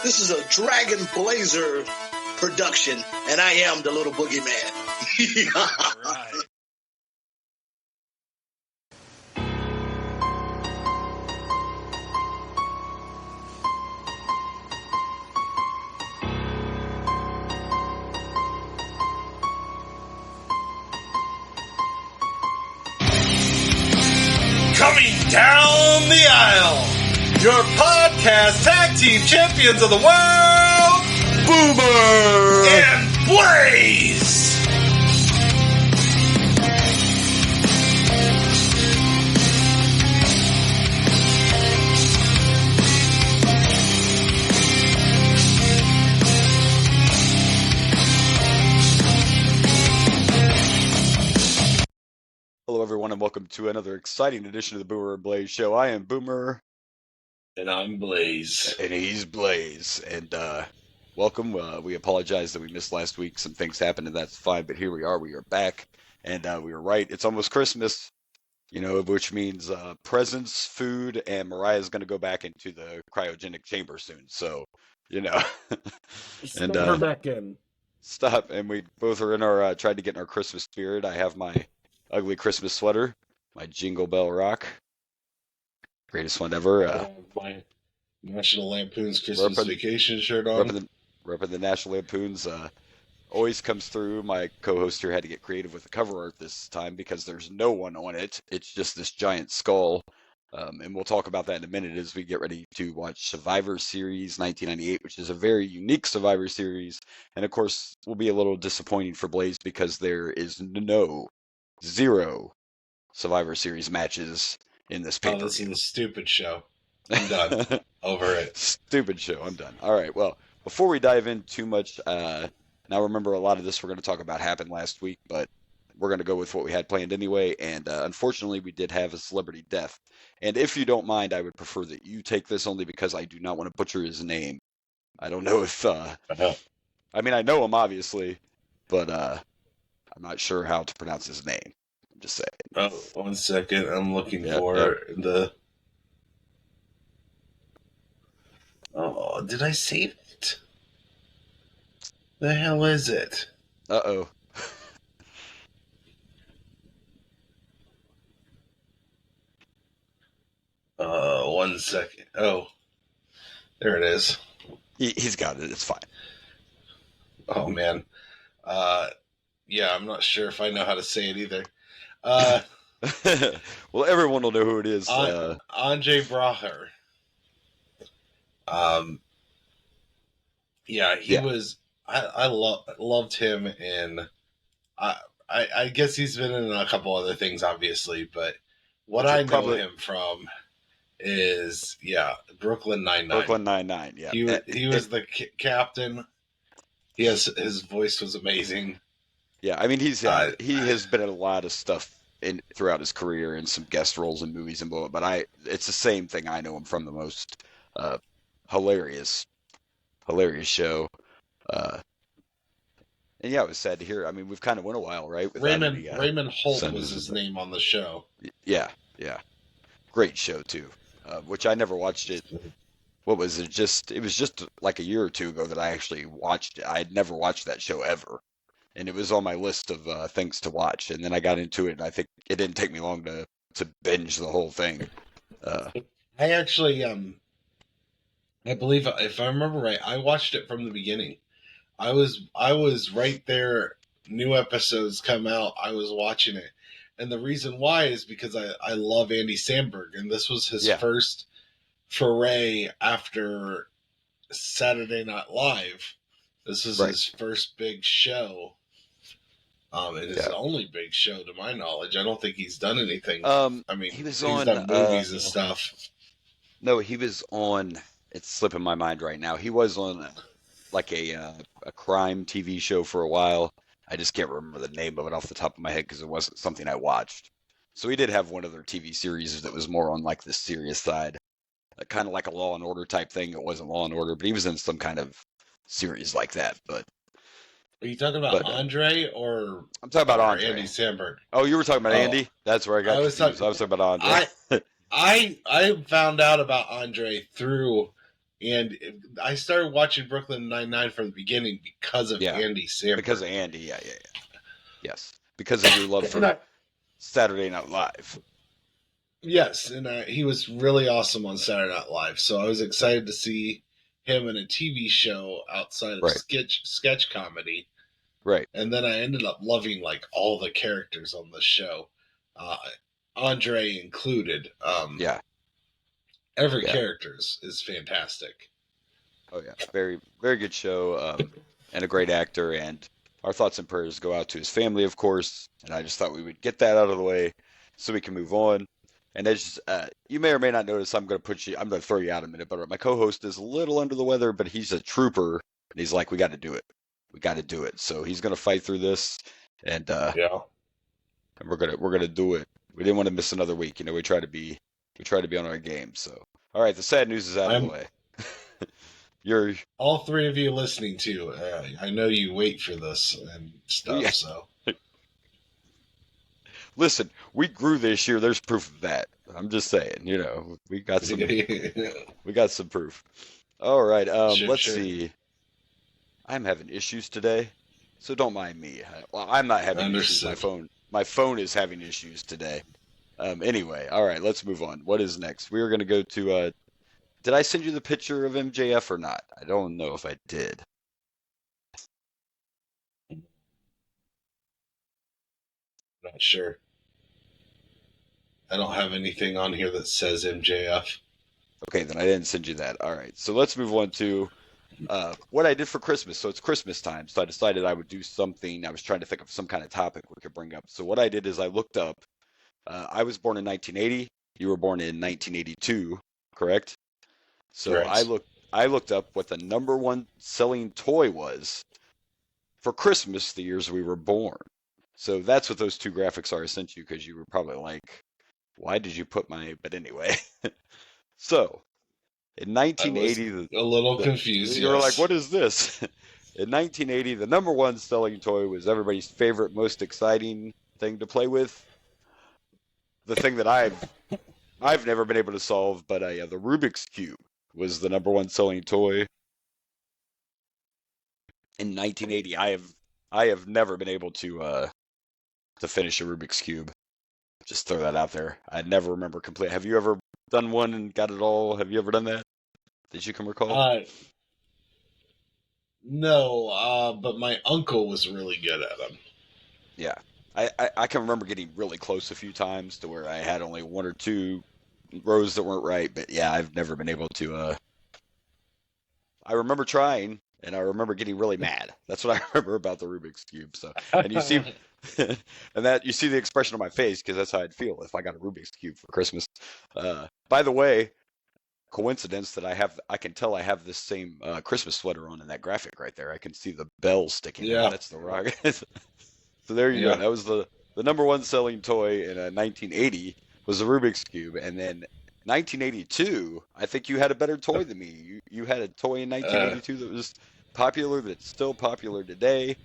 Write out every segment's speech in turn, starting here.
This is a Dragon Blazer production, and I am the little boogeyman. All right. Coming down the aisle, your podcast tag team champions of the world, Boomer and Blaze. Hello, everyone, and welcome to another exciting edition of the Boomer and Blaze Show. I am Boomer. And I'm Blaze. And he's Blaze. And welcome. We apologize that we missed last week. Some things happened, and that's fine. But here we are. We are back. And we were right. It's almost Christmas, which means presents, food, and Mariah's going to go back into the cryogenic chamber soon. So, and her back in. Stop. And we both are in our, trying to get in our Christmas spirit. I have my ugly Christmas sweater, my Jingle Bell Rock, greatest one ever. My National Lampoon's Christmas Vacation shirt on. Repping the National Lampoon's. Always comes through. My co-host here had to get creative with the cover art this time because there's no one on it. It's just this giant skull. And we'll talk about that in a minute as we get ready to watch Survivor Series 1998, which is a very unique Survivor Series. And of course, will be a little disappointing for Blaze because there is zero Survivor Series matches in this pay-per-view. Oh, this is a stupid show. I'm done. Over it. Stupid show. I'm done. All right. Well, before we dive in too much, now remember a lot of this we're going to talk about happened last week, but we're going to go with what we had planned anyway. And unfortunately, we did have a celebrity death. And if you don't mind, I would prefer that you take this only because I do not want to butcher his name. I don't know if I mean, I know him obviously, but I'm not sure how to pronounce his name. I'm just saying. Oh, 1 second. I'm looking for the... Oh, did I save it? The hell is it? Uh-oh. 1 second. Oh, there it is. He's got it. It's fine. Oh, man. Yeah, I'm not sure if I know how to say it either. Well, everyone will know who it is. Andre Braugher. Yeah, he was. I loved him, and I guess he's been in a couple other things, obviously. But what I know him from is Brooklyn Nine-Nine. Brooklyn Nine-Nine. Yeah, he was the captain. His voice was amazing. Yeah, I mean he has been in a lot of stuff throughout his career and some guest roles in movies and blah. But it's the same thing I know him from the most. Hilarious show. And yeah, it was sad to hear. I mean, we've kind of went a while, right? Raymond Holt was his name on the show. Yeah. Great show too. Which I never watched it. What was it? It was just like a year or two ago that I actually watched it. I had never watched that show ever. And it was on my list of things to watch. And then I got into it, and I think it didn't take me long to binge the whole thing. I actually, I believe, if I remember right, I watched it from the beginning. I was right there. New episodes come out. I was watching it. And the reason why is because I love Andy Samberg. And this was his first foray after Saturday Night Live. This is his first big show. It is the only big show to my knowledge. I don't think he's done anything. I mean, he's done movies and stuff. No, he was on. It's slipping my mind right now. He was on a crime TV show for a while. I just can't remember the name of it off the top of my head because it wasn't something I watched. So he did have one other TV series that was more on like the serious side, kind of like a Law and Order type thing. It wasn't Law and Order, but he was in some kind of series like that. But are you talking about Andre or I'm talking about Andre. Andy Samberg? Oh, you were talking about Andy? That's where I got confused. I was talking about Andre. I found out about Andre through And I started watching Brooklyn Nine-Nine from the beginning because of Yeah, Andy Samberg. because of Andy. Yeah. Yes, because of your love for Saturday Night Live. Yes, and he was really awesome on Saturday Night Live. So I was excited to see him in a TV show outside of Right. sketch comedy. Right. And then I ended up loving like all the characters on the show, Andre included. Yeah. Every Yeah. character is fantastic. Oh yeah, very very good show, and a great actor. And our thoughts and prayers go out to his family, of course. And I just thought we would get that out of the way so we can move on. And as you may or may not notice, I'm going to throw you out in a minute. But my co-host is a little under the weather, but he's a trooper, and he's like, we got to do it. We got to do it. So he's going to fight through this, and Yeah. and we're gonna do it. We didn't want to miss another week. We try to be on our game. So all right, the sad news is out of the way. You're all three of you listening to. I know you wait for this and stuff. Yeah. So listen, we grew this year. There's proof of that. I'm just saying. We got some proof. All right. Let's see. I'm having issues today, so don't mind me. Well, I'm not having issues. My phone is having issues today. Anyway, all right. Let's move on. What is next? We are going to go to. Did I send you the picture of MJF or not? I don't know if I did. Not sure. I don't have anything on here that says MJF. Okay, then I didn't send you that. All right, so let's move on to what I did for Christmas. So it's Christmas time, so I decided I would do something. I was trying to think of some kind of topic we could bring up. So what I did is I looked up. I was born in 1980. You were born in 1982, correct? So Correct. I looked up what the number one selling toy was for Christmas the years we were born. So that's what those two graphics are I sent you, because you were probably like, why did you put my... But anyway. So in 1980, a little confused. You were like, what is this? In 1980, the number one selling toy was everybody's favorite, most exciting thing to play with. The thing that I've never been able to solve, but the Rubik's Cube was the number one selling toy in 1980. I have never been able to finish a Rubik's Cube. Just throw that out there. I never remember complete. Have you ever done one and got it all? Have you ever done that? That you can recall? No, but my uncle was really good at them. Yeah. I can remember getting really close a few times to where I had only one or two rows that weren't right, but yeah, I've never been able to. I remember trying, and I remember getting really mad. That's what I remember about the Rubik's Cube. So, and you see, and that you see the expression on my face, because that's how I'd feel if I got a Rubik's Cube for Christmas. By the way, coincidence that I can tell I have this same Christmas sweater on in that graphic right there. I can see the bell sticking out. That's the rock. So there you go. That was the number one selling toy in 1980 was the Rubik's Cube, and then 1982, I think you had a better toy than me. You had a toy in 1982 that was popular, that's still popular today.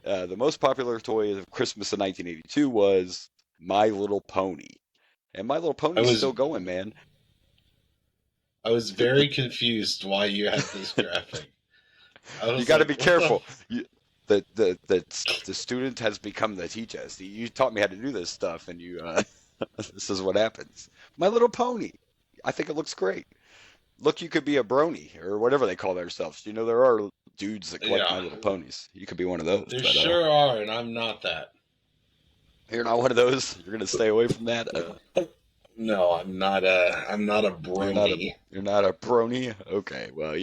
The most popular toy of Christmas in 1982 was My Little Pony, and My Little Pony is still going, man. I was very confused why you had this graphic. You got to be careful. The student has become the teacher. See, you taught me how to do this stuff, and you this is what happens. My Little Pony. I think it looks great. Look, you could be a brony or whatever they call themselves. There are dudes that collect My Little Ponies. You could be one of those. There sure are, and I'm not that. You're not one of those. You're gonna stay away from that. No, I'm not a brony. You're not a brony. Okay, well,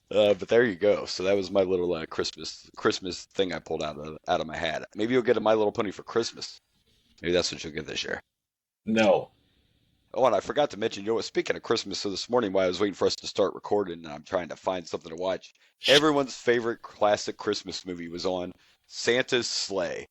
but there you go. So that was my little Christmas thing I pulled out of my hat. Maybe you'll get a My Little Pony for Christmas. Maybe that's what you'll get this year. No. Oh, and I forgot to mention, speaking of Christmas, so this morning while I was waiting for us to start recording, and I'm trying to find something to watch, everyone's favorite classic Christmas movie was on, Santa's Sleigh.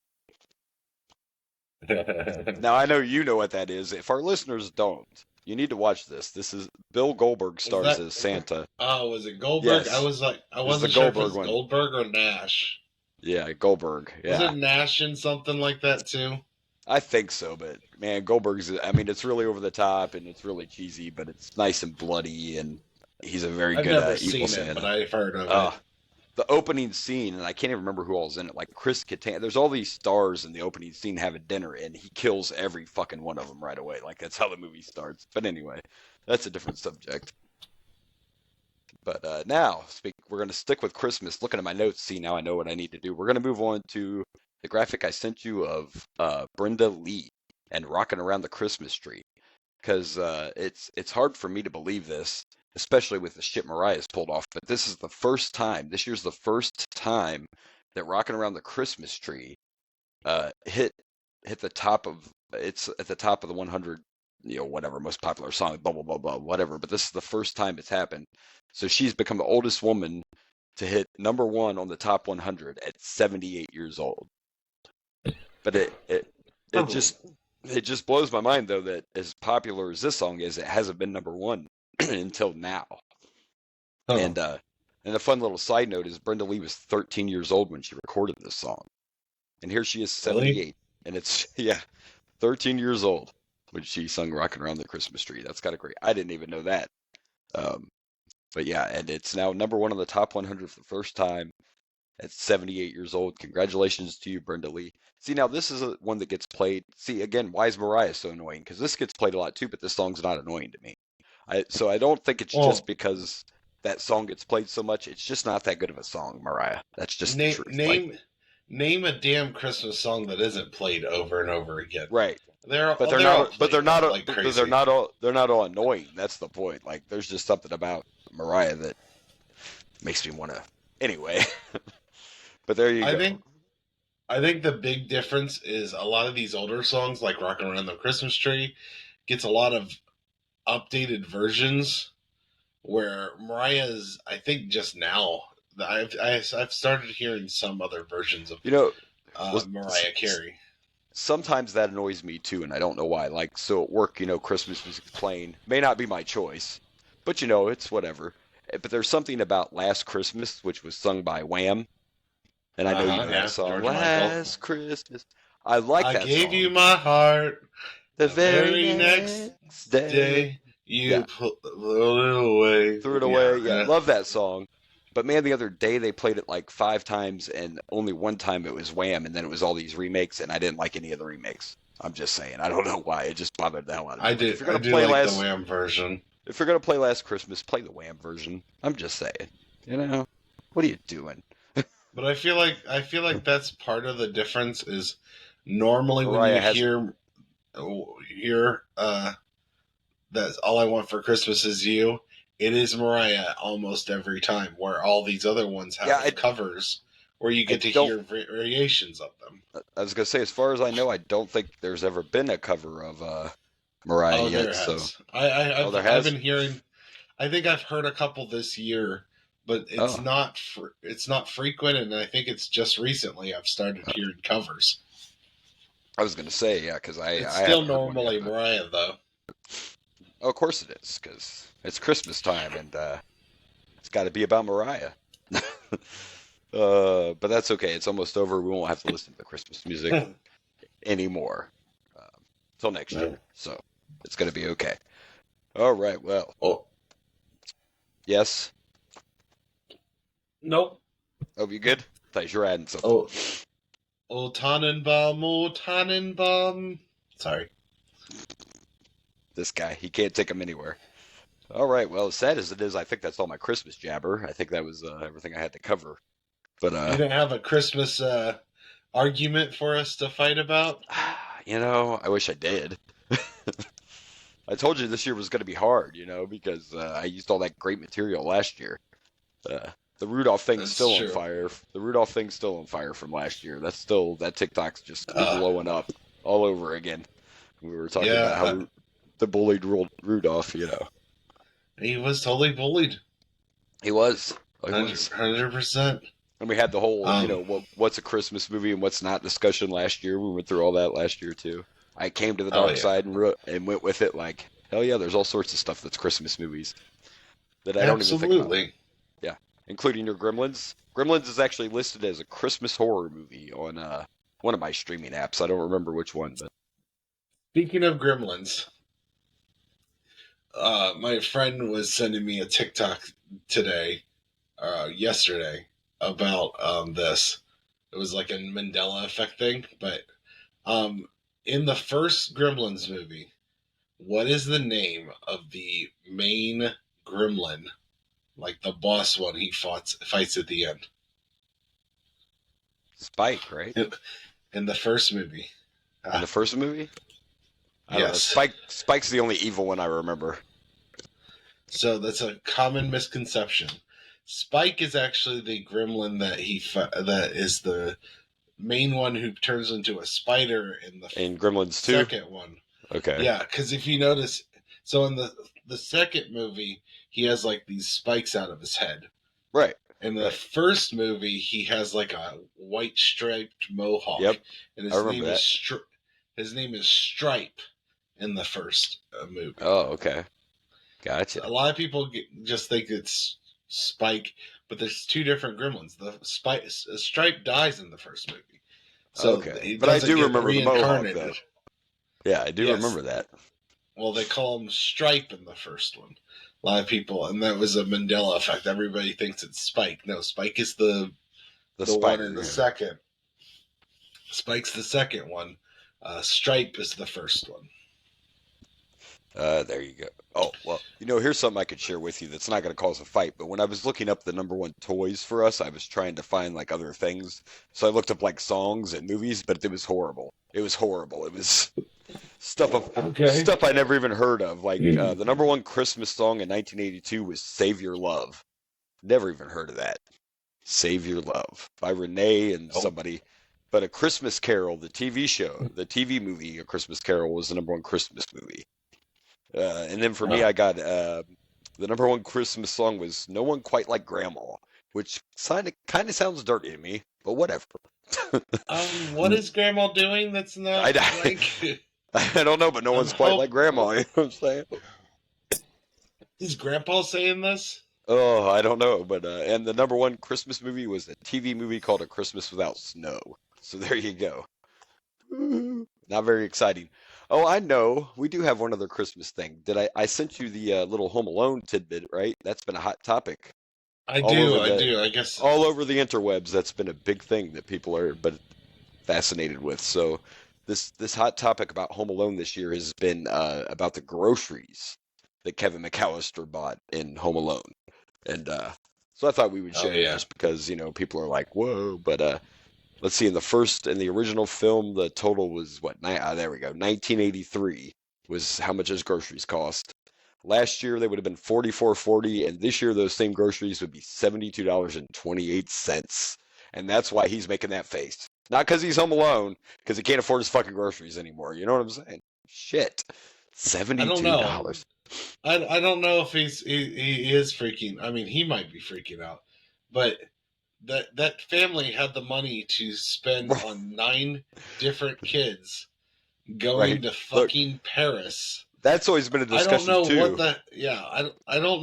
Now, I know you know what that is. If our listeners don't, you need to watch this. This is Bill Goldberg stars as Santa. Oh, was it Goldberg? Yes. I wasn't sure if it was Goldberg or Nash. Yeah, Goldberg. Yeah. Was it Nash and something like that too? I think so, but man, Goldberg's, it's really over the top and it's really cheesy, but it's nice and bloody, and He's a very I've good never evil seen it, Santa. but I've heard of Uh, it. the opening scene, and I can't even remember who all's in it. Like Chris Kattan, there's all these stars in the opening scene having dinner, and he kills every fucking one of them right away. Like that's how the movie starts. But anyway, that's a different subject. But now, we're going to stick with Christmas. Looking at my notes, see now I know what I need to do. We're going to move on to the graphic I sent you of Brenda Lee and rocking around the Christmas tree, because it's hard for me to believe this, especially with the shit Mariah's pulled off. But this is the first time. This year's the first time that rocking around the Christmas tree hit the top of it's at the top of the 100, whatever most popular song, blah blah blah blah, whatever. But this is the first time it's happened. So she's become the oldest woman to hit number one on the top 100 at 78 years old. But it just it just blows my mind though that as popular as this song is, it hasn't been number one until now. And a fun little side note is Brenda Lee was 13 years old when she recorded this song, and here she is 78, Really? and it's 13 years old when she sung "Rockin' Around the Christmas Tree." That's kind of great. I didn't even know that. Um, but yeah, and it's now number one on the top 100 for the first time at 78 years old. Congratulations to you, Brenda Lee. See, now this is one that gets played. See, again, why is Mariah so annoying? Because this gets played a lot too, but this song's not annoying to me. So I don't think it's just Well, because that song gets played so much. It's just not that good of a song, Mariah. That's just the truth. name a damn Christmas song that isn't played over and over again. Right. They're But all played like but crazy. they're not all annoying. That's the point. Like there's just something about Mariah that makes me want to. Anyway. But there you go. I think the big difference is a lot of these older songs, like "Rockin' Around the Christmas Tree," gets a lot of updated versions. Where Mariah's, I think, just now I've started hearing some other versions of You know, Mariah Carey. sometimes that annoys me too, and I don't know why. Like, so at work, Christmas music's playing. May not be my choice, but it's whatever. But there's something about Last Christmas, which was sung by Wham, and I know you know that Yeah, song, George Michael. Last Christmas. I like I that gave you song. my heart. The The very very next next day. day, you Yeah, put it away. threw it away. Yeah, Yeah, love that song. But man, the other day they played it like 5 times, and only one time it was Wham, and then it was all these remakes, and I didn't like any of the remakes. I'm just saying. I don't know why. It just bothered the hell out of me. Like if you're I gonna do play like the Wham version. if you're gonna play Last Christmas, play the Wham version. I'm just saying. What are you doing? But I feel like that's part of the difference. Is normally when Mariah you has. hear that's all I want for Christmas is you. It is Mariah almost every time, where all these other ones have Yeah, covers where you I get to don't. hear variations of them. I was gonna say, as far as I know, I don't think there's ever been a cover of Mariah Oh, yet. there So, has. oh, there I've has. been hearing. I think I've heard a couple this year, but Oh, it's not frequent, and I think it's just recently I've started hearing covers. I was gonna say, yeah, because It's I still haven't heard one yet, normally but Mariah though. oh, of course it is, because it's Christmas time and it's got to be about Mariah. But that's okay. It's almost over. We won't have to listen to the Christmas music anymore till next year. So it's gonna be okay. All right. Well, Oh, yes. Nope. Oh, you good? Thought you were adding something. oh, Tannenbaum, oh, Tannenbaum. Sorry. This guy, he can't take him anywhere. All right. Well, as sad as it is, I think that's all my Christmas jabber. I think that was everything I had to cover. But You didn't have a Christmas argument for us to fight about? I wish I did. I told you this year was going to be hard, because I used all that great material last year. The Rudolph thing's That's still on true. fire. The Rudolph thing's still on fire from last year. That TikTok's just Uh, blowing up all over again. We were talking about yeah, how the bullied Rudolph, he was totally bullied. he was. Oh, he was. 100%. And we had the whole, Um, what's a Christmas movie and what's not discussion last year. We went through all that last year too. I came to the oh dark yeah, side and went with it like, hell yeah, there's all sorts of stuff that's Christmas movies that I don't even think about. absolutely. Yeah, including your Gremlins. Gremlins is actually listed as a Christmas horror movie on one of my streaming apps. I don't remember which one, but Speaking of Gremlins, my friend was sending me a TikTok yesterday, about this. It was like a Mandela effect thing, but um, in the first Gremlins movie, what is the name of the main gremlin, like the boss one he fights at the end? Spike, right? In the first movie. In the first movie? I don't know. Yes. Spike's the only evil one I remember. So that's a common misconception. Spike is actually the gremlin that is the main one who turns into a spider in the In Gremlins 2? second one. Okay. Yeah, because if you notice, so in the second movie, he has like these spikes out of his head. Right. In the Right. first movie, he has like a white striped mohawk. Yep. And I remember that. his name is Stripe in the first movie. Oh, okay. Gotcha. So a lot of people just think it's Spike, but there's two different gremlins. The Stripe dies in the first movie. So Okay. But I do remember the mohawk, though. Yeah, I do remember that. Well, they call him Stripe in the first one. A lot of people, and that was a Mandela effect. Everybody thinks it's Spike. No, Spike is the one in the second. Spike's the second one. Stripe is the first one. There you go. Oh, well, here's something I could share with you that's not going to cause a fight. But when I was looking up the number one toys for us, I was trying to find like other things. So I looked up like songs and movies, but it was horrible. It was horrible. It was stuff I never even heard of. Like the number one Christmas song in 1982 was "Save Your Love." Never even heard of that. "Save Your Love" by Renee and somebody. But A Christmas Carol, the TV show, the TV movie, A Christmas Carol, was the number one Christmas movie. And then for me, I got the number one Christmas song was "No One Quite Like Grandma," which kind of sounds dirty to me, but whatever. What is Grandma doing that's not like... I don't know, but no one's quite like Grandma. You know what I'm saying? Is Grandpa saying this? Oh, I don't know, but and the number one Christmas movie was a TV movie called A Christmas Without Snow. So there you go. Not very exciting. Oh, I know. We do have one other Christmas thing. I sent you the little Home Alone tidbit, right? That's been a hot topic. I do. I guess all over the interwebs. That's been a big thing that people are fascinated with. So this hot topic about Home Alone this year has been about the groceries that Kevin McAllister bought in Home Alone, and so I thought we would share this because people are like, whoa, but let's see. In the original film, the total was what? There we go. 1983 was how much his groceries cost. Last year they would have been $44.40, and this year those same groceries would be $72.28. And that's why he's making that face. Not because he's home alone, because he can't afford his fucking groceries anymore. You know what I'm saying? Shit, $72. I don't know if he is freaking. I mean, he might be freaking out, but that family had the money to spend on 9 different kids going to fucking Paris. That's always been a discussion I don't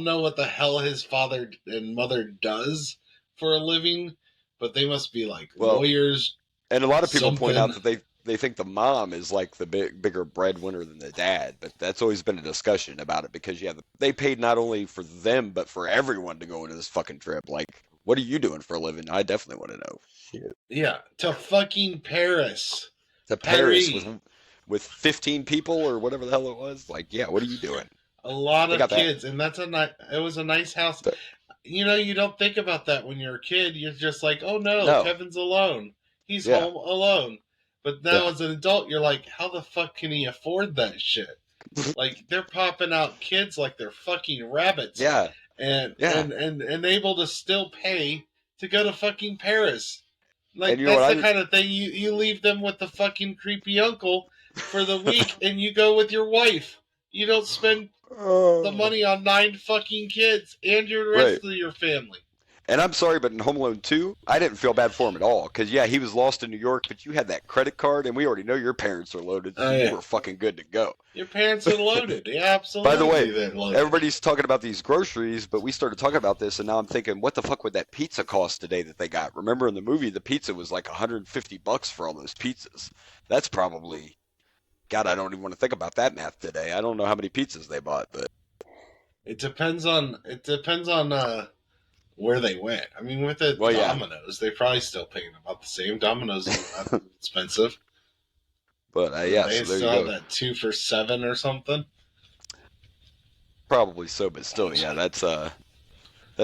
know what the hell his father and mother does for a living, but they must be like lawyers. And a lot of people point out that they think the mom is like the bigger breadwinner than the dad, but that's always been a discussion about it because they paid not only for them but for everyone to go into this fucking trip. Like, what are you doing for a living? I definitely want to know. Shit. Yeah, to fucking Paris. To Paris with 15 people or whatever the hell it was. Like, yeah, what are you doing? A lot of kids, and it was a nice house. You don't think about that when you're a kid. You're just like, oh no. Kevin's alone. He's home alone. But now as an adult, you're like, how the fuck can he afford that shit? Like, they're popping out kids like they're fucking rabbits. Yeah. And able to still pay to go to fucking Paris. Like, that's the kind of thing you leave them with the fucking creepy uncle for the week and you go with your wife. You don't spend the money on 9 fucking kids and your rest of your family. And I'm sorry, but in Home Alone 2, I didn't feel bad for him at all. Because, he was lost in New York, but you had that credit card, and we already know your parents are loaded, so you were fucking good to go. Your parents are loaded. Yeah, absolutely. By the way, everybody's talking about these groceries, but we started talking about this, and now I'm thinking, what the fuck would that pizza cost today that they got? Remember in the movie, the pizza was like $150 for all those pizzas. That's probably... God, I don't even want to think about that math today. I don't know how many pizzas they bought, but... It depends on where they went. I mean, with the Well, yeah, Domino's, they probably still paying about the same. Domino's is not expensive. but So yeah, they so there you still have go. that 2 for $7 or something. Probably so, but still, yeah, that's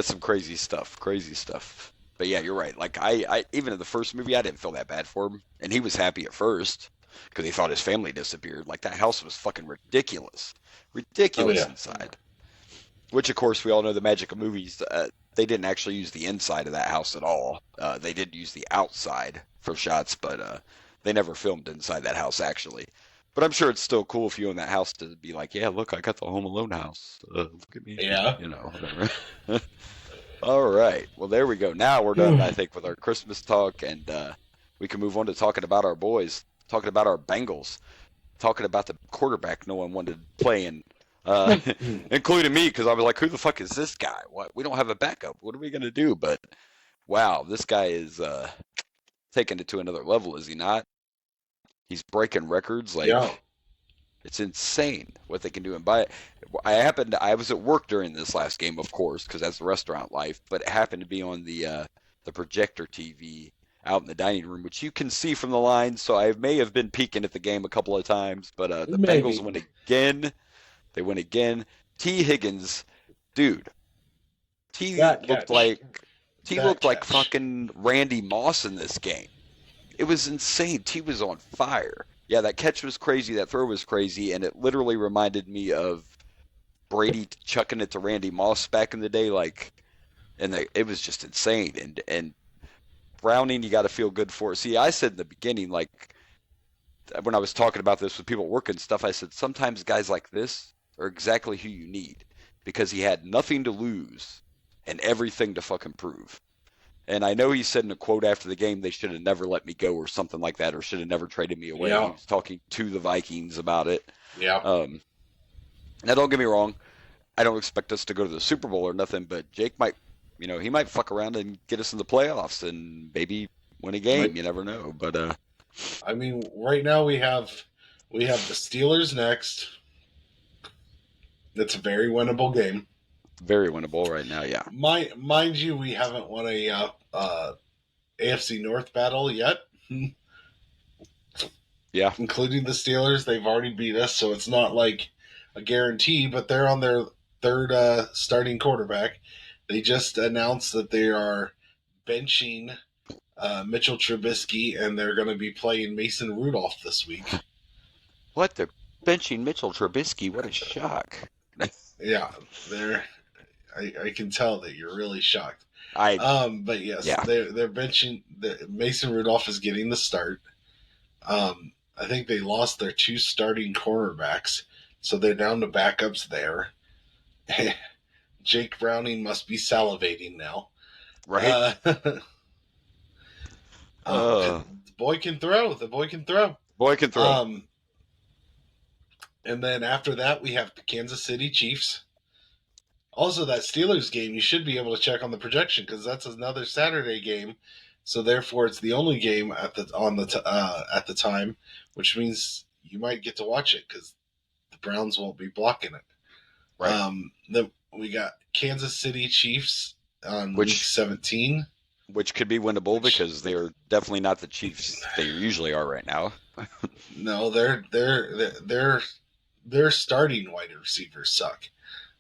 some crazy stuff. Crazy stuff. But yeah, you're right. Like I even in the first movie, I didn't feel that bad for him, and he was happy at first because he thought his family disappeared. Like that house was fucking ridiculous, Oh ridiculous yeah, inside. Which, of course, we all know the magic of movies. They didn't actually use the inside of that house at all. They did use the outside for shots, but they never filmed inside that house actually. But I'm sure it's still cool if you own that house to be like, yeah, look, I got the Home Alone house. Look at me, yeah. whatever. All right. Well, there we go. Now we're done, I think, with our Christmas talk, and we can move on to talking about our boys, talking about our Bengals, talking about the quarterback no one wanted to play, and including me, because I was like, who the fuck is this guy? What? We don't have a backup. What are we gonna do? But wow, this guy is taking it to another level, is he not? He's breaking records Yeah. like it's insane what they can do. And I was at work during this last game, of course, because that's the restaurant life. But it happened to be on the projector TV out in the dining room, which you can see from the line. So I may have been peeking at the game a couple of times. But the Maybe. Bengals win again. They win again. T. Higgins, dude, T That looked catch. like T That looked like catch. fucking Randy Moss in this game. It was insane. T was on fire. Yeah, that catch was crazy. That throw was crazy, and it literally reminded me of Brady chucking it to Randy Moss back in the day. Like, it was just insane. And Browning, you got to feel good for it. See, I said in the beginning, like when I was talking about this with people working stuff, I said sometimes guys like this are exactly who you need because he had nothing to lose and everything to fucking prove. And I know he said in a quote after the game, they should have never let me go or something like that, or should have never traded me away. He Yeah. was talking to the Vikings about it. Yeah. Now, don't get me wrong. I don't expect us to go to the Super Bowl or nothing, but Jake might, he might fuck around and get us in the playoffs and maybe win a game. Like, You never know. But I mean, right now we have the Steelers next. That's a very winnable game. very winnable right now, yeah. Mind you, we haven't won a AFC North battle yet. Yeah. Including the Steelers. They've already beat us, so it's not like a guarantee, but they're on their third starting quarterback. They just announced that they are benching Mitchell Trubisky, and they're going to be playing Mason Rudolph this week. What? They're benching Mitchell Trubisky? What a shock. Yeah, I can tell that you're really shocked. But yes, Yeah. they're benching. Mason Rudolph is getting the start. I think they lost their 2 starting cornerbacks, so they're down to backups there. Jake Browning must be salivating now. Right? The boy can throw. The boy can throw. Boy can throw. And then after that, we have the Kansas City Chiefs. Also, that Steelers game, you should be able to check on the projection because that's another Saturday game. So therefore, it's the only game at the time, which means you might get to watch it because the Browns won't be blocking it. Right. Then we got Kansas City Chiefs on week 17, which could be winnable because they are definitely not the Chiefs they usually are right now. No, their starting wide receivers suck.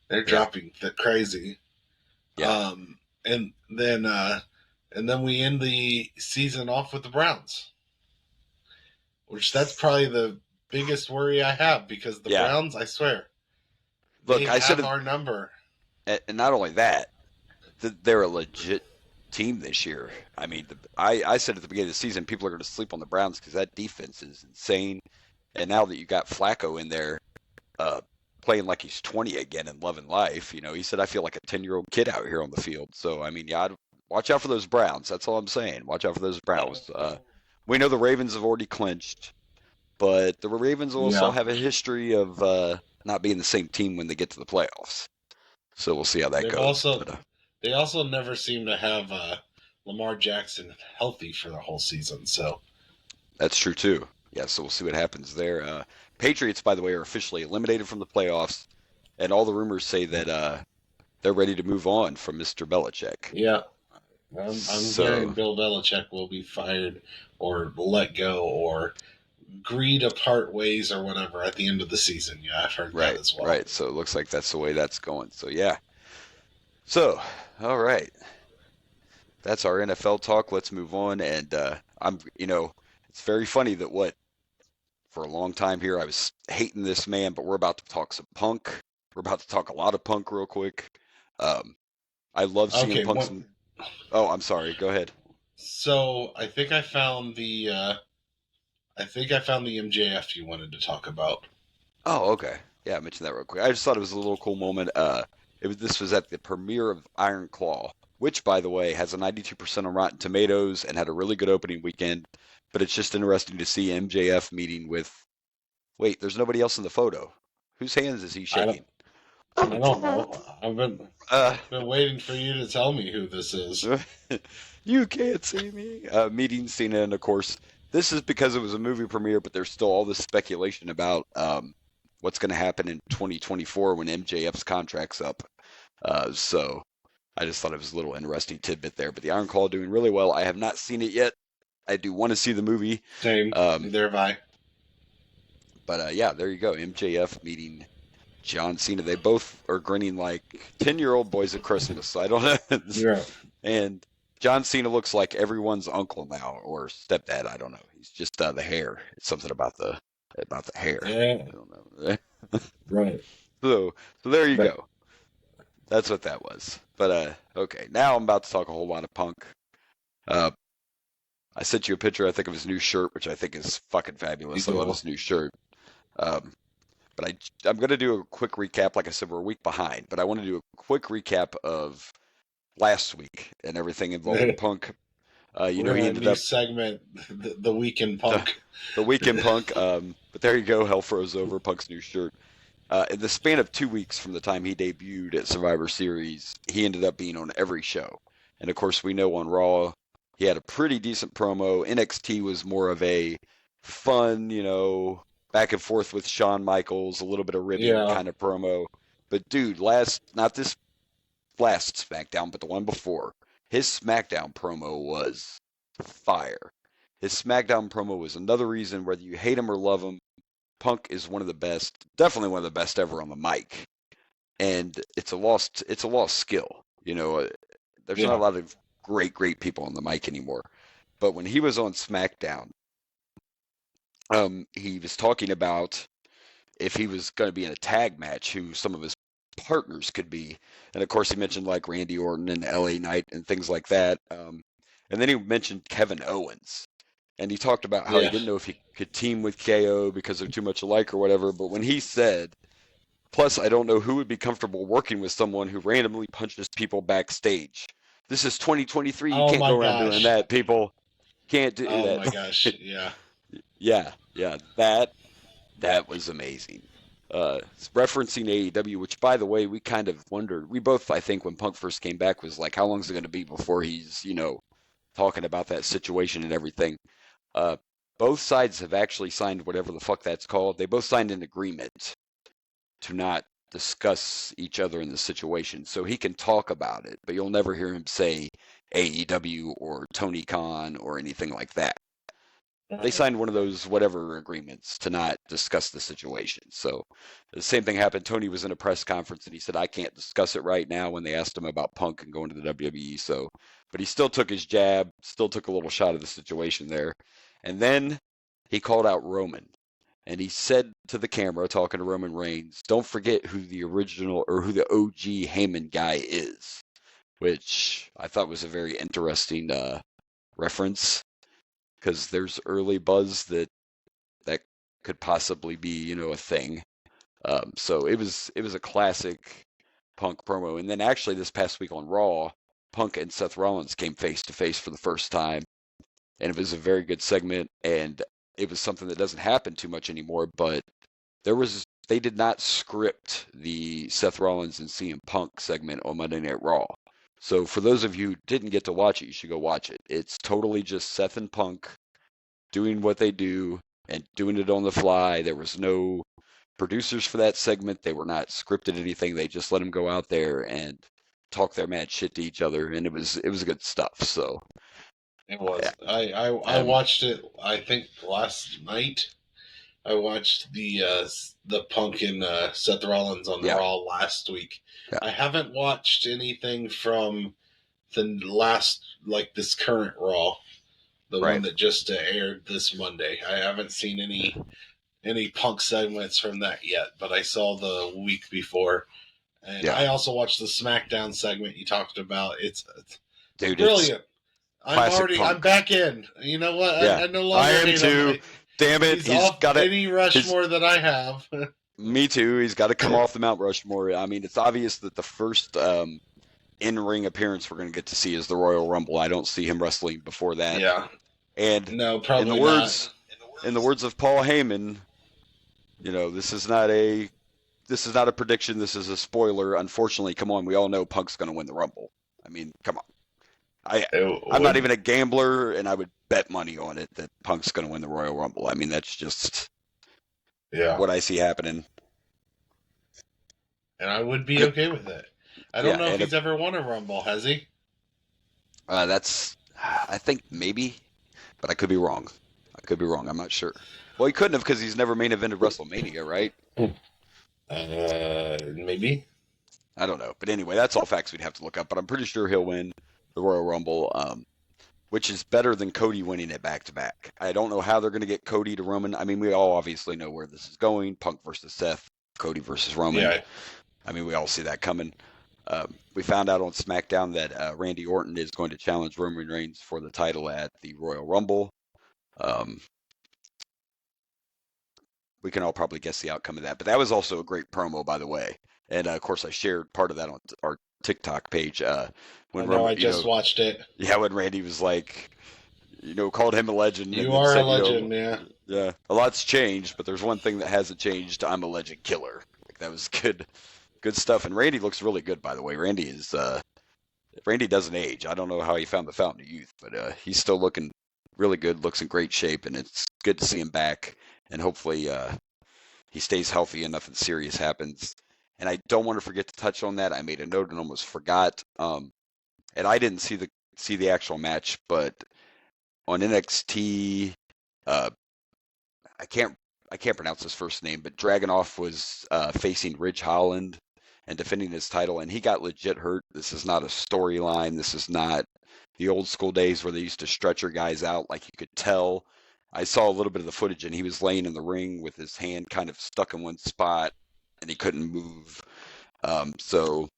They're dropping crazy. Yeah. And then we end the season off with the Browns, which that's probably the biggest worry I have because the Browns, I swear, look, I said our number. And not only that, they're a legit team this year. I mean, I said at the beginning of the season, people are going to sleep on the Browns because that defense is insane. And now that you got Flacco in there, playing like he's 20 again and loving life, he said, I feel like a 10-year-old kid out here on the field. So, I mean, yeah, watch out for those Browns. That's all I'm saying. Watch out for those Browns. We know the Ravens have already clinched, but the Ravens also have a history of not being the same team when they get to the playoffs. So we'll see how that goes. They also never seem to have Lamar Jackson healthy for the whole season. So that's true too. Yeah, so we'll see what happens there. Patriots, by the way, are officially eliminated from the playoffs. and all the rumors say that they're ready to move on from Mr. Belichick. Yeah. I'm hearing So Bill Belichick will be fired or let go or agree to part ways or whatever at the end of the season. Yeah, I've heard that right, as well. right. So it looks like that's the way that's going. So yeah. So all right, that's our NFL talk. Let's move on. And it's very funny that for a long time here I was hating this man, but we're about to talk some punk. We're about to talk a lot of punk real quick. Um, I love CM Okay, Punk's. Oh, I'm sorry. Go ahead. so I think I found the MJF you wanted to talk about. Oh, okay. Yeah, I mentioned that real quick. I just thought it was a little cool moment. This was at the premiere of Iron Claw, which, by the way, has a 92% on Rotten Tomatoes and had a really good opening weekend. But it's just interesting to see MJF meeting with. Wait, there's nobody else in the photo. Whose hands is he I don't shaking? I don't know. Uh, Been waiting for you to tell me who this is. you can't see me. Meeting Cena, and of course, this is because it was a movie premiere, but there's still all this speculation about what's going to happen in 2024 when MJF's contract's up. So I just thought it was a little interesting tidbit there. But the Iron Claw doing really well. I have not seen it yet. I do want to see the movie. Same. Neither have I. But yeah, there you go. MJF meeting John Cena. They both are grinning like 10-year-old boys at Christmas. So I don't know. Yeah. And John Cena looks like everyone's uncle now or stepdad. I don't know. He's just the hair. It's something about the hair. Yeah. I don't know. Right. So there you But go. That's what that was. But okay, now I'm about to talk a whole lot of punk. Uh, I sent you a picture, I think, of his new shirt, which I think is fucking fabulous. I love his new shirt. Um, but I'm gonna do a quick recap. Like I said, we're a week behind, but I want to do a quick recap of last week and everything involving Punk. He ended new up segment, the weekend punk. the weekend Punk. But there you go. Hell froze over. Punk's new shirt. In the span of 2 weeks from the time he debuted at Survivor Series, he ended up being on every show. And of course, we know on Raw, he had a pretty decent promo. NXT was more of a fun, back and forth with Shawn Michaels, a little bit of ribbing kind of promo. But dude, not this last SmackDown, but the one before, his SmackDown promo was fire. His SmackDown promo was another reason, whether you hate him or love him, Punk is one of the best, definitely one of the best ever on the mic. And it's a lost skill. There's not a lot of great people on the mic anymore. But when he was on SmackDown, he was talking about if he was going to be in a tag match, who some of his partners could be. And of course, he mentioned like Randy Orton and LA Knight and things like that. And then he mentioned Kevin Owens. And he talked about how he didn't know if he could team with KO because they're too much alike or whatever. But when he said, plus, I don't know who would be comfortable working with someone who randomly punches people backstage. This is 2023. You can't go around doing that, people. Can't do that. Oh my gosh, yeah. Yeah. That was amazing. Referencing AEW, which, by the way, we kind of wondered. We both, I think, when Punk first came back, was like, how long is it going to be before he's, talking about that situation and everything. Both sides have actually signed whatever the fuck that's called. They both signed an agreement to not discuss each other in the situation. So he can talk about it, but you'll never hear him say AEW or Tony Khan or anything like that. They signed one of those whatever agreements to not discuss the situation. So the same thing happened. Tony was in a press conference and he said, I can't discuss it right now, when they asked him about Punk and going to the WWE. So, but he still took his jab, still took a little shot of the situation there. And then he called out Roman. And he said to the camera, talking to Roman Reigns, don't forget who the original or who the OG Heyman guy is, which I thought was a very interesting reference, because there's early buzz that could possibly be, a thing. So it was a classic Punk promo. And then actually this past week on Raw, Punk and Seth Rollins came face to face for the first time, and it was a very good segment. And it was something that doesn't happen too much anymore, but they did not script the Seth Rollins and CM Punk segment on Monday Night Raw. So for those of you who didn't get to watch it, you should go watch it. It's totally just Seth and Punk doing what they do and doing it on the fly. There was no producers for that segment. They were not scripted anything. They just let them go out there and talk their mad shit to each other, and it was good stuff. So It was. yeah, I watched it. I think last night. I watched the Punk and Seth Rollins on yeah, Raw last week. yeah. I haven't watched anything from the last, like this current Raw, the Right. one that just aired this Monday. I haven't seen any Punk segments from that yet, but I saw the week before, and Yeah. I also watched the SmackDown segment you talked about. It's Dude, brilliant. classic Punk. I'm back in. You know what? Yeah, I no longer I am hate too. him. Damn it, He's he's off got it. any Rushmore that I have. Me too. He's got to come off the Mount Rushmore. I mean, it's obvious that the first in-ring appearance we're going to get to see is the Royal Rumble. I don't see him wrestling before that. Yeah. And No, probably in the words of Paul Heyman, you know, this is not a prediction. This is a spoiler. Unfortunately, come on, we all know Punk's going to win the Rumble. I mean, come on. I'm not even a gambler, and I would bet money on it that Punk's going to win the Royal Rumble. I mean, that's just what I see happening. And I would be okay with it. I don't know if he's ever won a Rumble, has he? I think maybe, but I could be wrong. I'm not sure. Well, he couldn't have because he's never main evented WrestleMania, right? Maybe. I don't know. But anyway, that's all facts we'd have to look up. But I'm pretty sure he'll win the Royal Rumble, which is better than Cody winning it back-to-back. I don't know how they're going to get Cody to Roman. I mean, we all obviously know where this is going. Punk versus Seth, Cody versus Roman. Yeah. I mean, we all see that coming. We found out on SmackDown that Randy Orton is going to challenge Roman Reigns for the title at the Royal Rumble. We can all probably guess the outcome of that. But that was also a great promo, by the way. And, of course, I shared part of that on our TikTok page. I just watched it. Yeah, when Randy was like, called him a legend. You are a legend, yeah. Yeah, a lot's changed, but there's one thing that hasn't changed. I'm a legend killer. Like, that was good stuff. And Randy looks really good, by the way. Randy doesn't age. I don't know how he found the fountain of youth, but he's still looking really good, looks in great shape, and it's good to see him back. And hopefully he stays healthy and nothing serious happens. And I don't want to forget to touch on that. I made a note and almost forgot. And I didn't see the actual match, but on NXT, I can't pronounce his first name, but Dragunov was facing Ridge Holland and defending his title, and he got legit hurt. This is not a storyline. This is not the old school days where they used to stretcher guys out like you could tell. I saw a little bit of the footage, and he was laying in the ring with his hand kind of stuck in one spot, and he couldn't move. So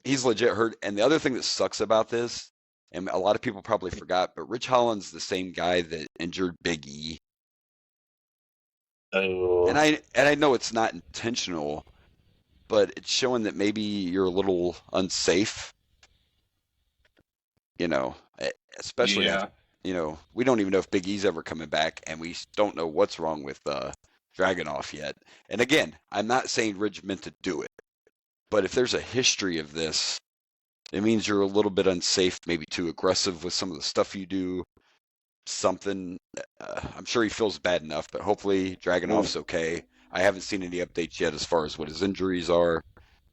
he's legit hurt. And the other thing that sucks about this, and a lot of people probably forgot, but Ridge Holland's the same guy that injured Big E. Oh. And I know it's not intentional, but it's showing that maybe you're a little unsafe. Especially after, we don't even know if Big E's ever coming back, and we don't know what's wrong with Dragunov yet. And again, I'm not saying Ridge meant to do it, but if there's a history of this, it means you're a little bit unsafe, maybe too aggressive with some of the stuff you do. Something, I'm sure he feels bad enough, but hopefully Dragunov's okay. I haven't seen any updates yet as far as what his injuries are,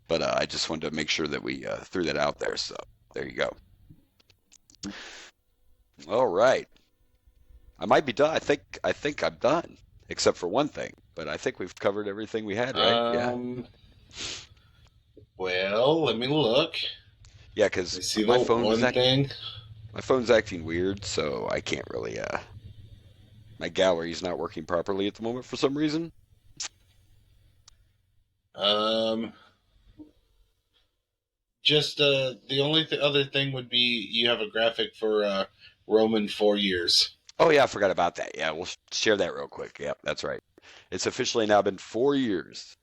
but I just wanted to make sure that we threw that out there. So there you go. All right. I might be done. I think I'm done, except for one thing. But I think we've covered everything we had, right? Yeah. Well, let me look. Yeah, because my phone's acting weird, so I can't really. My gallery's not working properly at the moment for some reason. Just the only other thing would be you have a graphic for Roman 4 years. Oh yeah, I forgot about that. Yeah, we'll share that real quick. Yep, that's right. It's officially now been 4 years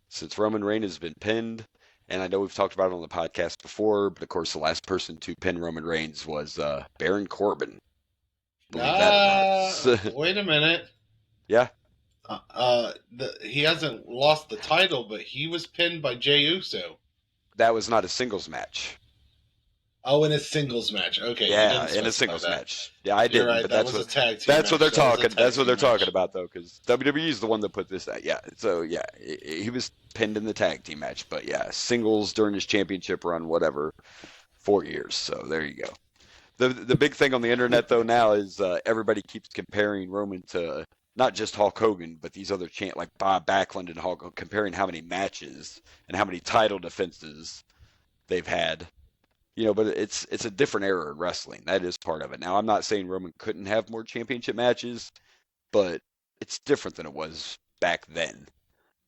since Roman Reigns has been pinned, and I know we've talked about it on the podcast before, but of course the last person to pin Roman Reigns was Baron Corbin. Believe that or not. Wait a minute. Yeah. He hasn't lost the title, but he was pinned by Jey Uso. That was not a singles match. Oh, in a singles match. Okay, you Yeah, didn't in a specify singles that. match. Yeah, I You're didn't, right. but That that's was a what tag team match. they're That was a talking. tag That's what team they're talking match. about though, because WWE is the one that put this. Yeah, so yeah, he was pinned in the tag team match, but yeah, singles during his championship run, whatever, 4 years. So there you go. The big thing on the internet though now is everybody keeps comparing Roman to not just Hulk Hogan, but these other like Bob Backlund and Hulk, comparing how many matches and how many title defenses they've had. But it's a different era in wrestling. That is part of it. Now, I'm not saying Roman couldn't have more championship matches, but it's different than it was back then.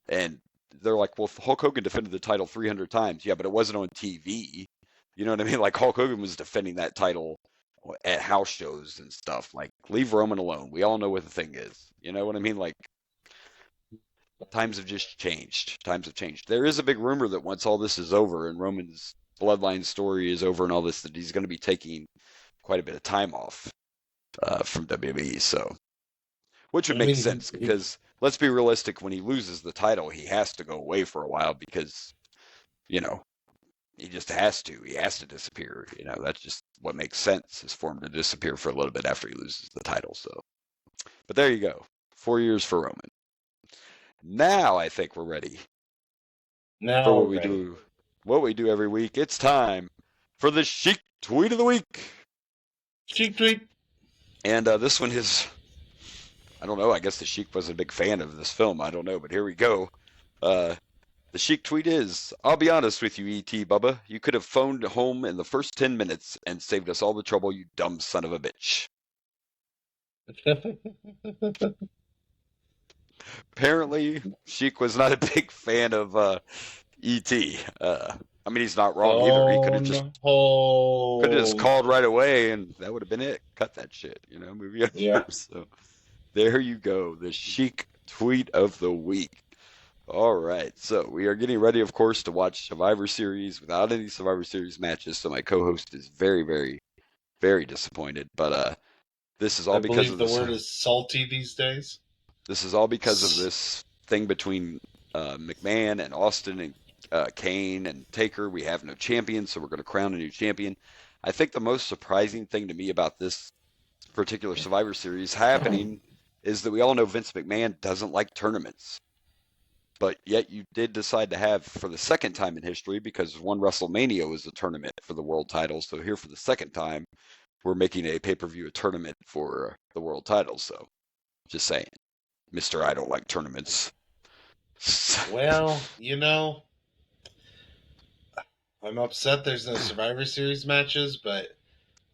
And they're like, well, Hulk Hogan defended the title 300 times. Yeah, but it wasn't on TV. You know what I mean? Like Hulk Hogan was defending that title at house shows and stuff. Like, leave Roman alone. We all know what the thing is. You know what I mean? Like, times have just changed. Times have changed. There is a big rumor that once all this is over and Roman's bloodline story is over and all this, that he's going to be taking quite a bit of time off from WWE. So, which would I make mean, sense because let's be realistic. When he loses the title, he has to go away for a while because you know he just has to. He has to disappear. That's just what makes sense is for him to disappear for a little bit after he loses the title. So, but there you go. 4 years for Roman. Now I think we're ready for now what we're we ready. do. What we do every week. It's time for the Chic Tweet of the Week. Cheek tweet. And this one is, I don't know, I guess the Sheik wasn't a big fan of this film. I don't know, but here we go. The Sheik tweet is, I'll be honest with you, E.T. Bubba. You could have phoned home in the first 10 minutes and saved us all the trouble, you dumb son of a bitch. Apparently, Sheik was not a big fan of E.T. I mean, he's not wrong either. He Phone could have just home. called right away and that would have been it. Cut that shit, movie over. Yeah. So there you go, the Sheik tweet of the week. All right, so we are getting ready, of course, to watch Survivor Series without any Survivor Series matches. So my co-host is very, very, very disappointed. But this is I all because believe of the this. word is salty these days. This is all because of this thing between McMahon and Austin and Kane and Taker. We have no champion, so we're going to crown a new champion. I think the most surprising thing to me about this particular Survivor Series happening is that we all know Vince McMahon doesn't like tournaments. But yet you did decide to have, for the second time in history, because one WrestleMania was a tournament for the world title, so here for the second time, we're making a pay-per-view a tournament for the world title. So, just saying, Mr. I don't like tournaments. Well, I'm upset there's no Survivor Series matches, but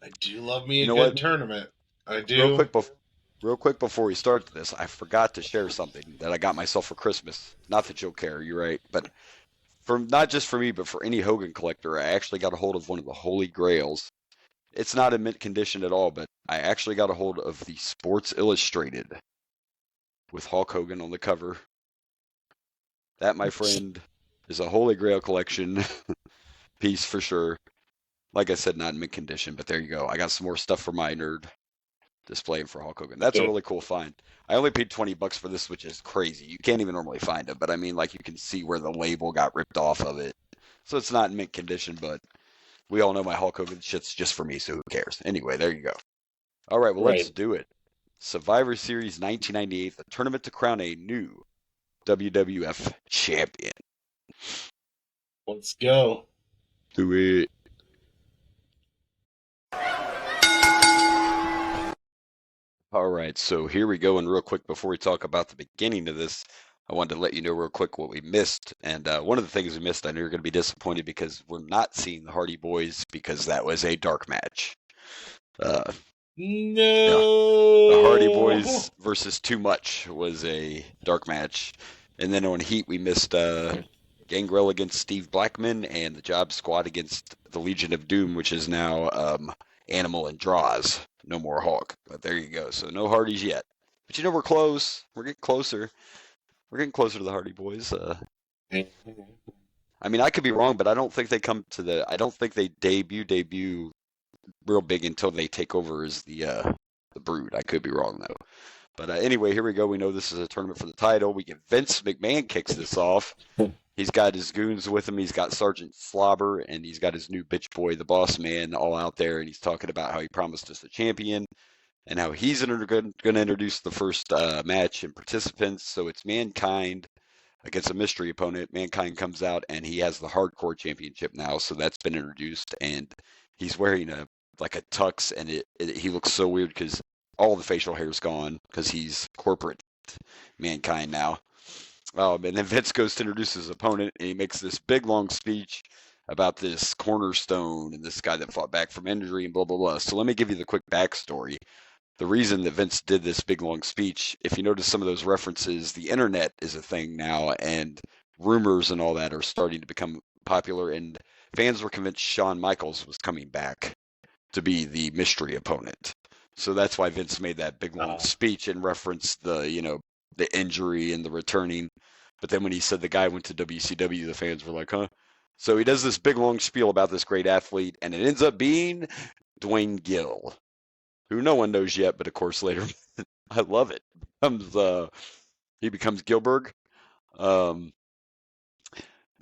I do love me You a know good what? tournament. I Real do. quick, real quick before we start this, I forgot to share something that I got myself for Christmas. Not that you'll care, you're right, but for not just for me, but for any Hogan collector, I actually got a hold of one of the Holy Grails. It's not in mint condition at all, but I actually got a hold of the Sports Illustrated with Hulk Hogan on the cover. That, my friend, is a Holy Grail collection piece for sure. Like I said, not in mint condition, but there you go. I got some more stuff for my nerd display for Hulk Hogan. That's a really cool find. I only paid $20 for this, which is crazy. You can't even normally find it, but I mean, like you can see where the label got ripped off of it. So it's not in mint condition, but we all know my Hulk Hogan shit's just for me, so who cares? Anyway, there you go. All right, well, let's Right. do it. Survivor Series 1998, the tournament to crown a new WWF champion. Let's go. Do it. All right, so here we go. And real quick, before we talk about the beginning of this, I wanted to let you know real quick what we missed. And one of the things we missed, I know you're going to be disappointed because we're not seeing the Hardy Boys because that was a dark match. Yeah, the Hardy Boys No. versus Too Much was a dark match. And then on Heat, we missed Gangrel against Steve Blackman and the Job Squad against the Legion of Doom, which is now Animal and Draws. No more Hulk. But there you go. So no Hardys yet. But we're close. We're getting closer. We're getting closer to the Hardy Boys. I mean, I could be wrong, but I don't think they come to the. I don't think they debut real big until they take over as the Brood. I could be wrong though. But anyway, here we go. We know this is a tournament for the title. We get Vince McMahon kicks this off. He's got his goons with him. He's got Sergeant Slobber, and he's got his new bitch boy, the Boss Man, all out there, and he's talking about how he promised us a champion and how he's going to introduce the first match and participants. So it's Mankind against a mystery opponent. Mankind comes out, and he has the Hardcore Championship now, so that's been introduced, and he's wearing a tux, and he looks so weird because all the facial hair's gone because he's corporate Mankind now. And then Vince goes to introduce his opponent, and he makes this big, long speech about this cornerstone and this guy that fought back from injury and blah, blah, blah. So let me give you the quick backstory. The reason that Vince did this big, long speech, if you notice some of those references, the internet is a thing now, and rumors and all that are starting to become popular, and fans were convinced Shawn Michaels was coming back to be the mystery opponent. So that's why Vince made that big, long speech and referenced the injury and the returning. But then when he said the guy went to WCW, the fans were like, huh? So he does this big, long spiel about this great athlete, and it ends up being Dwayne Gill, who no one knows yet, but of course later, I love it. He becomes Gilbert. But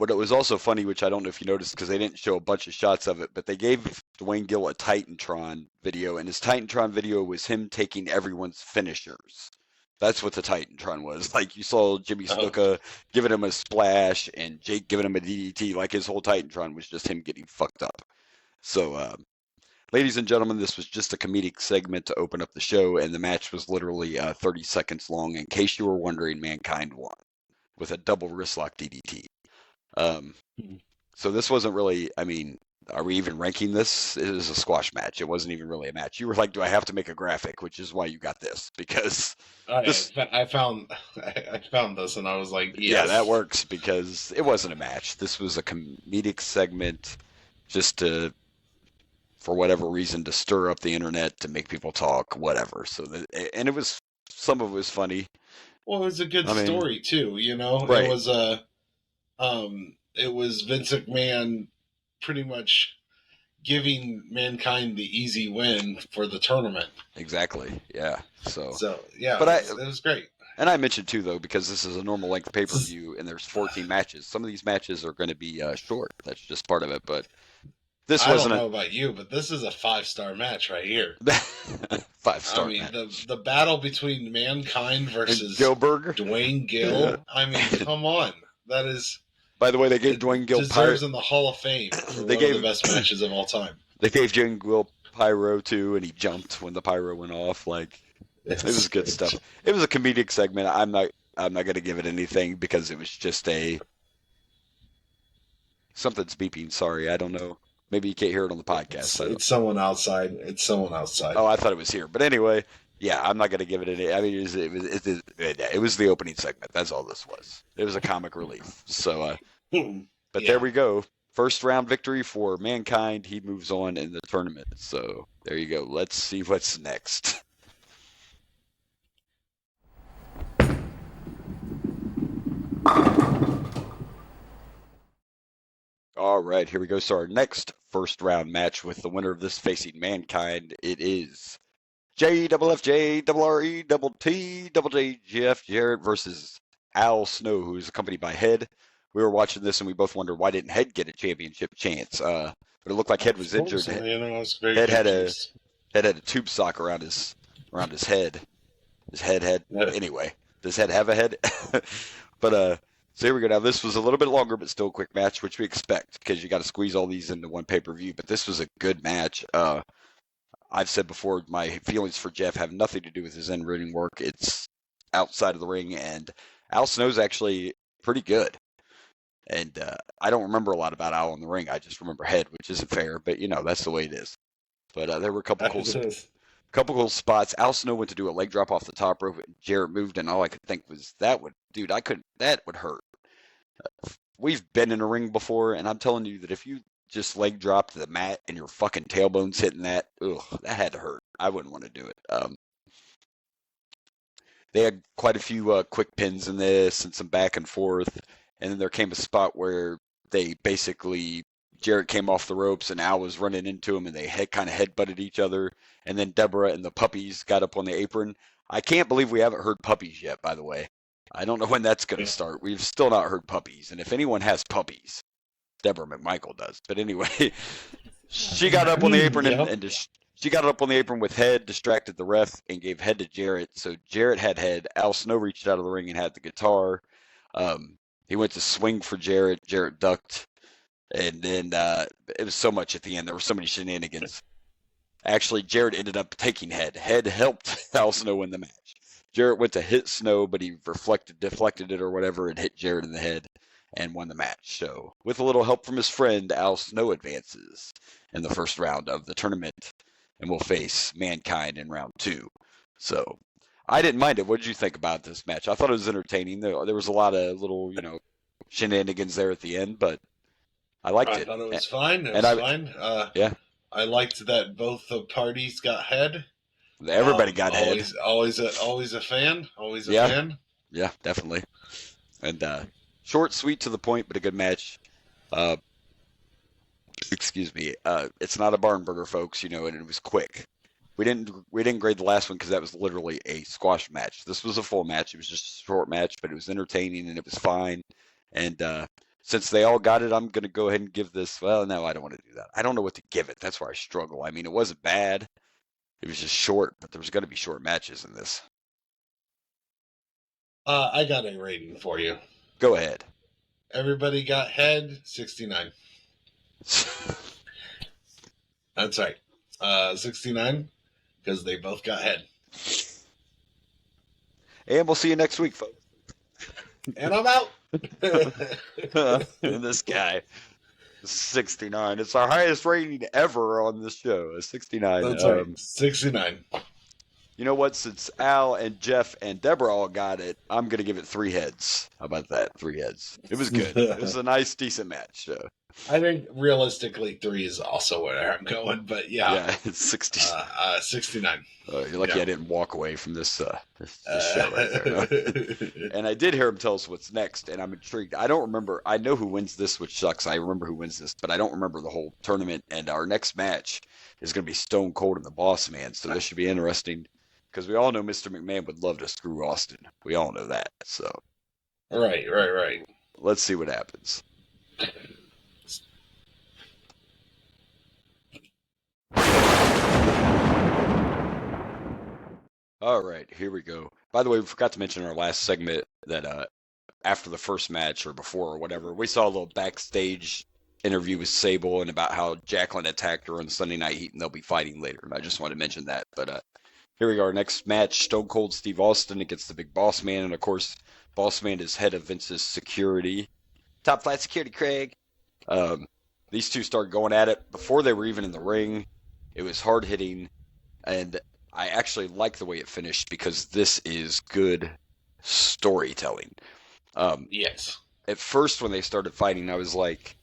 it was also funny, which I don't know if you noticed because they didn't show a bunch of shots of it, but they gave Dwayne Gill a Titantron video, and his Titantron video was him taking everyone's finishers. That's what the Titantron was. Like you saw Jimmy Snuka giving him a splash and Jake giving him a DDT. Like his whole Titantron was just him getting fucked up. So, ladies and gentlemen, this was just a comedic segment to open up the show, and the match was literally 30 seconds long. In case you were wondering, Mankind won with a double wristlock DDT. So this wasn't really, I mean, are we even ranking this? It was a squash match. It wasn't even really a match. You were like, do I have to make a graphic? Which is why you got this, because I found this and I was like, yes. Yeah, that works because it wasn't a match. This was a comedic segment just for whatever reason, to stir up the internet, to make people talk, whatever. So, and some of it was funny. Well, it was a good story too, Right. It was Vince McMahon pretty much giving Mankind the easy win for the tournament. Exactly. Yeah. So yeah, but it was great. And I mentioned too, though, because this is a normal length pay-per-view and there's 14 matches. Some of these matches are going to be short. That's just part of it. But this wasn't. I don't know about you, but this is a 5-star match right here. 5-star. I mean, match. the battle between Mankind versus Gilbert. Dwayne Gill. I mean, come on, that is. By the way, they gave Dwayne Gill deserves in the Hall of Fame for one of the best matches of all time. They gave Dwayne Gill pyro too, and he jumped when the pyro went off. Like it was good stuff. It was a comedic segment. I'm not going to give it anything because it was just something's beeping. Sorry, I don't know. Maybe you can't hear it on the podcast. It's someone outside. Oh, I thought it was here. But anyway, yeah, I'm not going to give it any. I mean, it was the opening segment. That's all this was. It was a comic relief. So, but there we go. First round victory for Mankind. He moves on in the tournament. So there you go. Let's see what's next. All right, here we go. So our next first round match with the winner of this facing Mankind, it is JFFJ Jeff Jarrett versus Al Snow, who is accompanied by Head. We were watching this and we both wondered why didn't Head get a championship chance? But it looked like Head was injured. Head had a tube sock around his head. His head. Anyway, does Head have a head? But so here we go. Now this was a little bit longer, but still a quick match, which we expect because you got to squeeze all these into one pay-per-view. But this was a good match. I've said before, my feelings for Jeff have nothing to do with his in-ring work. It's outside of the ring, and Al Snow's actually pretty good. And I don't remember a lot about Al in the ring. I just remember Head, which isn't fair, but that's the way it is. But there were a couple cool spots. Al Snow went to do a leg drop off the top rope, and Jarrett moved, and all I could think was that would hurt. We've been in a ring before, and I'm telling you that if you just leg drop to the mat and your fucking tailbone's hitting that, that had to hurt. I wouldn't want to do it. They had quite a few quick pins in this and some back and forth, and then there came a spot where they basically, Jarrett came off the ropes and Al was running into him, and they kind of headbutted each other, and then Deborah and the puppies got up on the apron. I can't believe we haven't heard puppies yet, by the way. I don't know when that's going to start. We've still not heard puppies, and if anyone has puppies, Deborah McMichael does. But anyway, she got up on the apron she got up on the apron with Head, distracted the ref, and gave Head to Jarrett. So Jarrett had Head. Al Snow reached out of the ring and had the guitar. He went to swing for Jarrett. Jarrett ducked. And then it was so much at the end. There were so many shenanigans. Actually, Jarrett ended up taking Head. Head helped Al Snow win the match. Jarrett went to hit Snow, but he deflected it or whatever, and hit Jarrett in the head and won the match. So, with a little help from his friend, Al Snow advances in the first round of the tournament and will face Mankind in round 2. So, I didn't mind it. What did you think about this match? I thought it was entertaining. There was a lot of little, shenanigans there at the end, but I liked it. I thought it was fine. It was fine. Yeah. I liked that both the parties got Head. Everybody got Head. Always a fan. Always a fan. Yeah, definitely. And short, sweet, to the point, but a good match. Excuse me. It's not a barn burner, folks. And it was quick. We didn't grade the last one because that was literally a squash match. This was a full match. It was just a short match, but it was entertaining and it was fine. And since they all got it, I'm going to go ahead and give this. Well, no, I don't want to do that. I don't know what to give it. That's where I struggle. I mean, it wasn't bad. It was just short, but there was going to be short matches in this. I got a rating for you. Go ahead. Everybody got Head, 69. That's right. 69, because they both got Head. And we'll see you next week, folks. And I'm out. This guy. 69. It's our highest rating ever on this show. 69. That's right. 69. You know what? Since Al and Jeff and Deborah all got it, I'm going to give it 3 heads. How about that? 3 heads. It was good. It was a nice, decent match. So. I think realistically 3 is also where I'm going, but yeah. Yeah, it's 69. You're lucky I didn't walk away from this show right there. No? And I did hear him tell us what's next, and I'm intrigued. I don't remember. I know who wins this, which sucks. I remember who wins this, but I don't remember the whole tournament. And our next match is going to be Stone Cold and the Boss Man, so this should be interesting because we all know Mr. McMahon would love to screw Austin. We all know that. So. Right. Let's see what happens. All right, here we go. By the way, we forgot to mention in our last segment that after the first match or before or whatever, we saw a little backstage interview with Sable and about how Jacqueline attacked her on Sunday Night Heat and they'll be fighting later. And I just wanted to mention that. But here we go. Our next match, Stone Cold Steve Austin against the Big Boss Man. And, of course, Boss Man is head of Vince's security. Top flight security, Craig. These two started going at it before they were even in the ring. It was hard-hitting, and I actually like the way it finished because this is good storytelling. Yes. At first, when they started fighting, I was like,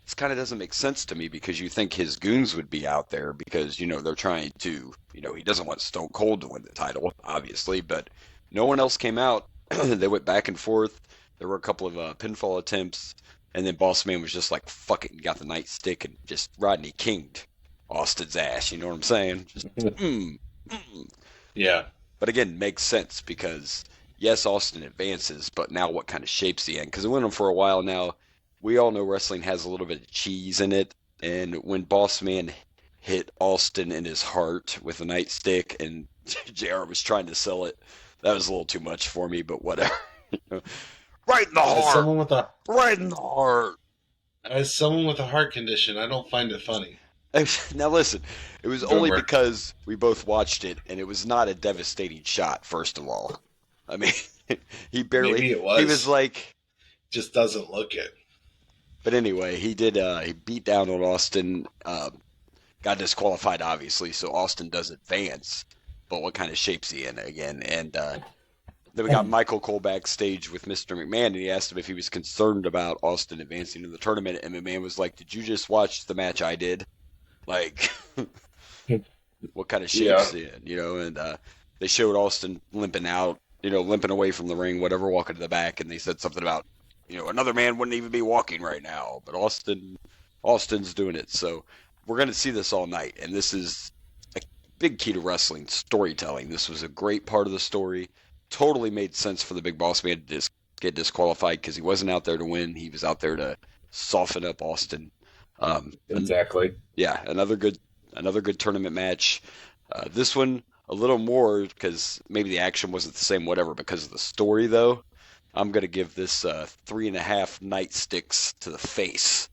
this kind of doesn't make sense to me because you think his goons would be out there because, they're trying to, he doesn't want Stone Cold to win the title, obviously, but no one else came out. They went back and forth. There were a couple of pinfall attempts, and then Boss Man was just like, fuck it, and got the nightstick and just Rodney King'd Austin's ass, you know what I'm saying? Just, Yeah. But again, makes sense because, yes, Austin advances, but now what kind of shape's he in? Because it went on for a while now. We all know wrestling has a little bit of cheese in it, and when Boss Man hit Austin in his heart with a nightstick and JR was trying to sell it, that was a little too much for me, but whatever. Right in the heart! Right in the heart! As someone with a heart condition, I don't find it funny. Now listen, it was only because we both watched it, and it was not a devastating shot, first of all. I mean, he barely... Maybe it was. He was like... Just doesn't look it. But anyway, he did... he beat down on Austin, got disqualified, obviously, so Austin does advance. But what kind of shape's he in again? And then we got Michael Cole backstage with Mr. McMahon, and he asked him if he was concerned about Austin advancing in the tournament, and McMahon was like, did you just watch the match I did? Like, what kind of shape's he in, and they showed Austin limping out, limping away from the ring, whatever, walking to the back, and they said something about, another man wouldn't even be walking right now, but Austin's doing it, so we're going to see this all night, and this is a big key to wrestling, storytelling. This was a great part of the story. totally made sense for the Big Boss Man to get disqualified because he wasn't out there to win. He was out there to soften up Austin. Exactly. Yeah, another good tournament match. This one a little more because maybe the action wasn't the same, whatever. Because of the story, though, I'm gonna give this 3.5 nightsticks to the face.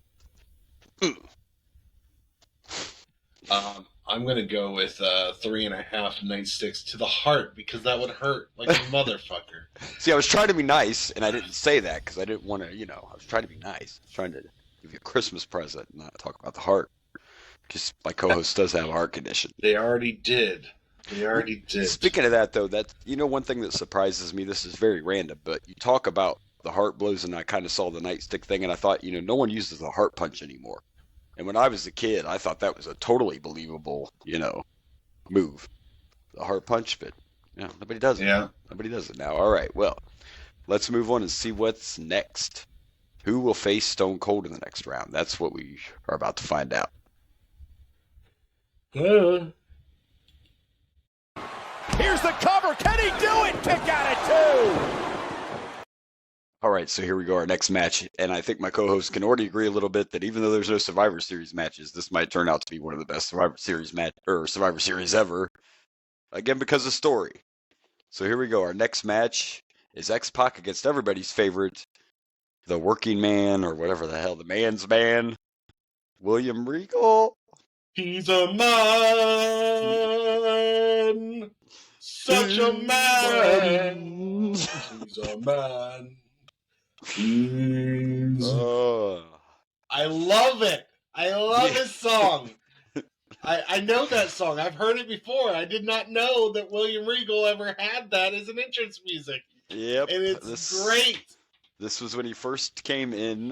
I'm going to go with 3.5 nightsticks to the heart because that would hurt like a motherfucker. See, I was trying to be nice, and I didn't say that because I didn't want to, I was trying to be nice. I was trying to give you a Christmas present, and not talk about the heart. Because my co-host does have a heart condition. They already did. Speaking of that, though, one thing that surprises me, this is very random, but you talk about the heart blows, and I kind of saw the nightstick thing, and I thought, no one uses the heart punch anymore. And when I was a kid, I thought that was a totally believable, move. The heart punch, but nobody does it. Yeah. Nobody does it now. All right, well, let's move on and see what's next. Who will face Stone Cold in the next round? That's what we are about to find out. Yeah. Here's the cover. Can he do it? Kick out at 2. All right, so here we go, our next match. And I think my co-host can already agree a little bit that even though there's no Survivor Series matches, this might turn out to be one of the best Survivor Series ever. Again, because of story. So here we go. Our next match is X-Pac against everybody's favorite, the working man, or whatever the hell, the man's man, William Regal. He's a man. Such a man. He's a man. I love it. I love his song. I know that song. I've heard it before. I did not know that William Regal ever had that as an entrance music. Yep. And it's great. This was when he first came in.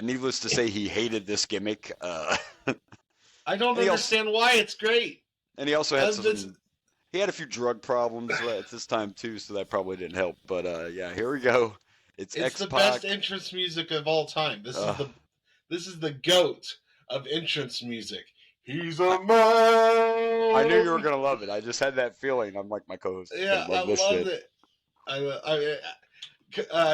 Needless to say, he hated this gimmick. I don't understand why. It's great. And he also had he had a few drug problems at this time too, so that probably didn't help. But here we go. It's the best entrance music of all time. This is the GOAT of entrance music. He's a man. I knew you were gonna love it. I just had that feeling. I'm like my co-host. Yeah, I loved it.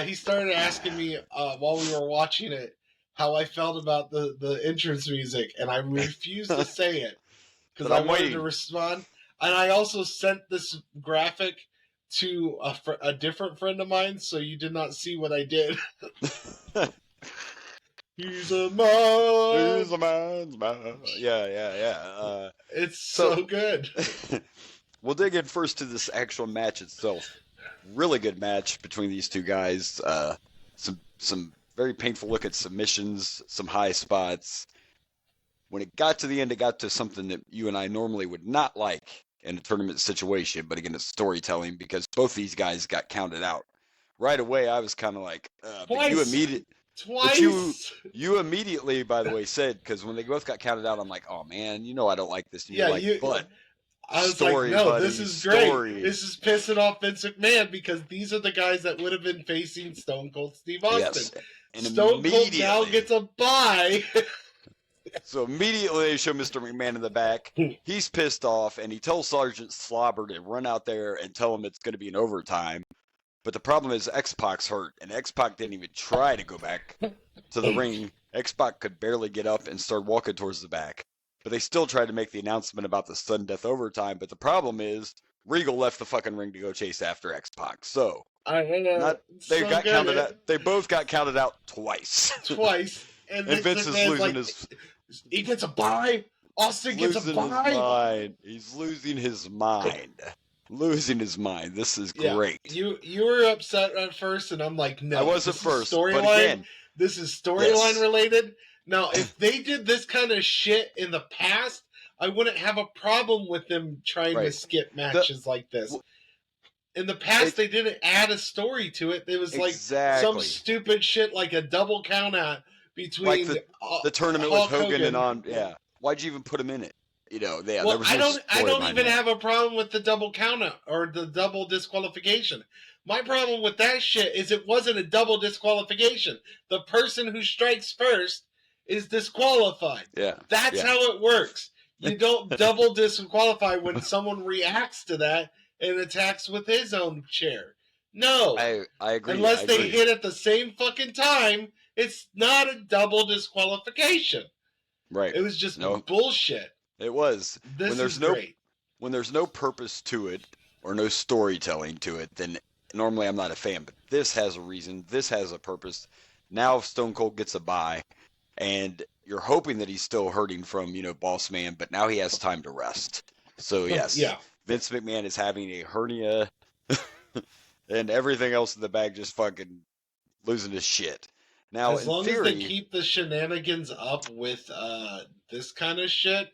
He started asking me while we were watching it how I felt about the entrance music, and I refused to say it because I wanted to respond. And I also sent this graphic to a different friend of mine, so you did not see what I did. He's a man. He's a man's man. Yeah. It's so good. We'll dig in first to this actual match itself. Really good match between these two guys. Some very painful looking submissions, some high spots. When it got to the end, it got to something that you and I normally would not like in a tournament situation, but again, it's storytelling because both these guys got counted out. Right away, I was kind of like, but you immediately, by the way, said, because when they both got counted out, I'm like, oh man, I don't like this. And yeah, but I was story, like, no, buddy, this is great. story. This is pissing off Vince McMahon because these are the guys that would have been facing Stone Cold Steve Austin. Yes. And Stone Cold now gets a bye. So immediately they show Mr. McMahon in the back. He's pissed off, and he tells Sergeant Slobber to run out there and tell him it's going to be an overtime. But the problem is X-Pac's hurt, and X-Pac didn't even try to go back to the ring. X-Pac could barely get up and start walking towards the back. But they still tried to make the announcement about the sudden death overtime. But the problem is Regal left the fucking ring to go chase after X-Pac. So they both got counted out twice. And Vince is losing his. He gets a bye. Austin gets a bye. He's losing his mind. This is great. You were upset at first, and I'm like, no. I was at first. Storyline. This is storyline related. Now, if they did this kind of shit in the past, I wouldn't have a problem with them trying to skip matches like this. In the past, they didn't add a story to it. It was like some stupid shit like a double count out between the tournament with Hogan and on. Yeah, why'd you even put him in it? I don't even have a problem with the double count out or the double disqualification. My problem with that shit is it wasn't a double disqualification. The person who strikes first is disqualified. Yeah, that's how it works. You don't double disqualify when someone reacts to that. and attacks with his own chair. No. I agree. Unless I they agree. hit at the same fucking time, it's not a double disqualification. Right. It was just No, bullshit. it was. This is great. When there's no purpose to it or no storytelling to it, then normally I'm not a fan. But this has a reason. This has a purpose. Now Stone Cold gets a bye, and you're hoping that he's still hurting from, Boss Man, but now he has time to rest. So yes, Yeah. Vince McMahon is having a hernia, and everything else in the bag just fucking losing his shit. Now, As in long theory, as they keep the shenanigans up with this kind of shit,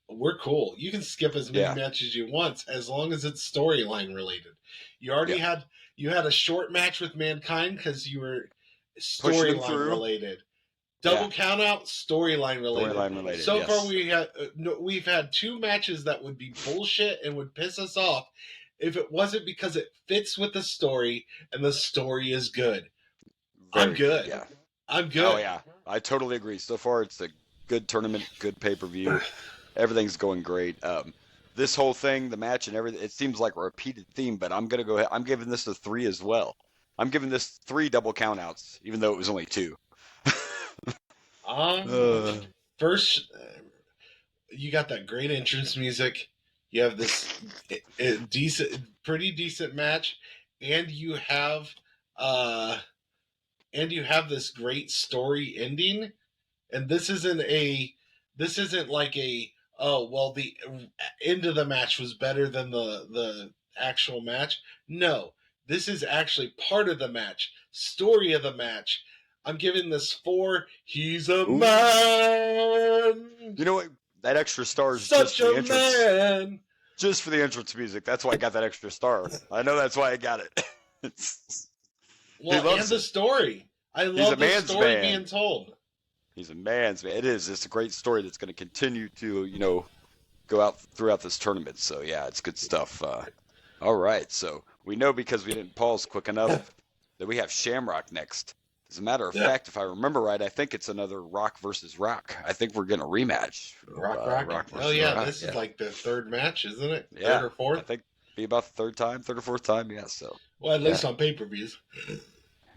we're cool. You can skip as many Yeah. matches you want as long as it's storyline related. You already had a short match with Mankind because you were Pushing him storyline through. related. Double Yeah. count out, storyline related. Storyline related, So yes. far, we've had 2 matches that would be bullshit and would piss us off if it wasn't because it fits with the story and the story is good. I'm good. Yeah. I'm good. Oh yeah, I totally agree. So far, it's a good tournament, good pay-per-view. Everything's going great. This whole thing, the match and everything, it seems like a repeated theme, but I'm gonna go ahead. I'm giving this a 3 as well. I'm giving this 3 double countouts, even though it was only 2. First, you got that great entrance music. You have this pretty decent match, and you have this great story ending. And this isn't like a, oh well, the end of the match was better than the actual match. No, this is actually part of the match, story of the match. I'm giving this 4. He's a man. You know what? That extra star is Such just for the a entrance. man. Just for the entrance music. That's why I got that extra star. I know that's why I got it. Well, and the story. I love the story being told. He's a man's man. It is. It's a great story that's going to continue to, go out throughout this tournament. So, yeah, it's good stuff. All right. So, we know because we didn't pause quick enough that we have Shamrock next. As a matter of fact, if I remember right, I think it's another Rock versus Rock. I think we're getting a rematch. Rock. Versus Rock. This is like the 3rd match, isn't it? Yeah. 3rd or 4th? I think be about the 3rd or 4th time. Yeah, so. Well, at least on pay-per-views.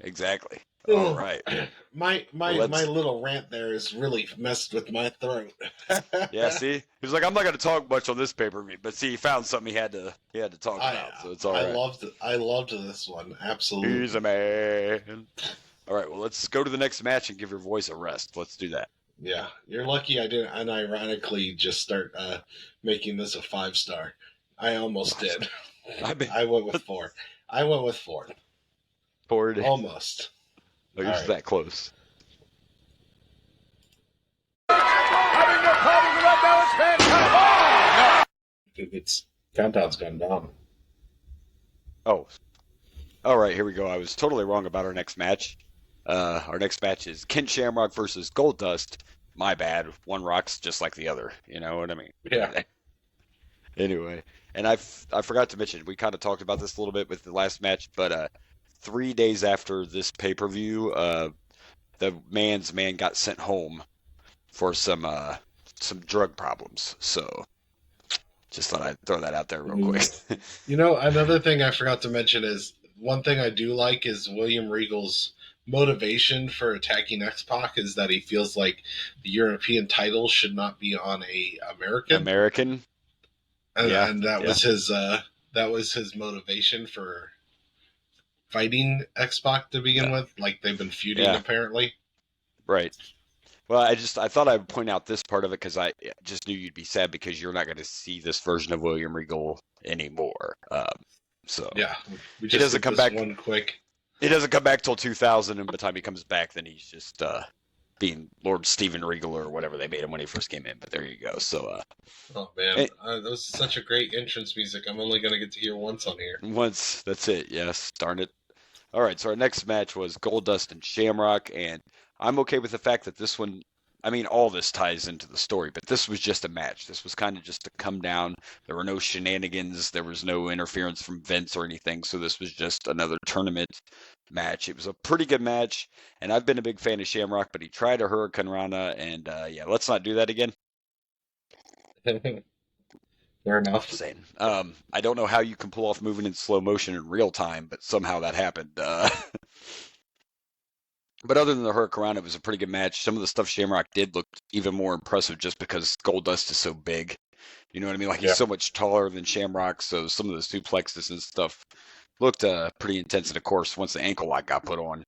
Exactly. All right. My little rant there has really messed with my throat. Yeah, see, he's like, I'm not going to talk much on this pay-per-view, but see, he found something he had to talk about, so it's all right. I loved this one, absolutely. He's a man. All right, well, let's go to the next match and give your voice a rest. Let's do that. Yeah, you're lucky I didn't unironically just start making this a 5-star. I almost did. I went with 4. I went with 4. Ford. Almost. Oh, you're just that close. Having no problem with that balance, man. It's countdown's gone down. Oh. All right, here we go. I was totally wrong about our next match. Our next match is Ken Shamrock versus Goldust. My bad. One rock's just like the other. You know what I mean? Yeah. Anyway, and I forgot to mention, we kind of talked about this a little bit with the last match, but 3 days after this pay-per-view, the man's man got sent home for some drug problems. So just thought I'd throw that out there real quick. You know, another thing I forgot to mention is, one thing I do like is William Regal's motivation for attacking X-Pac is that he feels like the European title should not be on a American. And that was his motivation for fighting X-Pac to begin with. Like, they've been feuding apparently. Right. Well, I thought I would point out this part of it because I just knew you'd be sad because you're not going to see this version of William Regal anymore. So yeah, he doesn't come back. One quick. He doesn't come back till 2000, and by the time he comes back, then he's just being Lord Steven Regal or whatever they made him when he first came in. But there you go. So. Oh man, that was such a great entrance music. I'm only going to get to hear once on here. Once, that's it. Yes, darn it. All right, so our next match was Goldust and Shamrock, and I'm okay with the fact that this one, I mean, all this ties into the story, but this was just a match. This was kind of just to come down. There were no shenanigans. There was no interference from Vince or anything, so this was just another tournament match. It was a pretty good match, and I've been a big fan of Shamrock, but he tried a Hurricane Rana, and let's not do that again. Fair enough. Just saying. I don't know how you can pull off moving in slow motion in real time, but somehow that happened. But other than the Hurricane, it was a pretty good match. Some of the stuff Shamrock did looked even more impressive just because Goldust is so big. You know what I mean? Like, he's so much taller than Shamrock, so some of the suplexes and stuff looked pretty intense. And of course, once the ankle lock got put on,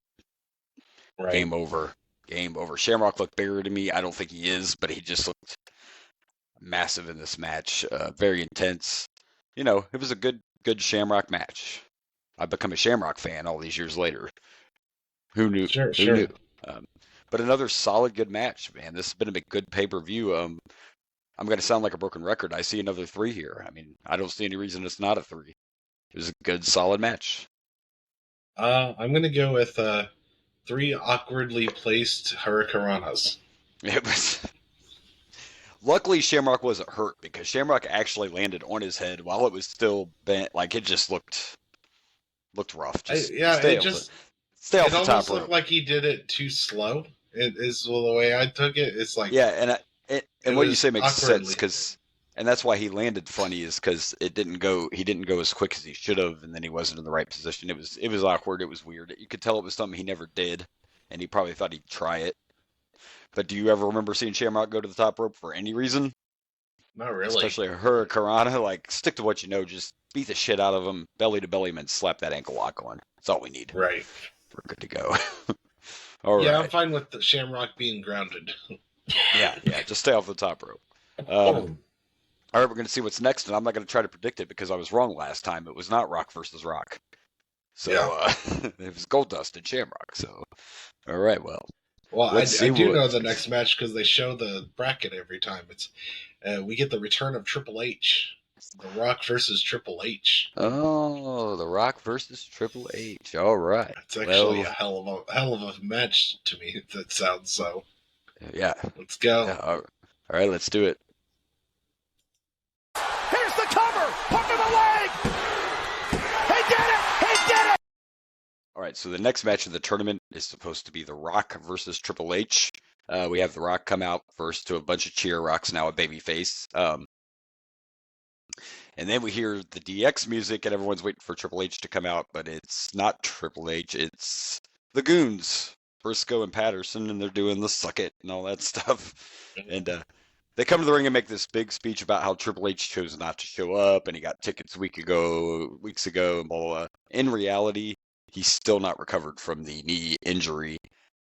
game over. Game over. Shamrock looked bigger to me. I don't think he is, but he just looked massive in this match. Very intense. You know, it was a good Shamrock match. I've become a Shamrock fan all these years later. Who knew? Sure. Who knew? But another solid, good match, man. This has been a good pay-per-view. I'm going to sound like a broken record. I see another 3 here. I mean, I don't see any reason it's not a 3. It was a good, solid match. I'm going to go with 3 awkwardly placed Hurricanranas. It was. Luckily, Shamrock wasn't hurt because Shamrock actually landed on his head while it was still bent. Like, it just looked rough. Stay off the top rope. It almost looked like he did it too slow. It is the way I took it. It's like, yeah, and what you say makes sense because, and that's why he landed funny is because he didn't go as quick as he should have, and then he wasn't in the right position. It was awkward. It was weird. You could tell it was something he never did, and he probably thought he'd try it. But do you ever remember seeing Shamrock go to the top rope for any reason? Not really. Especially a Hurricanrana. Like, stick to what you know. Just beat the shit out of him, belly to belly, and then slap that ankle lock on. That's all we need. Right. We're good to go. All right. Yeah, I'm fine with the Shamrock being grounded. Yeah, just stay off the top rope. All right, we're going to see what's next, and I'm not going to try to predict it because I was wrong last time. It was not Rock versus Rock. So it was Goldust and Shamrock. So, all right, well, I do know the next match because they show the bracket every time. It's we get the return of Triple H. The Rock versus Triple H. Oh, The Rock versus Triple H. All right. It's actually a hell of a match to me. That sounds so. Yeah. Let's go. Yeah, all right, let's do it. Here's the cover. Hook of the leg. He did it. He did it. All right, so the next match of the tournament is supposed to be The Rock versus Triple H. We have The Rock come out first to a bunch of cheer. Rock's now a babyface. And then we hear the DX music, and everyone's waiting for Triple H to come out, but it's not Triple H. It's the Goons, Briscoe and Patterson, and they're doing the suck it and all that stuff. And they come to the ring and make this big speech about how Triple H chose not to show up, and he got tickets weeks ago, and blah, blah, blah. In reality, he's still not recovered from the knee injury,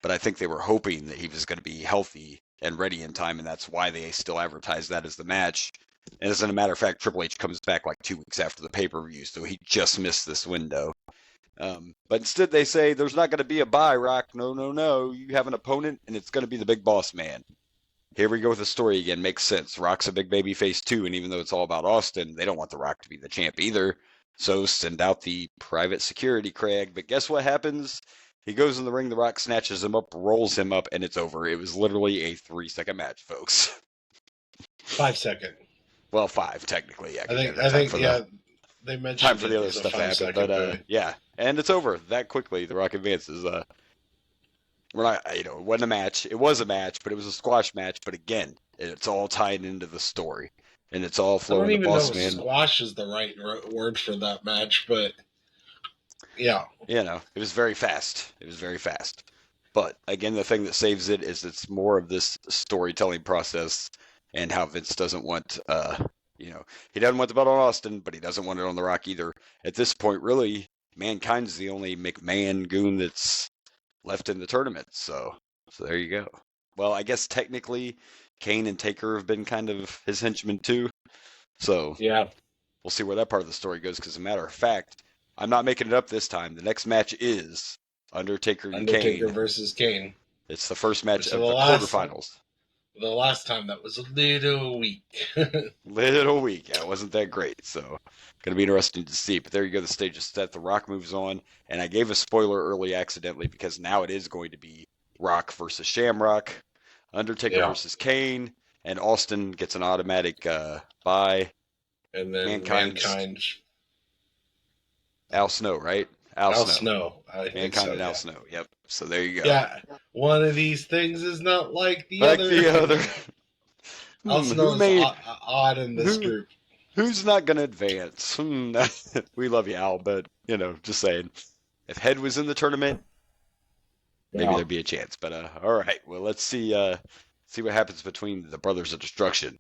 but I think they were hoping that he was going to be healthy and ready in time, and that's why they still advertised that as the match. And as a matter of fact, Triple H comes back like 2 weeks after the pay-per-view, so he just missed this window. But instead they say, there's not going to be a bye, Rock. No. You have an opponent, and it's going to be the big boss man. Here we go with the story again. Makes sense. Rock's a big baby face too, and even though it's all about Austin, they don't want The Rock to be the champ either. So send out the private security, Craig. But guess what happens? He goes in the ring, The Rock snatches him up, rolls him up, and it's over. It was literally a 3-second match, folks. 5 second. Well, 5 technically. Yeah, I think they mentioned time for the other stuff to happen, but yeah, and it's over that quickly. The Rock advances. We're not, it wasn't a match. It was a match, but it was a squash match. But again, it's all tied into the story, and it's all flowing. I don't even know if squash is the right word for that match, but yeah, it was very fast. But again, the thing that saves it is it's more of this storytelling process. And how Vince doesn't want, he doesn't want the belt on Austin, but he doesn't want it on The Rock either. At this point, really, Mankind's the only McMahon goon that's left in the tournament. So there you go. Well, I guess technically, Kane and Taker have been kind of his henchmen too. So yeah, we'll see where that part of the story goes. Because as a matter of fact, I'm not making it up this time. The next match is Undertaker and Kane. Undertaker versus Kane. It's the first match of the quarterfinals. The last time that was a little weak. Yeah, it wasn't that great, so going to be interesting to see. But there you go, the stage is set, The Rock moves on, and I gave a spoiler early accidentally because now it is going to be Rock versus Shamrock, Undertaker versus Kane, and Austin gets an automatic bye. And then Mankind. Al Snow, right? Al Snow. Mankind and Al Snow, yep. So there you go. Yeah, one of these things is not like the other. Like the other. Al Snow's odd in this group. Who's not going to advance? We love you, Al, but, just saying. If Head was in the tournament, maybe Yeah. there'd be a chance. But, all right. Well, let's see what happens between the Brothers of Destruction.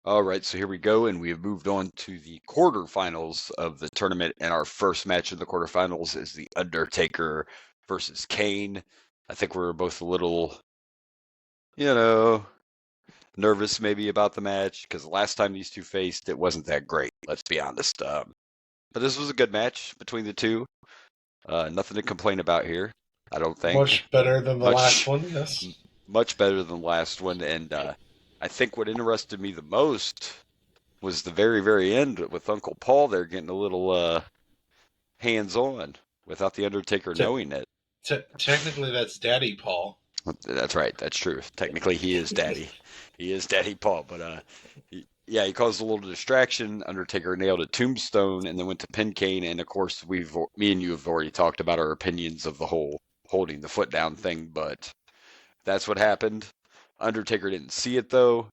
All right, so here we go, and we have moved on to the quarterfinals of the tournament, and our first match in the quarterfinals is The Undertaker versus Kane. I think we're both a little, nervous maybe about the match, because the last time these two faced, it wasn't that great, let's be honest. But this was a good match between the two. Nothing to complain about here, I don't think. Much better than the last one, yes. Much better than the last one, and I think what interested me the most was the very, very end with Uncle Paul there getting a little hands-on without the Undertaker knowing it. Technically, that's Daddy Paul. That's right. That's true. Technically, he is Daddy. He is Daddy Paul. But he caused a little distraction. Undertaker nailed a tombstone and then went to pin Kane. And of course, me and you have already talked about our opinions of the whole holding the foot down thing. But that's what happened. Undertaker didn't see it though.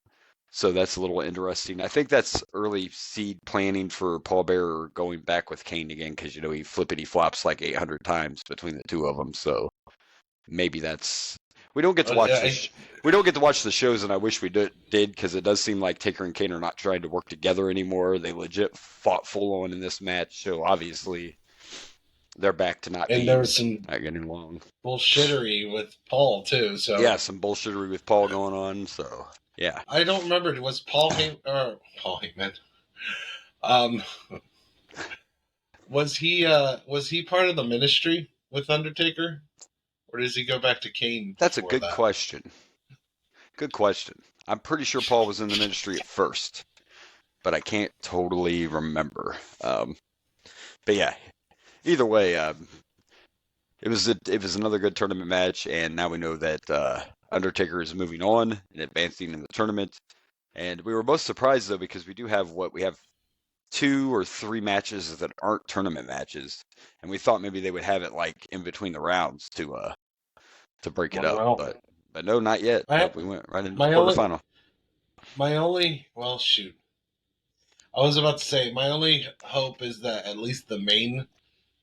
So that's a little interesting. I think that's early seed planning for Paul Bearer going back with Kane again because, he flippity flops like 800 times between the two of them. So maybe that's. We don't get to watch we don't get to watch the shows, and I wish we did because it does seem like Taker and Kane are not trying to work together anymore. They legit fought full on in this match, so obviously they're back to not there was some getting along. Bullshittery with Paul too. So yeah, some bullshittery with Paul going on. So yeah, I don't remember. Was Paul Heyman? Was he part of the ministry with Undertaker? Or does he go back to Kane? That's a good question. Good question. I'm pretty sure Paul was in the ministry at first, but I can't totally remember. But yeah, either way, it was another good tournament match, and now we know that Undertaker is moving on and advancing in the tournament. And we were most surprised though because we have 2 or 3 matches that aren't tournament matches, and we thought maybe they would have it like in between the rounds to break it up, but no, not yet. We went right into the quarterfinal. I was about to say my only hope is that at least the main,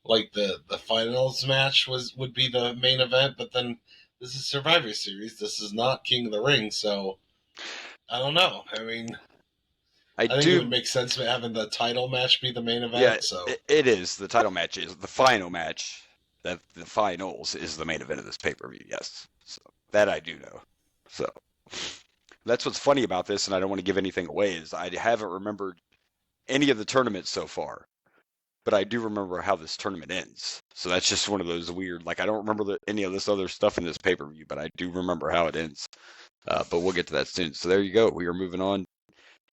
like the finals match would be the main event, but then this is Survivor Series. This is not King of the Ring, so I don't know. I mean, I think it would make sense having the title match be the main event. Yeah, so it is. The title match is the final match. That the finals is the main event of this pay-per-view. Yes, so that I do know. So that's what's funny about this, and I don't want to give anything away. Is I haven't remembered any of the tournaments so far, but I do remember how this tournament ends. So that's just one of those weird. Like I don't remember any of this other stuff in this pay-per-view, but I do remember how it ends. But we'll get to that soon. So there you go. We are moving on.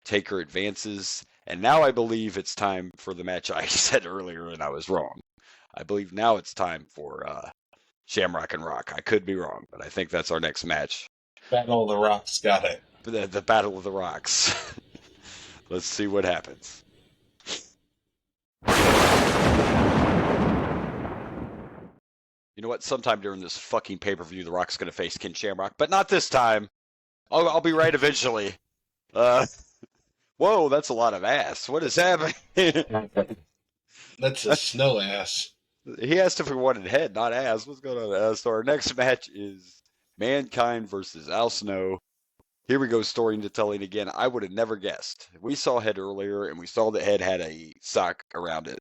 Taker advances, and now I believe it's time for the match I said earlier, and I was wrong. I believe now it's time for Shamrock and Rock. I could be wrong, but I think that's our next match. Battle of the Rocks, got it. The Battle of the Rocks. Let's see what happens. You know what? Sometime during this fucking pay-per-view, The Rock's going to face Ken Shamrock, but not this time. I'll be right eventually. Whoa, that's a lot of ass. What is happening? That's a snow ass. He asked if we wanted head, not ass. What's going on? So our next match is Mankind versus Al Snow. Here we go, storytelling again. I would have never guessed. We saw Head earlier, and we saw that Head had a sock around it.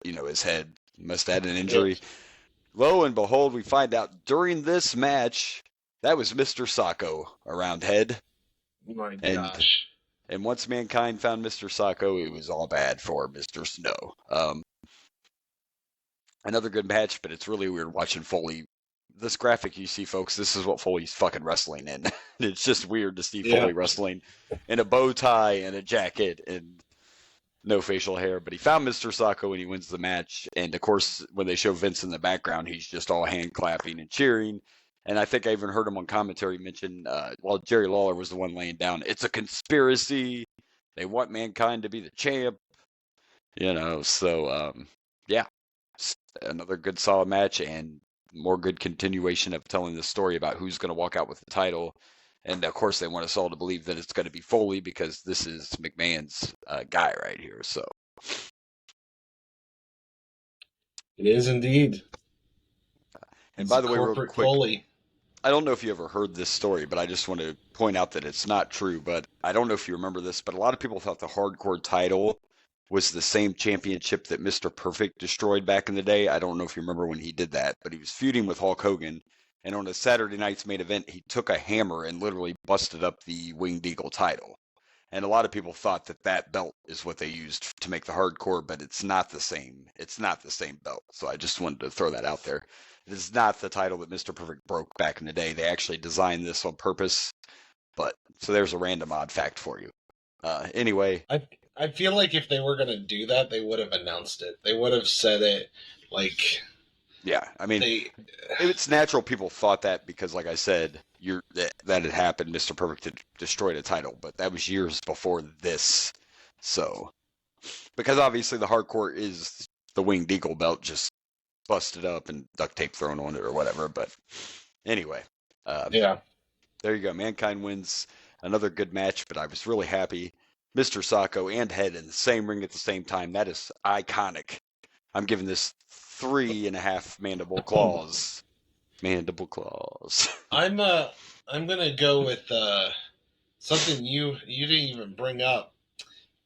His head. He must have had an injury. Yes. Lo and behold, we find out during this match, that was Mr. Socko around Head. Oh my gosh. And once Mankind found Mr. Socko, it was all bad for Mr. Snow. Another good match, but it's really weird watching Foley. This graphic you see, folks, this is what Foley's fucking wrestling in. It's just weird to see Foley wrestling in a bow tie and a jacket and no facial hair. But he found Mr. Socko and he wins the match. And, of course, when they show Vince in the background, he's just all hand clapping and cheering. And I think I even heard him on commentary mention, while Jerry Lawler was the one laying down, it's a conspiracy. They want Mankind to be the champ. So, yeah. Another good solid match, and more good continuation of telling the story about who's going to walk out with the title. And of course, they want us all to believe that it's going to be Foley because this is McMahon's guy right here. So It is indeed. And by the way, real corporate quick, Foley. I don't know if you ever heard this story, but I just want to point out that it's not true. But I don't know if you remember this, but a lot of people thought the hardcore title was the same championship that Mr. Perfect destroyed back in the day. I don't know if you remember when he did that, but he was feuding with Hulk Hogan. And on a Saturday night's main event, he took a hammer and literally busted up the Winged Eagle title. And a lot of people thought that that belt is what they used to make the hardcore, but it's not the same. It's not the same belt. So I just wanted to throw that out there. It is not the title that Mr. Perfect broke back in the day. They actually designed this on purpose. But so there's a random odd fact for you. Anyway, I feel like if they were going to do that, they would have announced it. They would have said it like. yeah, I mean, it's natural people thought that because, like I said, that had happened. Mr. Perfect had destroyed a title, but that was years before this. So, because obviously the hardcore is the Winged Eagle belt, just busted up and duct tape thrown on it or whatever. But anyway, yeah, there you go. Mankind wins another good match, but I was really happy. Mr. Sacco and Head in the same ring at the same time. That is iconic. I'm giving this 3.5 mandible claws. Mandible claws. I'm gonna go with something you didn't even bring up.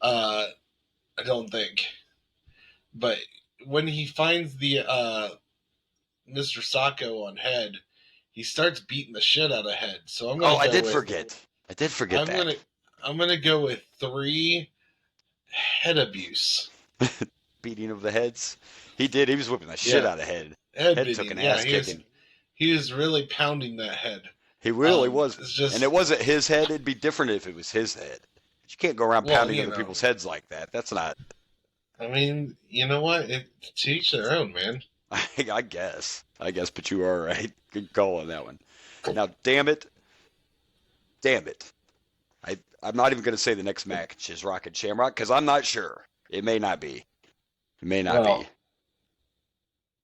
I don't think, but when he finds the Mr. Sacco on Head, he starts beating the shit out of Head. So I'm gonna. I did forget that. I'm gonna go with 3 head abuse. Beating of the heads. He did. He was whipping the shit out of Head. Head took an ass kicking. He was really pounding that head. He really was. And it wasn't his head. It'd be different if it was his head. You can't go around pounding other people's heads like that. That's not. I mean, you know what? To each their own, man. I guess, but you are right. Good call on that one. Now, damn it. I'm not even going to say the next match is Rock and Shamrock because I'm not sure. It may not be. It may not be.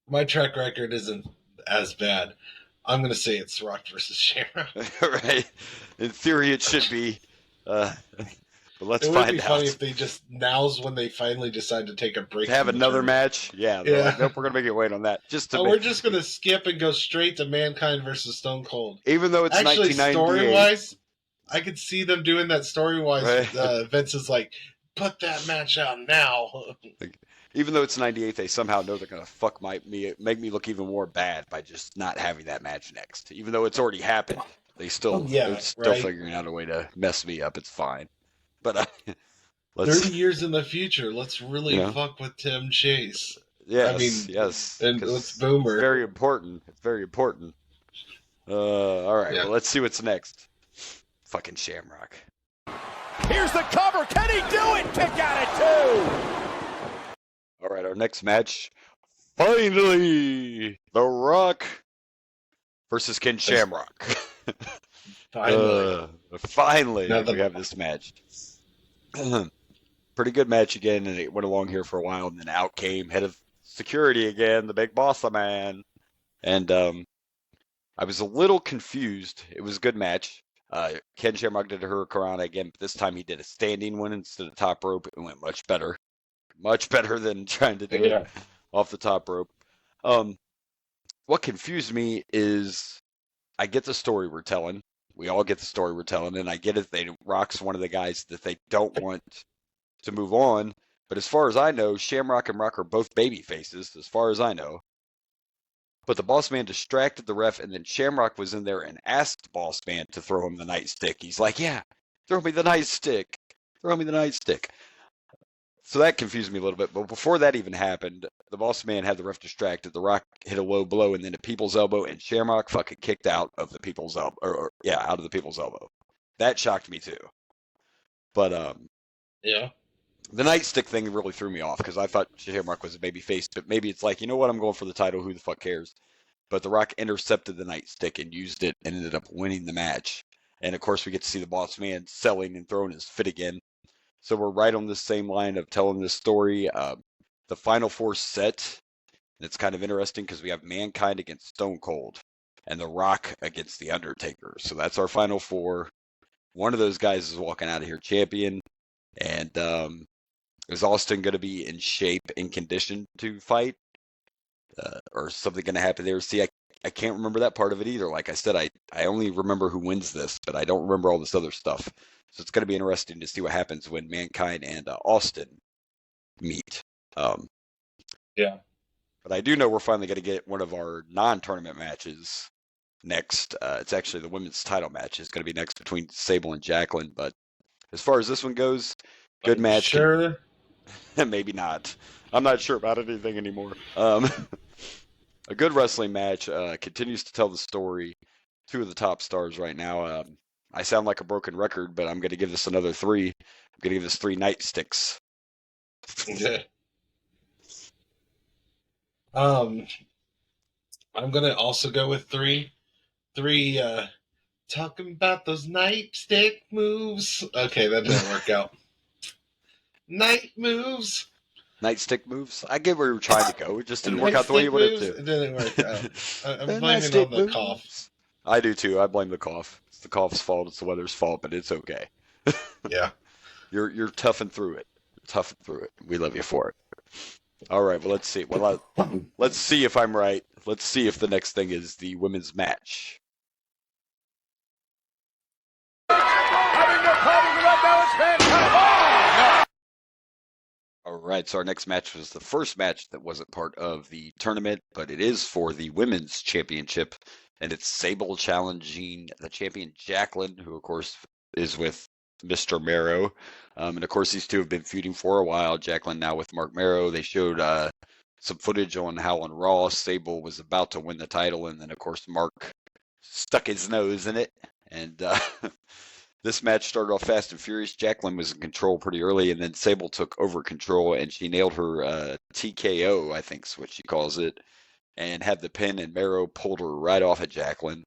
My track record isn't as bad. I'm going to say it's Rock versus Shamrock. Right. In theory, it should be. But let's find out. It would be funny if they just, now's when they finally decide to take a break. To have another match? Yeah. Like, nope, we're going to make it wait on that. We're just going to skip and go straight to Mankind versus Stone Cold. Even though it's actually 1998. Story-wise, I could see them doing that story-wise. Right. Vince is like, put that match out now. Even though it's 98, they somehow know they're going to make me look even more bad by just not having that match next. Even though it's already happened, they're still figuring out a way to mess me up. It's fine. But 30 years in the future, let's really fuck with Tim Chase. Yes, yes. And it's Boomer. It's very important. All right, well, let's see what's next. Fucking Shamrock. Here's the cover. Can he do it? Kick out at 2. All right, our next match. Finally, The Rock versus Ken Shamrock. Finally, we have this match. Pretty good match again, and it went along here for a while, and then out came head of security again, the big boss man. And I was a little confused. It was a good match. Ken Shamrock did a Hurricanrana again, but this time he did a standing one instead of top rope. It went much better. Much better than trying to do it off the top rope. What confused me is I get the story we're telling. We all get the story we're telling, and I get it. Rock's one of the guys that they don't want to move on. But as far as I know, Shamrock and Rock are both baby faces, as far as I know. But the boss man distracted the ref, and then Shamrock was in there and asked boss man to throw him the nightstick. He's like, yeah, throw me the nightstick. Throw me the nightstick. So that confused me a little bit. But before that even happened, the boss man had the ref distracted. The Rock hit a low blow and then a people's elbow, and Shamrock fucking kicked out of the people's elbow. Out of the people's elbow. That shocked me too. But the nightstick thing really threw me off because I thought Shamrock was a baby face, but maybe it's like, you know what, I'm going for the title, who the fuck cares? But The Rock intercepted the nightstick and used it and ended up winning the match. And of course we get to see the boss man selling and throwing his fit again. So we're right on this same line of telling this story. The Final Four set It's kind of interesting because we have Mankind against Stone Cold and The Rock against The Undertaker. So that's our final four. One of those guys is walking out of here champion. And is Austin going to be in shape and condition to fight? Or something going to happen there? See, I can't remember that part of it either. Like I said, I only remember who wins this, but I don't remember all this other stuff. So it's going to be interesting to see what happens when Mankind and Austin meet. Yeah. But I do know we're finally going to get one of our non-tournament matches next. It's actually the women's title match is going to be next between Sable and Jacqueline. But as far as this one goes, good match. Sure. Maybe not. I'm not sure about anything anymore. A good wrestling match continues to tell the story. Two of the top stars right now. I sound like a broken record, but I'm going to give this another 3. I'm going to give this 3 nightsticks. I'm gonna also go with 3. 3. Talking about those nightstick moves. Okay, that didn't work out. Night moves. Nightstick moves. I get where you were trying to go. It just didn't work out the way you wanted to. It didn't work out. I'm The blaming nightstick on the moves. cough. I do too. I blame the cough. It's the cough's fault. It's the weather's fault, but it's okay. Yeah. You're toughing through it. You're toughing through it. We love you for it. All right. Well, let's see. Well, let's see if I'm right. Let's see if the next thing is the women's match. All right, so our next match was the first match that wasn't part of the tournament, but it is for the women's championship, and it's Sable challenging the champion Jacqueline, who of course is with Mr. Marrow, and of course these two have been feuding for a while. Jacqueline now with Mark Marrow. They showed some footage on how on Raw Sable was about to win the title, and then of course Mark stuck his nose in it, and this match started off fast and furious. Jacqueline was in control pretty early, and then Sable took over control, and she nailed her TKO, I think is what she calls it, and had the pin, and Marrow pulled her right off at Jacqueline.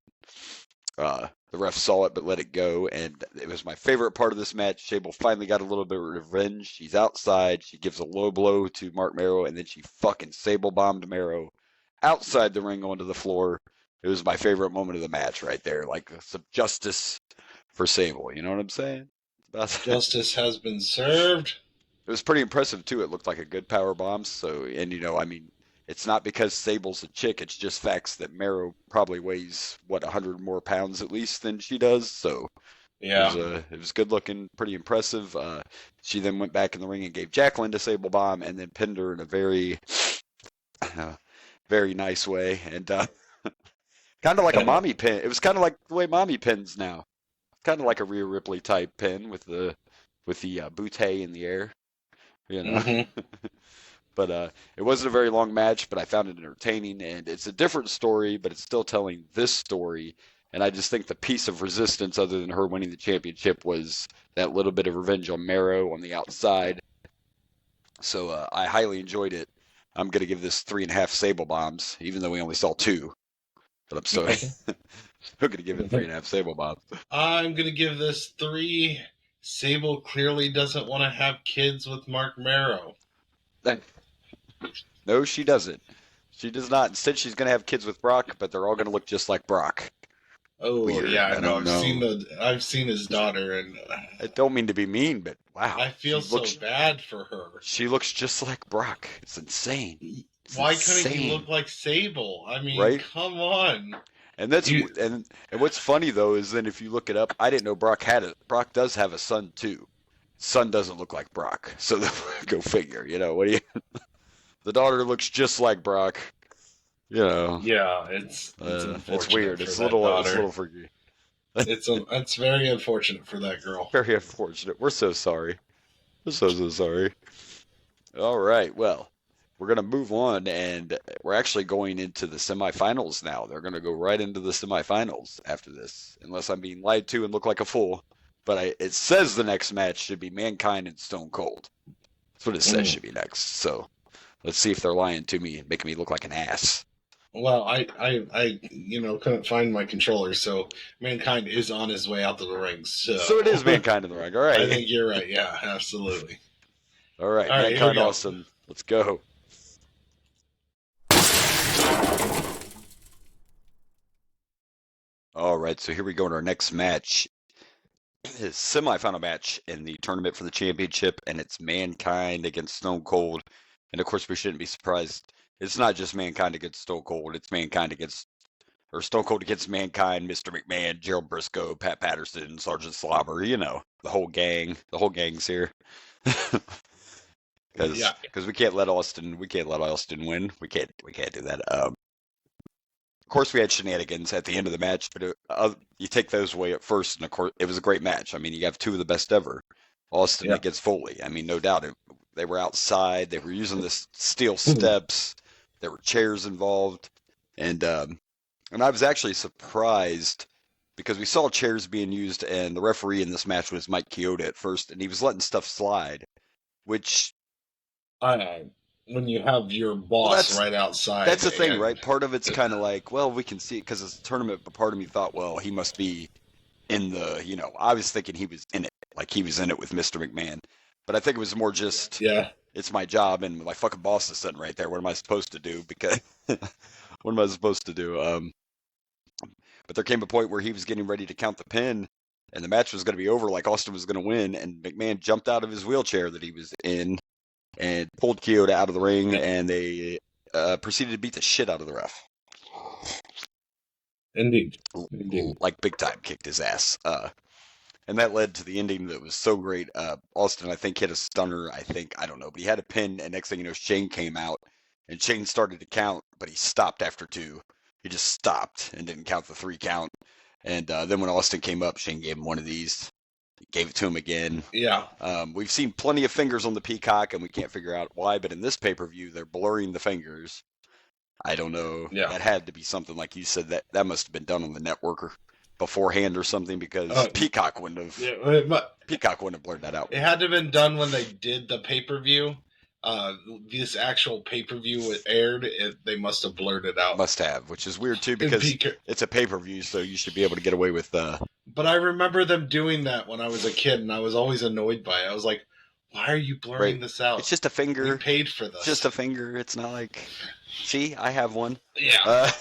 The ref saw it but let it go, and it was my favorite part of this match. Sable finally got a little bit of revenge. She's outside. She gives a low blow to Mark Marrow, and then she fucking Sable bombed Marrow outside the ring onto the floor. It was my favorite moment of the match right there, like some justice for Sable, you know what I'm saying? Justice has been served. It was pretty impressive too. It looked like a good power bomb. So, and I mean, it's not because Sable's a chick. It's just facts that probably weighs 100 more pounds at least than she does. So, yeah, it was good looking, pretty impressive. She then went back in the ring and gave Jacqueline a Sable bomb, and then pinned her in a very, very nice way, and kind of like a mommy pin. It was kind of like the way mommy pins now. Kind of like a Rhea Ripley type pin with the bootay in the air, Mm-hmm. But it wasn't a very long match, but I found it entertaining, and it's a different story, but it's still telling this story. And I just think the piece of resistance, other than her winning the championship, was that little bit of revenge on Marrow on the outside. So I highly enjoyed it. I'm gonna give this 3.5 Sable bombs, even though we only saw 2. But I'm still gonna give it 3.5 Sable bombs. I'm gonna give this 3. Sable clearly doesn't want to have kids with Mark Marrow. No, she doesn't. She does not. Instead, she's going to have kids with Brock, but they're all going to look just like Brock. Oh, Weird. yeah, I know. don't know. I've seen his daughter, and I don't mean to be mean, but wow. I feel so bad for her. She looks just like Brock. It's insane. Why couldn't he look like Sable? I mean, Right? come on. And and what's funny though is then if you look it up, I didn't know Brock had it. Brock does have a son too. Son doesn't look like Brock, so go figure. What do you? The daughter looks just like Brock. Yeah, it's weird. It's a little freaky. It's very unfortunate for that girl. Very unfortunate. We're so sorry. We're so sorry. All right. Well, we're going to move on, and we're actually going into the semifinals now. They're going to go right into the semifinals after this, unless I'm being lied to and look like a fool. But it says the next match should be Mankind and Stone Cold. That's what it says should be next. So let's see if they're lying to me and making me look like an ass. Well, I couldn't find my controller, so Mankind is on his way out to the ring. So it is Mankind in the ring. All right. I think you're right. Yeah, absolutely. All right, All right, Mankind awesome. Let's go. All right, so here we go in our next match. His semifinal match in the tournament for the championship, and it's Mankind against Stone Cold. And of course, we shouldn't be surprised. It's not just Mankind against Stone Cold. It's Stone Cold against Mankind, Mr. McMahon, Gerald Briscoe, Pat Patterson, Sergeant Slobber. You know, the whole gang. The whole gang's here. Because we can't let Austin win. We can't do that. Of course, we had shenanigans at the end of the match, but you take those away at first, and of course, it was a great match. I mean, you have two of the best ever. Austin against Foley. I mean, no doubt. They were outside. They were using the steel steps. There were chairs involved, and I was actually surprised because we saw chairs being used, and the referee in this match was Mike Chioda at first, and he was letting stuff slide, which when you have your boss right outside. That's the thing, right? Part of it's kind of like, well, we can see it because it's a tournament, but part of me thought, well, he must be in the, I was thinking he was in it, like he was in it with Mr. McMahon. But I think it was more just, it's my job, and my fucking boss is sitting right there. What am I supposed to do? Because, what am I supposed to do? But there came a point where he was getting ready to count the pin, and the match was going to be over, like Austin was going to win, and McMahon jumped out of his wheelchair that he was in, and pulled Chioda out of the ring, and they proceeded to beat the shit out of the ref. Indeed. Like big time kicked his ass. And that led to the ending that was so great. Austin, I think, hit a stunner. I don't know, but he had a pin, and next thing you know, Shane came out, and Shane started to count, but he stopped after 2. He just stopped and didn't count the 3 count. And then when Austin came up, Shane gave him one of these. Gave it to him again. Yeah. We've seen plenty of fingers on the Peacock, and we can't figure out why, but in this pay-per-view, they're blurring the fingers. I don't know. Yeah. That had to be something, like you said, that must have been done on the network or beforehand or something, because Peacock wouldn't have blurred that out. It had to have been done when they did the pay-per-view. This actual pay-per-view aired, they must have blurred it out. Must have, which is weird too, because it's a pay-per-view, so you should be able to get away with But I remember them doing that when I was a kid, and I was always annoyed by it. I was like, why are you blurring this out? It's just a finger. We paid for this. It's just a finger. It's not like, see, I have one. Yeah.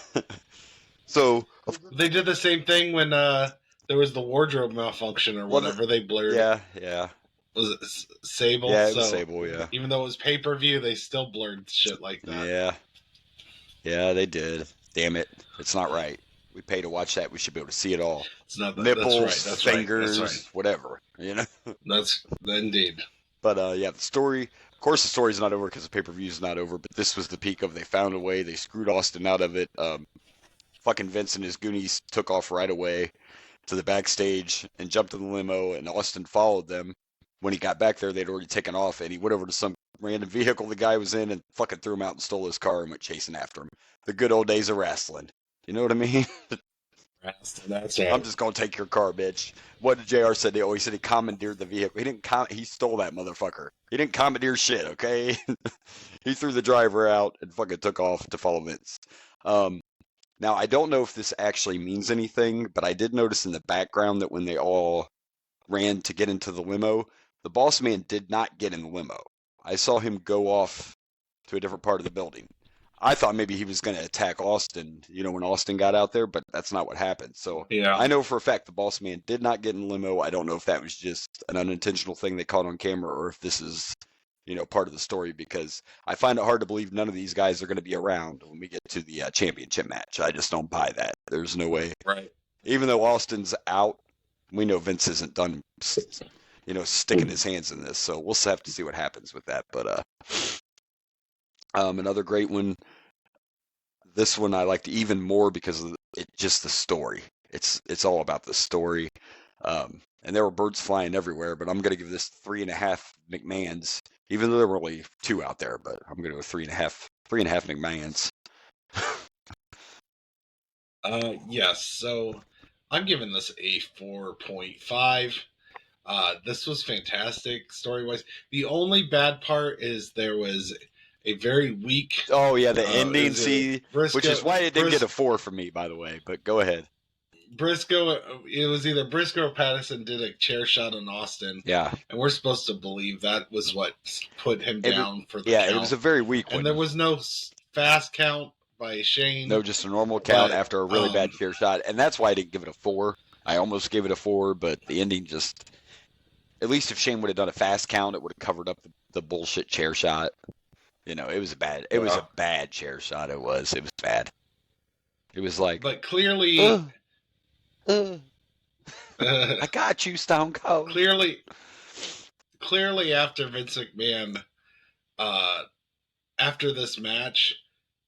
So they did the same thing when there was the wardrobe malfunction or whatever. They blurred. Yeah. Was it Sable? Yeah, it was Sable, yeah. Even though it was pay-per-view, they still blurred shit like that. Yeah, they did. Damn it. It's not right. We pay to watch that. We should be able to see it all. It's not that. Nipples, that's fingers, whatever. That's indeed. But the story. Of course, the story's not over because the pay-per-view is not over. But this was the peak of. They found a way. They screwed Austin out of it. Fucking Vince and his Goonies took off right away to the backstage and jumped in the limo, and Austin followed them. When he got back there, they'd already taken off, and he went over to some random vehicle the guy was in and fucking threw him out and stole his car and went chasing after him. The good old days of wrestling. You know what I mean? That's right. I'm just gonna take your car, bitch. What did JR said? He said he commandeered the vehicle. He didn't. He stole that motherfucker. He didn't commandeer shit. Okay. He threw the driver out and fucking took off to follow Vince. Now I don't know if this actually means anything, but I did notice in the background that when they all ran to get into the limo, the boss man did not get in the limo. I saw him go off to a different part of the building. I thought maybe he was going to attack Austin, when Austin got out there, but that's not what happened. So I know for a fact the boss man did not get in the limo. I don't know if that was just an unintentional thing they caught on camera or if this is, part of the story, because I find it hard to believe none of these guys are going to be around when we get to the championship match. I just don't buy that. There's no way. Right. Even though Austin's out, we know Vince isn't done, sticking his hands in this. So we'll have to see what happens with that. But another great one. This one I liked even more because of just the story. It's all about the story. And there were birds flying everywhere, but I'm going to give this 3.5 McMahons, even though there were only 2 out there, but I'm going to go 3.5 McMahons. Yes. So I'm giving this a 4.5. This was fantastic story-wise. The only bad part is there was a very weak... Oh, yeah, the ending, which is why it didn't get a 4 for me, by the way, but go ahead. Briscoe, it was either Briscoe or Patterson did a chair shot on Austin. Yeah. And we're supposed to believe that was what put him down for the count. count. It was a very weak one. And there was no fast count by Shane. No, just a normal count But, after a really bad chair shot. And that's why I didn't give it a 4. I almost gave it a 4, but the ending just, at least if Shane would have done a fast count, it would have covered up the bullshit chair shot. You know, it was a bad chair shot. It was bad. It was like, but clearly, I got you, Stone Cold. Clearly after Vince McMahon, after this match,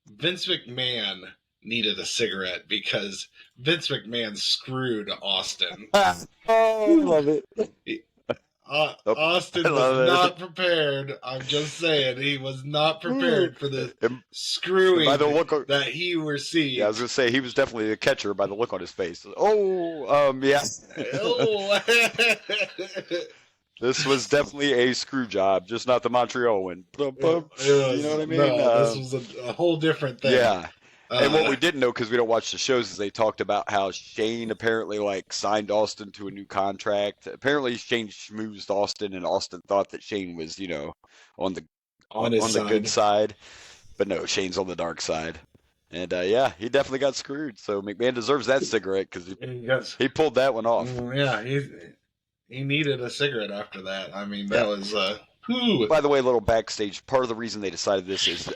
Vince McMahon needed a cigarette because Vince McMahon screwed Austin. Oh, I love it. Austin was not prepared. I'm just saying, he was not prepared for the screwing that he received. Yeah, I was going to say, he was definitely a catcher by the look on his face. Oh, yeah. Oh. This was definitely a screw job, just not the Montreal one. You know what I mean? No, this was a whole different thing. Yeah. And what we didn't know, because we don't watch the shows, is they talked about how Shane apparently signed Austin to a new contract. Apparently Shane schmoozed Austin, and Austin thought that Shane was, on the good side. But no, Shane's on the dark side. And yeah, he definitely got screwed. So McMahon deserves that cigarette because he pulled that one off. Yeah, he needed a cigarette after that. I mean, that was By the way, a little backstage. Part of the reason they decided this is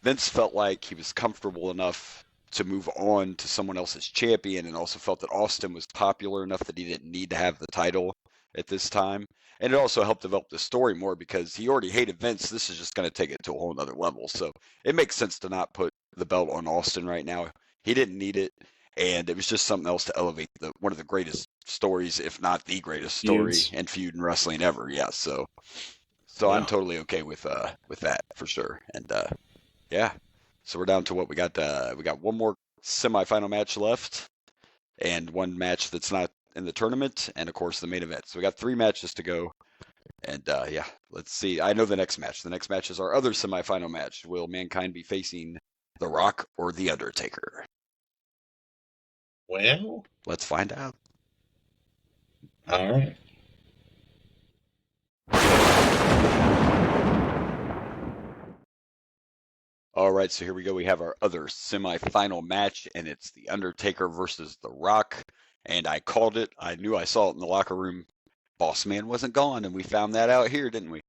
Vince felt like he was comfortable enough to move on to someone else's champion, and also felt that Austin was popular enough that he didn't need to have the title at this time. And it also helped develop the story more because he already hated Vince. This is just going to take it to a whole nother level. So it makes sense to not put the belt on Austin right now. He didn't need it, and it was just something else to elevate one of the greatest stories, if not the greatest story and feud in wrestling ever. Yeah, so I'm totally okay with that for sure. And yeah, so we're down to what we got. We got one more semifinal match left, and one match that's not in the tournament, and of course the main event. So we got 3 matches to go, and yeah, let's see. I know the next match. The next match is our other semifinal match. Will Mankind be facing The Rock or The Undertaker? Well, let's find out. All right. All right, so here we go. We have our other semifinal match, and it's The Undertaker versus The Rock. And I called it. I knew I saw it in the locker room. Boss Man wasn't gone, and we found that out here, didn't we?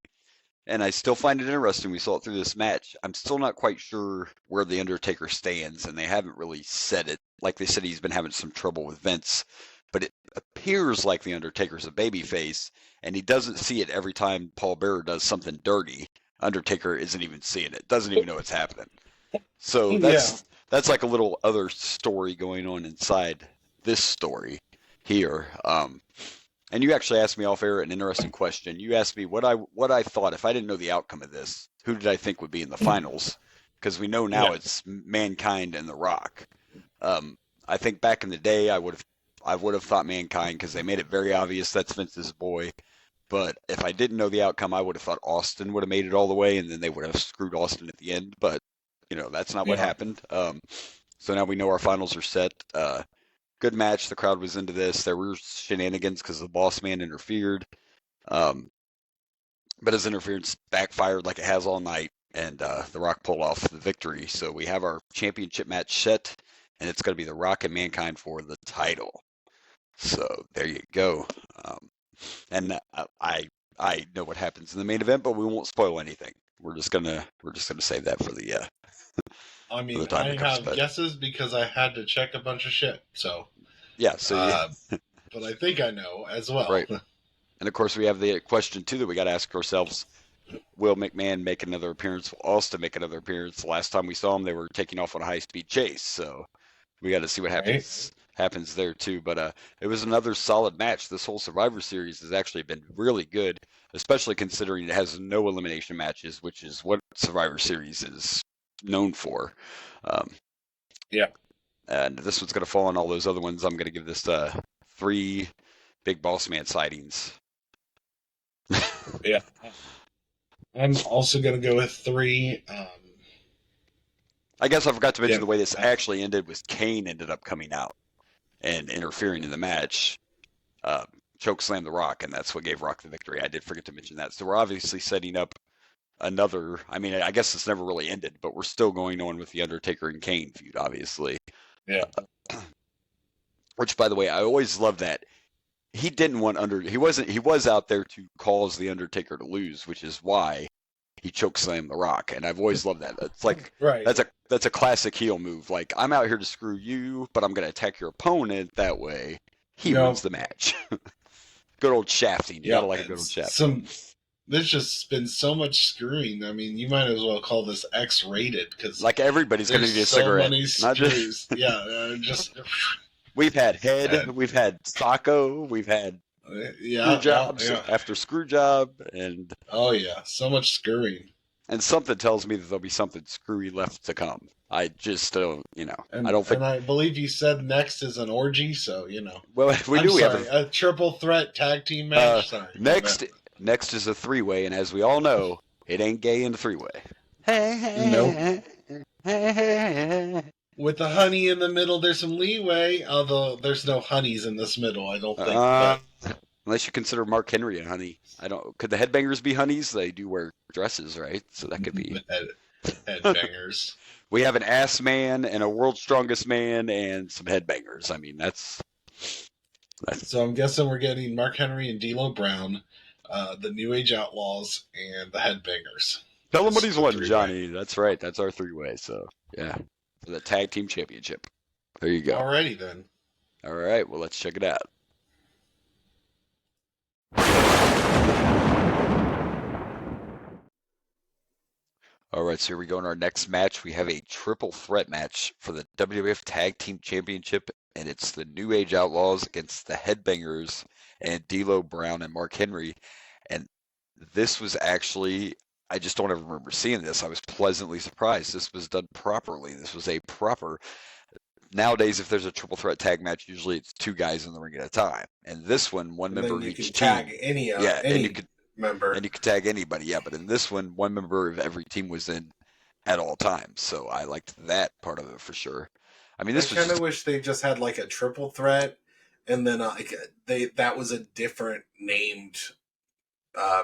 And I still find it interesting. We saw it through this match. I'm still not quite sure where The Undertaker stands, and they haven't really said it. Like they said, he's been having some trouble with Vince. But it appears like The Undertaker's a babyface, and he doesn't see it every time Paul Bearer does something dirty. Undertaker isn't even seeing it, doesn't even know it's happening. So that's like a little other story going on inside this story here. And you actually asked me off air an interesting question. You asked me what I thought if I didn't know the outcome of this, who did I think would be in the finals? Because we know now it's Mankind and The Rock. I think back in the day I would have thought Mankind because they made it very obvious that's Vince's boy. But if I didn't know the outcome, I would have thought Austin would have made it all the way, and then they would have screwed Austin at the end. But that's not what happened. So now we know our finals are set. Good match. The crowd was into this. There were shenanigans because the boss man interfered. But his interference backfired like it has all night, and The Rock pulled off the victory. So we have our championship match set, and it's going to be The Rock and Mankind for the title. So there you go. And I know what happens in the main event, but we won't spoil anything. We're just gonna save that for the. I mean, I have guesses because I had to check a bunch of shit. So yeah, so but I think I know as well. Right. And of course, we have the question too that we got to ask ourselves: will McMahon make another appearance? Will Austin make another appearance? The last time we saw them, they were taking off on a high-speed chase. So we got to see what happens there too. But it was another solid match. This whole Survivor Series has actually been really good, especially considering it has no elimination matches, which is what Survivor Series is known for. And this one's going to fall on all those other ones. I'm going to give this 3 big boss man sightings. Yeah. I'm also going to go with 3. I guess I forgot to mention the way this actually ended was Kane ended up coming out and interfering in the match. Choke slammed The Rock, and that's what gave Rock the victory. I did forget to mention that. So we're obviously setting up another. I mean, I guess it's never really ended, but we're still going on with the Undertaker and Kane feud, obviously. Yeah. Which, by the way, I always love that he didn't want he was out there to cause the Undertaker to lose, which is why he chokeslammed The Rock, and I've always loved that. It's like Right. that's a classic heel move. Like, I'm out here to screw you, but I'm gonna attack your opponent. That way, he wins the match. Good old shafting. You gotta like a good old shafting. There's just been so much screwing. I mean, you might as well call this X-rated because Like everybody's gonna need a so cigarette. many Not screws. Yeah, just we've had head, we've had Sacco, we've had screw jobs after screw job, and oh yeah, so much screwing. And something tells me that there'll be something screwy left to come. I just don't, And, I don't think. And I believe you said next is an orgy, so Well, we have a triple threat tag team match. Sorry. Next is a three-way, and as we all know, it ain't gay in the three-way. Nope. With the honey in the middle, there's some leeway, although there's no honeys in this middle, I don't think. Unless you consider Mark Henry a honey. Could the headbangers be honeys? They do wear dresses, right? So that could be. Headbangers. We have an ass man and a world's strongest man and some headbangers. I mean, that's. So I'm guessing we're getting Mark Henry and D'Lo Brown, the New Age Outlaws, and the headbangers. Tell them what he's won, Johnny. That's right. That's our three-way. So, yeah. For the tag team championship. There you go. Alrighty then. All right. Well, let's check it out. All right, so here we go in our next match. We have a triple threat match for the WWF Tag Team Championship, and it's the New Age Outlaws against the Headbangers and D'Lo Brown and Mark Henry. And this was actually, I just don't ever remember seeing this. I was pleasantly surprised. This was done properly. This was a proper. Nowadays, if there's a triple threat tag match, usually it's two guys in the ring at a time. And this one, one member of each team. Tag any member. And you could tag anybody, yeah. But in this one member of every team was in at all times. So I liked that part of it for sure. I mean, this I kind of wish they just had like a triple threat, and then that was a different named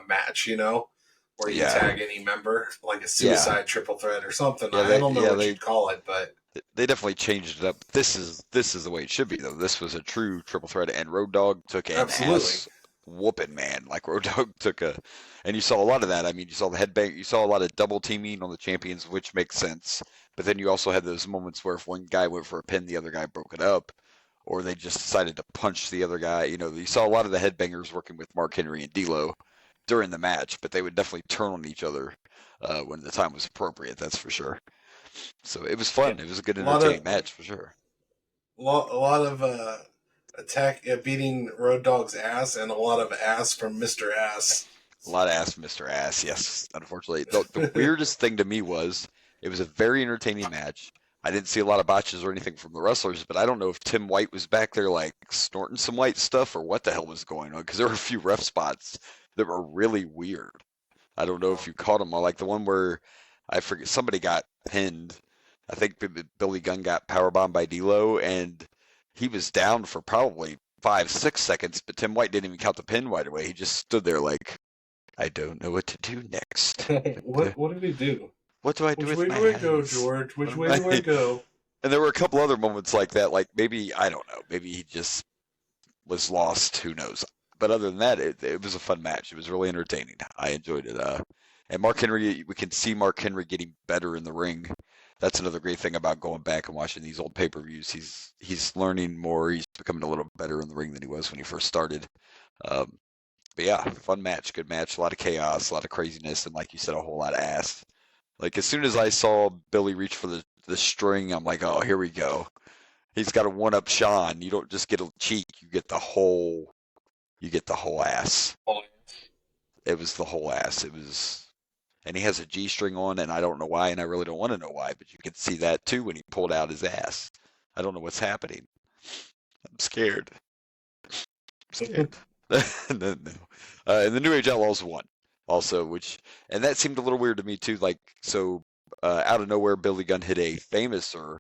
match, where you tag any member, like a suicide triple threat or something. I don't know what you'd call it, but they definitely changed it up. This is the way it should be, though. This was a true triple threat, and Road Dogg took an ass whooping, man. Like Road Dogg took and you saw a lot of that. I mean, you saw the headbang, you saw a lot of double teaming on the champions, which makes sense. But then you also had those moments where if one guy went for a pin, the other guy broke it up, or they just decided to punch the other guy. You saw a lot of the headbangers working with Mark Henry and D'Lo during the match, but they would definitely turn on each other when the time was appropriate. That's for sure. So it was fun. It was a good, entertaining match for sure. A lot of beating Road Dogg's ass, and a lot of ass from Mr. Ass. A lot of ass from Mr. Ass, yes. Unfortunately, the weirdest thing to me was it was a very entertaining match. I didn't see a lot of botches or anything from the wrestlers, but I don't know if Tim White was back there like snorting some white stuff or what the hell was going on, because there were a few ref spots that were really weird. I don't know if you caught them all, like the one where I forget somebody got pinned. I think Billy Gunn got powerbombed by D'Lo, and he was down for probably 5-6 seconds, but Tim White didn't even count the pin right away. He just stood there like, I don't know what to do next. What did he do? What do I do with my hands? Which way do I go, George? Which way do I go? And there were a couple other moments like that, like maybe, I don't know, maybe he just was lost, who knows. But other than that, it was a fun match. It was really entertaining. I enjoyed it. And Mark Henry, we can see Mark Henry getting better in the ring. That's another great thing about going back and watching these old pay-per-views. He's learning more. He's becoming a little better in the ring than he was when he first started. But yeah, fun match, good match, a lot of chaos, a lot of craziness, and like you said, a whole lot of ass. Like as soon as I saw Billy reach for the string, I'm like, oh, here we go. He's got to one-up Sean. You don't just get a cheek, you get the whole ass. It was the whole ass. It was. And he has a G-string on, and I don't know why, and I really don't want to know why, but you could see that too when he pulled out his ass. I don't know what's happening. I'm scared. No. And the New Age Outlaws won also, and that seemed a little weird to me too. Like, so out of nowhere, Billy Gunn hit a famouser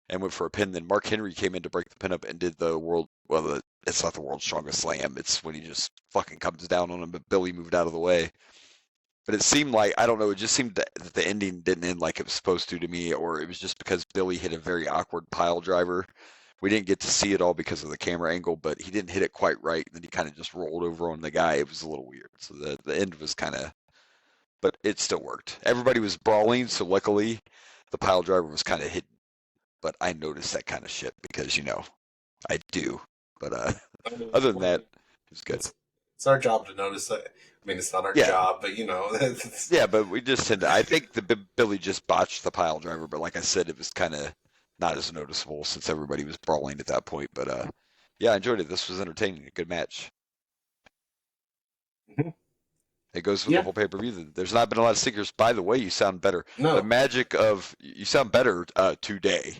and went for a pin. Then Mark Henry came in to break the pin up and did it's not the world's strongest slam. It's when he just fucking comes down on him, but Billy moved out of the way. But it seemed like, I don't know, it just seemed that the ending didn't end like it was supposed to me, or it was just because Billy hit a very awkward pile driver. We didn't get to see it all because of the camera angle, but he didn't hit it quite right, and then he kind of just rolled over on the guy. It was a little weird. So the end was kind of, but it still worked. Everybody was brawling, so luckily the pile driver was kind of hidden. But I noticed that kind of shit because, I do. But other than that, it was good. It's our job to notice that. I mean, it's not our job, but Yeah, but we just tend to. I think Billy just botched the pile driver, but like I said, it was kind of not as noticeable since everybody was brawling at that point. But yeah, I enjoyed it. This was entertaining. A good match. Mhm. It goes with the whole pay-per-view. There's not been a lot of stickers. By the way, you sound better. No. The magic of you sound better today.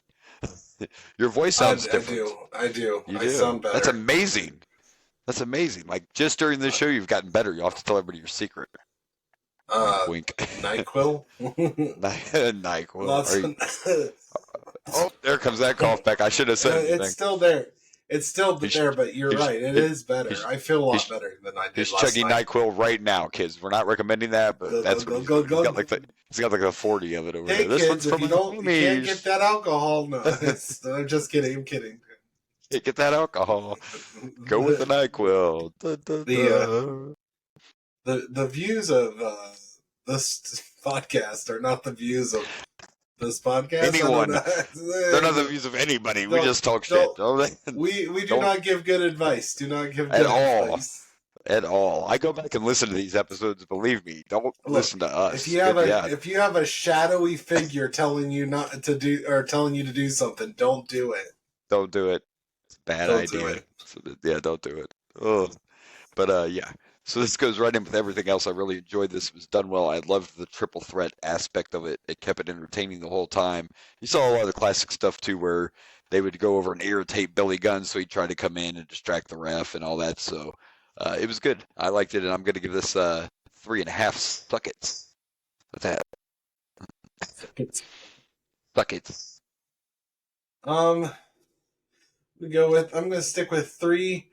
Your voice sounds different. I do. You I do. sound better. That's amazing. That's amazing. Like just during this show, you've gotten better. You'll have to tell everybody your secret. Wink, wink. NyQuil. NyQuil. Oh, there comes that cough back. I should have said anything. It's still there. It's still there, but you're right. It is better. I feel a lot better than I did He's last chugging night. NyQuil right now, kids. We're not recommending that, but that's what he's got like the 40 of it over hey, there. This kids, one's if you can't get that alcohol, no. I'm just kidding. I'm kidding. Hey, get that alcohol. Go with the NyQuil. The views of this podcast are not the views of this podcast. Anyone. They're not the views of anybody. We just talk shit. We do not give good advice. Do not give good advice. At all. I go back and listen to these episodes. Believe me, don't listen to us. If you have a shadowy figure telling you not to do or telling you to do something, don't do it. Don't do it. It's a bad idea. Yeah, don't do it. Oh. But yeah. So this goes right in with everything else. I really enjoyed this. It was done well. I loved the triple threat aspect of it. It kept it entertaining the whole time. You saw a lot of the classic stuff too, where they would go over and irritate Billy Gunn, so he'd try to come in and distract the ref and all that. So it was good. I liked it, and I'm going to give this 3.5 suckets. What's that? Suckets. I'm going to stick with 3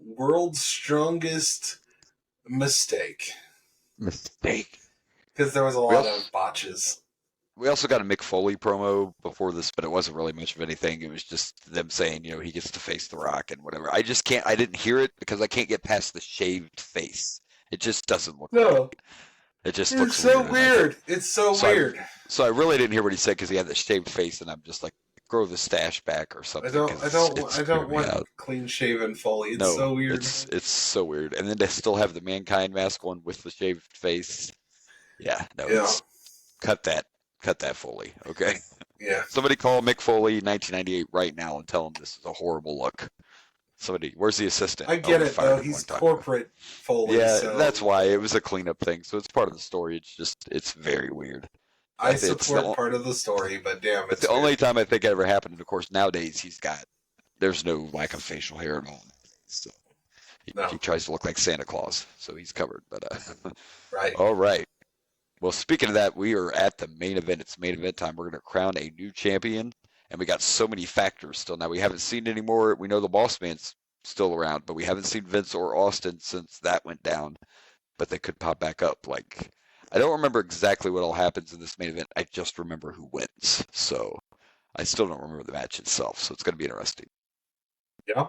world's strongest mistake. Because there was a lot of botches. We also got a Mick Foley promo before this, but it wasn't really much of anything. It was just them saying, he gets to face The Rock and whatever. I didn't hear it because I can't get past the shaved face. It just doesn't look right. It just looks so weird. It's so weird. So I really didn't hear what he said because he had the shaved face, and I'm just like, grow the stash back or something. I don't want clean shaven Foley. It's so weird. It's so weird. And then to still have the Mankind mask on with the shaved face. Yeah, no. Yeah. Cut that Foley, okay? Yeah. Somebody call Mick Foley 1998 right now and tell him this is a horrible look. Somebody, where's the assistant? I get it though. He's corporate Foley. Yeah, so. That's why it was a cleanup thing. So it's part of the story. It's very weird. I support part of the story, but damn, it's the only time I think it ever happened. And of course, nowadays there's no lack of facial hair at all. So he tries to look like Santa Claus, so he's covered. But right. All right. Well, speaking of that, we are at the main event. It's main event time. We're going to crown a new champion, and we got so many factors still. Now, we haven't seen any more. We know the Boss Man's still around, but we haven't seen Vince or Austin since that went down, but they could pop back up. Like, I don't remember exactly what all happens in this main event. I just remember who wins. So I still don't remember the match itself, so it's going to be interesting. Yeah.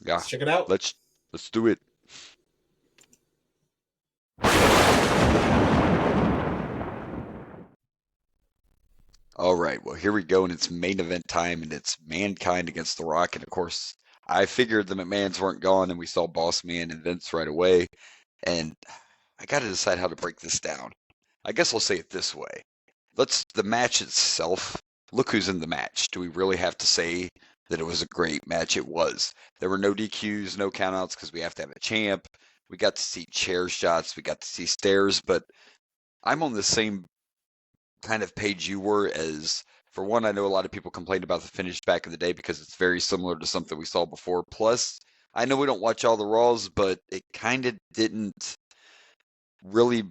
Let's check it out. Let's do it. All right, well, here we go, and it's main event time, and it's Mankind against The Rock. And, of course, I figured the McMahons weren't gone, and we saw Boss Man and Vince right away. And I got to decide how to break this down. I guess I'll say it this way. The match itself, look who's in the match. Do we really have to say that it was a great match? It was. There were no DQs, no countouts, because we have to have a champ. We got to see chair shots. We got to see stairs. But I'm on the same kind of page you were as, for one, I know a lot of people complained about the finish back in the day because it's very similar to something we saw before. Plus, I know we don't watch all the Raws, but it kind of didn't really,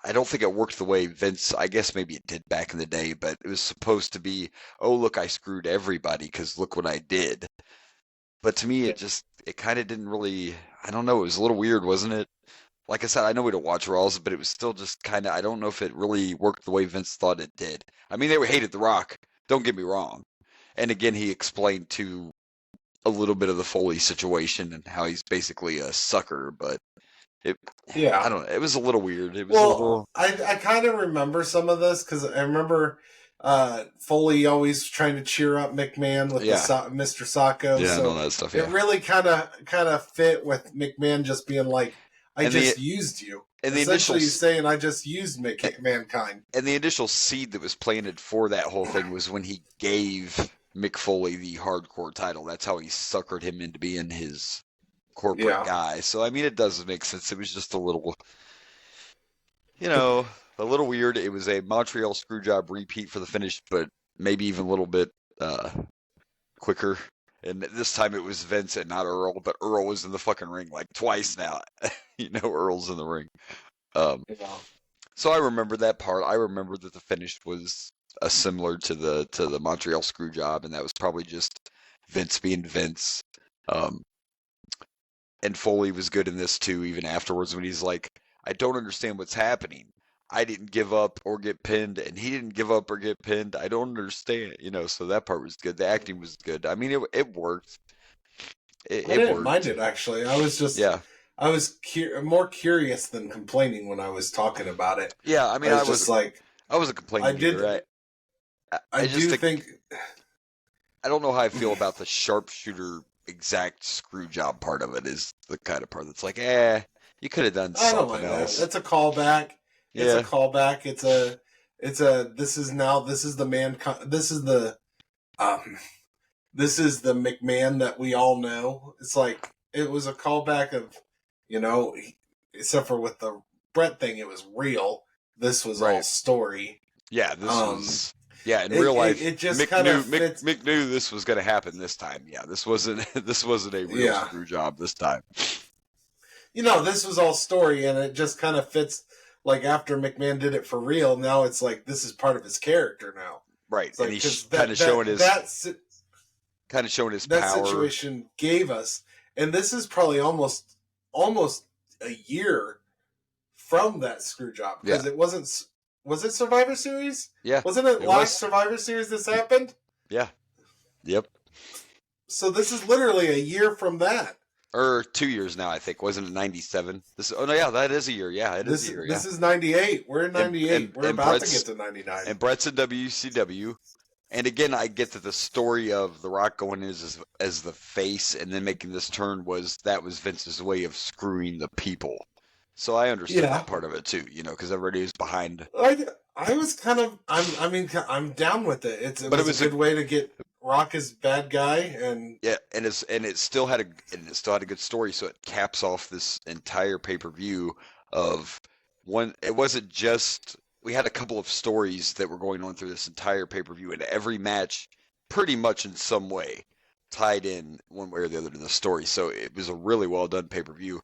I don't think it worked the way Vince, I guess maybe it did back in the day, but it was supposed to be, oh, look, I screwed everybody because look what I did. But to me, it kind of didn't really, I don't know, it was a little weird, wasn't it? like I said, I know we don't watch Raws, but it was still just kind of, I don't know if it really worked the way Vince thought it did. I mean, they hated The Rock, don't get me wrong. And again, he explained to a little bit of the Foley situation and how he's basically a sucker, but it, Yeah. I don't know, it was a little weird. It was a little. I kind of remember some of this because I remember Foley always trying to cheer up McMahon with Mr. Sacco. Yeah, so and all that stuff. Yeah. It really kind of fit with McMahon just being like, I used you. And the Essentially, initial he's saying, I just used mankind. And the initial seed that was planted for that whole thing was when he gave Mick Foley the hardcore title. That's how he suckered him into being his corporate guy. So, I mean, it does make sense. It was just a little, a little weird. It was a Montreal Screwjob repeat for the finish, but maybe even a little bit quicker. And this time it was Vince and not Earl, but Earl was in the fucking ring like twice now. Earl's in the ring. So I remember that part. I remember that the finish was similar to the Montreal Screwjob, and that was probably just Vince being Vince. And Foley was good in this too, even afterwards when he's like, I don't understand what's happening. I didn't give up or get pinned, and he didn't give up or get pinned. I don't understand, so that part was good. The acting was good. I mean, it worked. I didn't mind it, actually. I was just, I was more curious than complaining when I was talking about it. Yeah, I mean, I was like, I wasn't complaining either. I just think I don't know how I feel about the sharpshooter exact screw job part of it. Is the kind of part that's like, you could have done something else. That's a callback. It's a callback. This is the McMahon that we all know. It's like, it was a callback of, except for with the Brett thing, it was real. This was all story. Yeah, this was. Yeah, in real life, it just Mick knew this was going to happen this time. Yeah, this wasn't a real screw job this time. This was all story, and it just kind of fits. Like, after McMahon did it for real, now it's like this is part of his character now. Right, like, and he's kind of showing his power. That situation gave us, and this is probably almost a year from that screw job because it wasn't. Was it Survivor Series? Yeah. Wasn't it last Survivor Series this happened? Yeah. Yep. So this is literally a year from that. Or 2 years now, I think. Wasn't it 97? That is a year. Yeah, it is a year. This is 98. We're in 98. We're about to get to 99. And Brett's in WCW. And again, I get that the story of The Rock going in as the face and then making this turn was Vince's way of screwing the people. So I understood that part of it too, because everybody was behind. I was kind of, I'm down with it. It was a good way to get Rock as bad guy, and it still had a good story. So it caps off this entire pay-per-view of one. It wasn't just we had a couple of stories that were going on through this entire pay-per-view, and every match, pretty much in some way, tied in one way or the other to the story. So it was a really well done pay-per-view.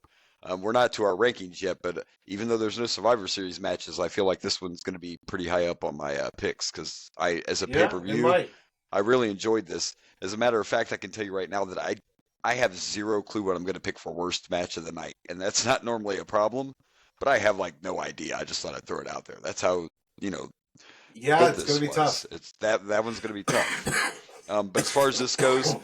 We're not to our rankings yet, but even though there's no Survivor Series matches, I feel like this one's going to be pretty high up on my picks because as a pay-per-view, I really enjoyed this. As a matter of fact, I can tell you right now that I have zero clue what I'm going to pick for worst match of the night, and that's not normally a problem, but I have no idea. I just thought I'd throw it out there. That's how Yeah, it's going to be tough. It's that one's going to be tough. But as far as this goes,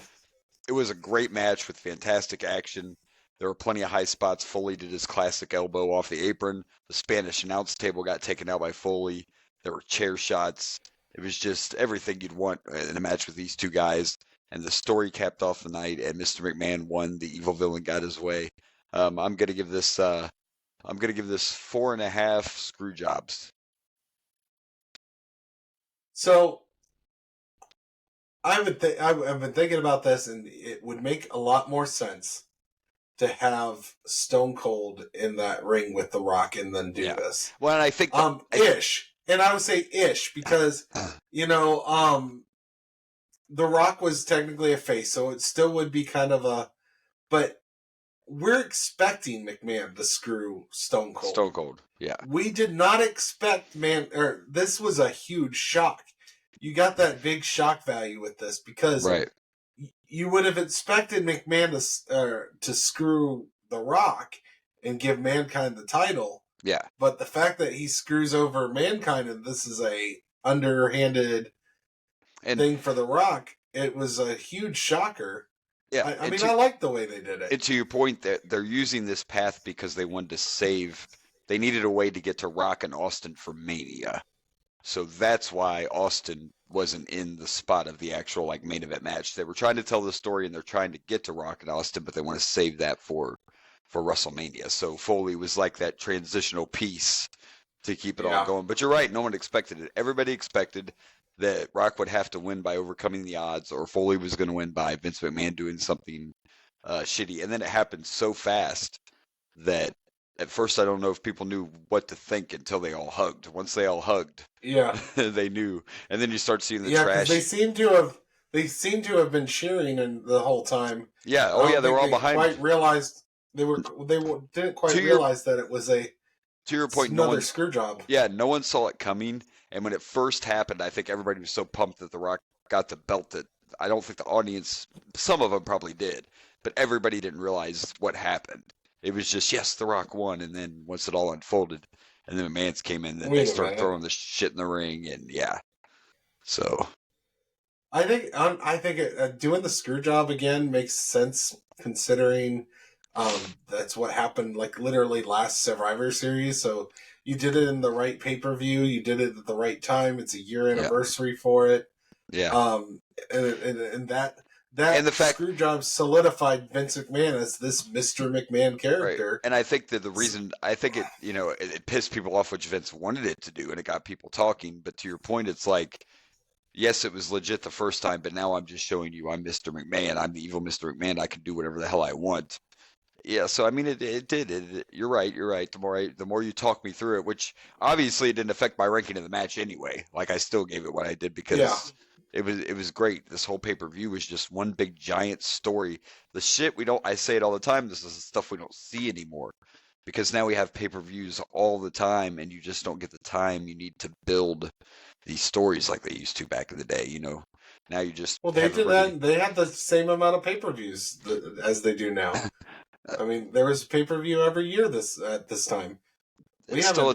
it was a great match with fantastic action. There were plenty of high spots. Foley did his classic elbow off the apron. The Spanish announce table got taken out by Foley. There were chair shots. It was just everything you'd want in a match with these two guys. And the story capped off the night, and Mr. McMahon won. The evil villain got his way. I'm gonna give this 4.5 screw jobs. So I've been thinking about this, and it would make a lot more sense to have Stone Cold in that ring with The Rock and then do this. Well, and I think ish. And I would say ish because The Rock was technically a face, so it still would be kind of but we're expecting McMahon to screw Stone Cold. Stone Cold, yeah. We did not expect this was a huge shock. You got that big shock value with this because you would have expected McMahon to screw The Rock, and give Mankind the title. Yeah. But the fact that he screws over Mankind and this is a underhanded thing for The Rock, it was a huge shocker. Yeah. I mean, I like the way they did it. And to your point, that they're using this path because they wanted to save. They needed a way to get to Rock and Austin for Mania. So that's why Austin wasn't in the spot of the actual like main event match. They were trying to tell the story and they're trying to get to Rock and Austin, but they want to save that for WrestleMania. So Foley was like that transitional piece to keep it all going. But you're right, no one expected it. Everybody expected that Rock would have to win by overcoming the odds, or Foley was going to win by Vince McMahon doing something shitty. And then it happened so fast that at first, I don't know if people knew what to think until they all hugged. Once they all hugged, they knew. And then you start seeing the trash. They seem to have been cheering and the whole time. Yeah. Oh yeah, they were all behind. Didn't quite realize that it was to your point, another screw job. Yeah, no one saw it coming. And when it first happened, I think everybody was so pumped that The Rock got the belt that I don't think the audience, some of them probably did, but everybody didn't realize what happened. It was just, yes, The Rock won, and then once it all unfolded, and then McMahon's came in, then they started throwing the shit in the ring, and so. I think doing the screw job again makes sense considering that's what happened like literally last Survivor Series. So you did it in the right pay-per-view, you did it at the right time. It's a year anniversary for it. Yeah. And the screw job solidified Vince McMahon as this Mr. McMahon character. Right. And I think that the reason, it pissed people off, which Vince wanted it to do, and it got people talking. But to your point, it's like, yes, it was legit the first time, but now I'm just showing you I'm Mr. McMahon. I'm the evil Mr. McMahon. I can do whatever the hell I want. Yeah, so I mean, it did. You're right. The more you talk me through it, which obviously it didn't affect my ranking of the match anyway. Like I still gave it what I did because it was great. This whole pay-per-view was just one big giant story. The shit I say it all the time. This is the stuff we don't see anymore because now we have pay-per-views all the time, and you just don't get the time you need to build these stories like they used to back in the day. Now you just they did that. They had the same amount of pay-per-views as they do now. I mean, there was pay-per-view every year at this time. It's still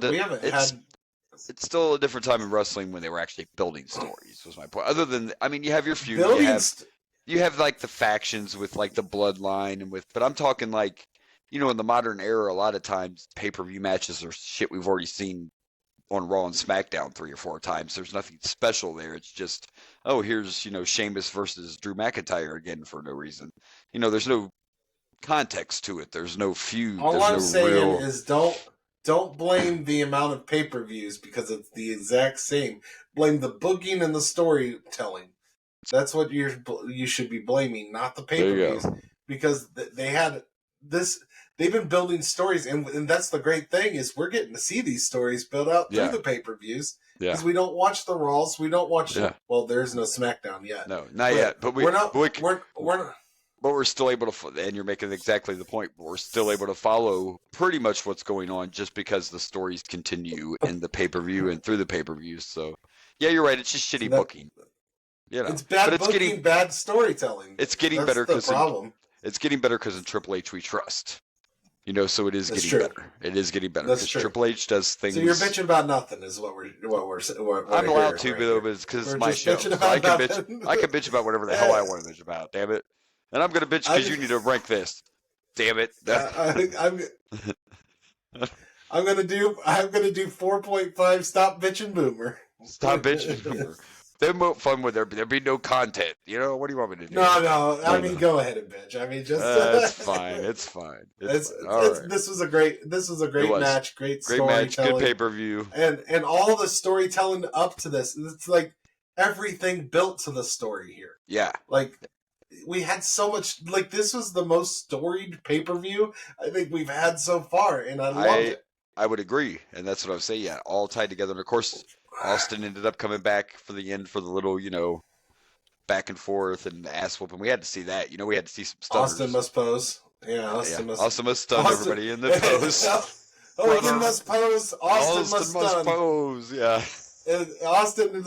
a different time in wrestling when they were actually building stories, was my point. Other than, I mean, you have your feud, you have like the factions with like the bloodline but I'm talking like, in the modern era, a lot of times pay-per-view matches are shit we've already seen on Raw and SmackDown 3 or 4 times. There's nothing special there. It's just, here's, Sheamus versus Drew McIntyre again for no reason. There's no context to it. There's no feud. All I'm saying is don't blame the amount of pay-per-views because it's the exact same. Blame the booking and the storytelling. That's what you should be blaming, not the pay-per-views. Because they had this. They've been building stories, and that's the great thing is we're getting to see these stories built out through the pay-per-views. Because we don't watch the Raws, we don't watch. Well, there's no SmackDown yet. No, not yet. But we're not. But we're still able to, and you're making exactly the point, we're still able to follow pretty much what's going on just because the stories continue in the pay-per-view and through the pay-per-views. So, yeah, you're right. It's just shitty booking. It's bad booking, bad storytelling. It's getting better because it's getting better because in Triple H we trust. So it is getting better. It is getting better because Triple H does things. So you're bitching about nothing, is what we're I'm allowed to, but it's because it's my show. So I can bitch about whatever the hell I want to bitch about. Damn it. And I'm gonna bitch because you need to rank this. Damn it! I'm gonna do 4.5. Stop bitching, Boomer. Stop bitching, Boomer. They won't fun with there be no content. What do you want me to do? No. I mean, go ahead and bitch. I mean, just it's fine. It's fine. All right. This was a great match. Great match. Good pay-per-view. And all the storytelling up to this. It's like everything built to the story here. Yeah. Like. We had so much, like, this was the most storied pay-per-view I think we've had so far, and I loved it. I would agree, and that's what I was saying, all tied together. And, of course, Austin ended up coming back for the end for the little, back and forth and ass whooping. We had to see that. We had to see some stunners. Austin must pose. Yeah, Austin must stun everybody in the pose. He must pose. Austin must pose, yeah. Austin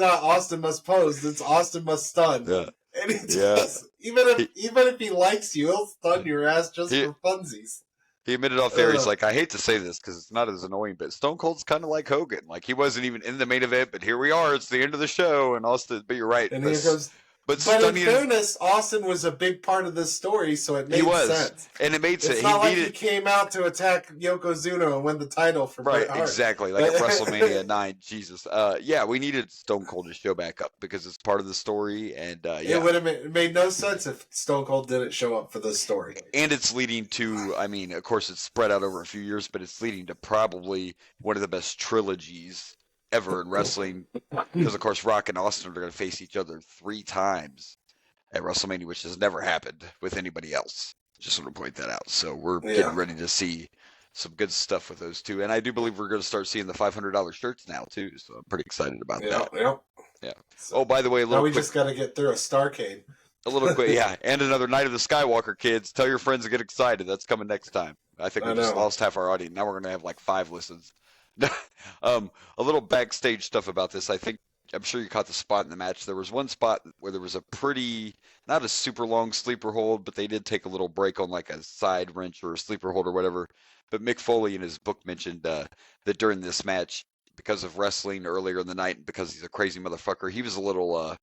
must pose. It's Austin must stun. Yeah. And he just, even if he likes you, he'll stun your ass just for funsies. He admitted off there, he's like, I hate to say this because it's not as annoying, but Stone Cold's kind of like Hogan. Like, he wasn't even in the main event, but here we are. It's the end of the show. And Austin, but you're right. And here goes. But in fairness, Austin was a big part of this story, so it made sense. And it made sense. It's not like he came out to attack Yokozuna and win the title for Bret Hart. Exactly. Like at WrestleMania 9, Jesus. Yeah, we needed Stone Cold to show back up because it's part of the story. And it would have made no sense if Stone Cold didn't show up for this story. And it's leading to, I mean, of course, it's spread out over a few years, but it's leading to probably one of the best trilogies ever in wrestling, because of course Rock and Austin are going to face each other 3 times at WrestleMania, which has never happened with anybody else. Just want to point that out. So we're getting ready to see some good stuff with those two, and I do believe we're going to start seeing the $500 shirts now too. So I'm pretty excited about that. Yeah. So, by the way, just got to get through a Starrcade. A little quick, yeah, and another Night of the Skywalker, kids. Tell your friends to get excited. That's coming next time. I think we just lost half our audience. Now we're going to have like 5 listens. A little backstage stuff about this. I'm sure you caught the spot in the match. There was one spot where there was a pretty, not a super long sleeper hold, but they did take a little break on like a side wrench or a sleeper hold or whatever. But Mick Foley in his book mentioned that during this match, because of wrestling earlier in the night, and because he's a crazy motherfucker, he was a little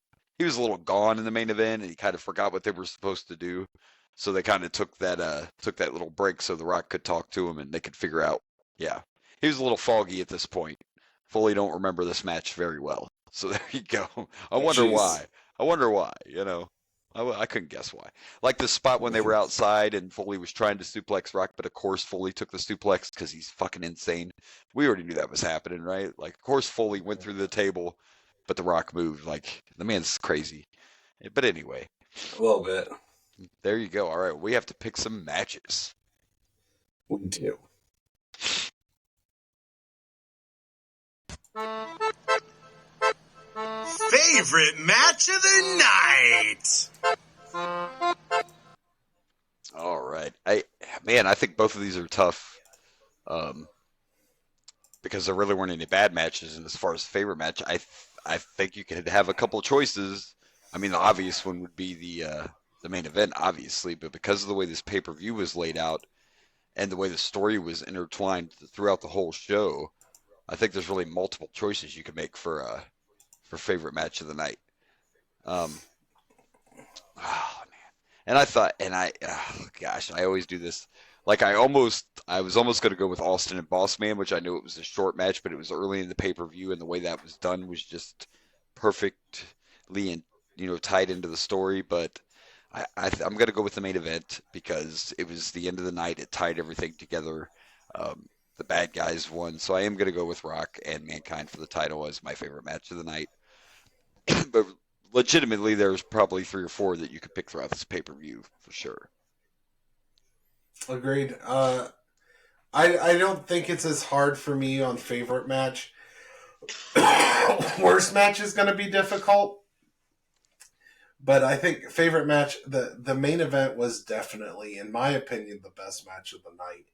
gone in the main event, and he kind of forgot what they were supposed to do. So they kind of took that little break so The Rock could talk to him and they could figure out. Yeah. He was a little foggy at this point. Foley don't remember this match very well. So there you go. I wonder why. I couldn't guess why. Like the spot when they were outside and Foley was trying to suplex Rock, but of course Foley took the suplex because he's fucking insane. We already knew that was happening, right? Like, of course Foley went through the table, but The Rock moved. Like, the man's crazy. But anyway. A little bit. There you go. All right. We have to pick some matches. We do. Favorite match of the night. All right. I think both of these are tough, because there really weren't any bad matches. And as far as favorite match, I think you could have a couple of choices. I mean, the obvious one would be the main event, obviously, but because of the way this pay-per-view was laid out and the way the story was intertwined throughout the whole show, I think there's really multiple choices you could make for favorite match of the night. Oh man. And I always do this. Like I was almost going to go with Austin and Boss Man, which I knew it was a short match, but it was early in the pay-per-view, and the way that was done was just perfectly and tied into the story. But I'm going to go with the main event because it was the end of the night. It tied everything together. The bad guys won, so I am going to go with Rock and Mankind for the title as my favorite match of the night. But legitimately, there's probably 3 or 4 that you could pick throughout this pay-per-view for sure. Agreed. I don't think it's as hard for me on favorite match. Worst match is going to be difficult. But I think favorite match, the main event was definitely, in my opinion, the best match of the night.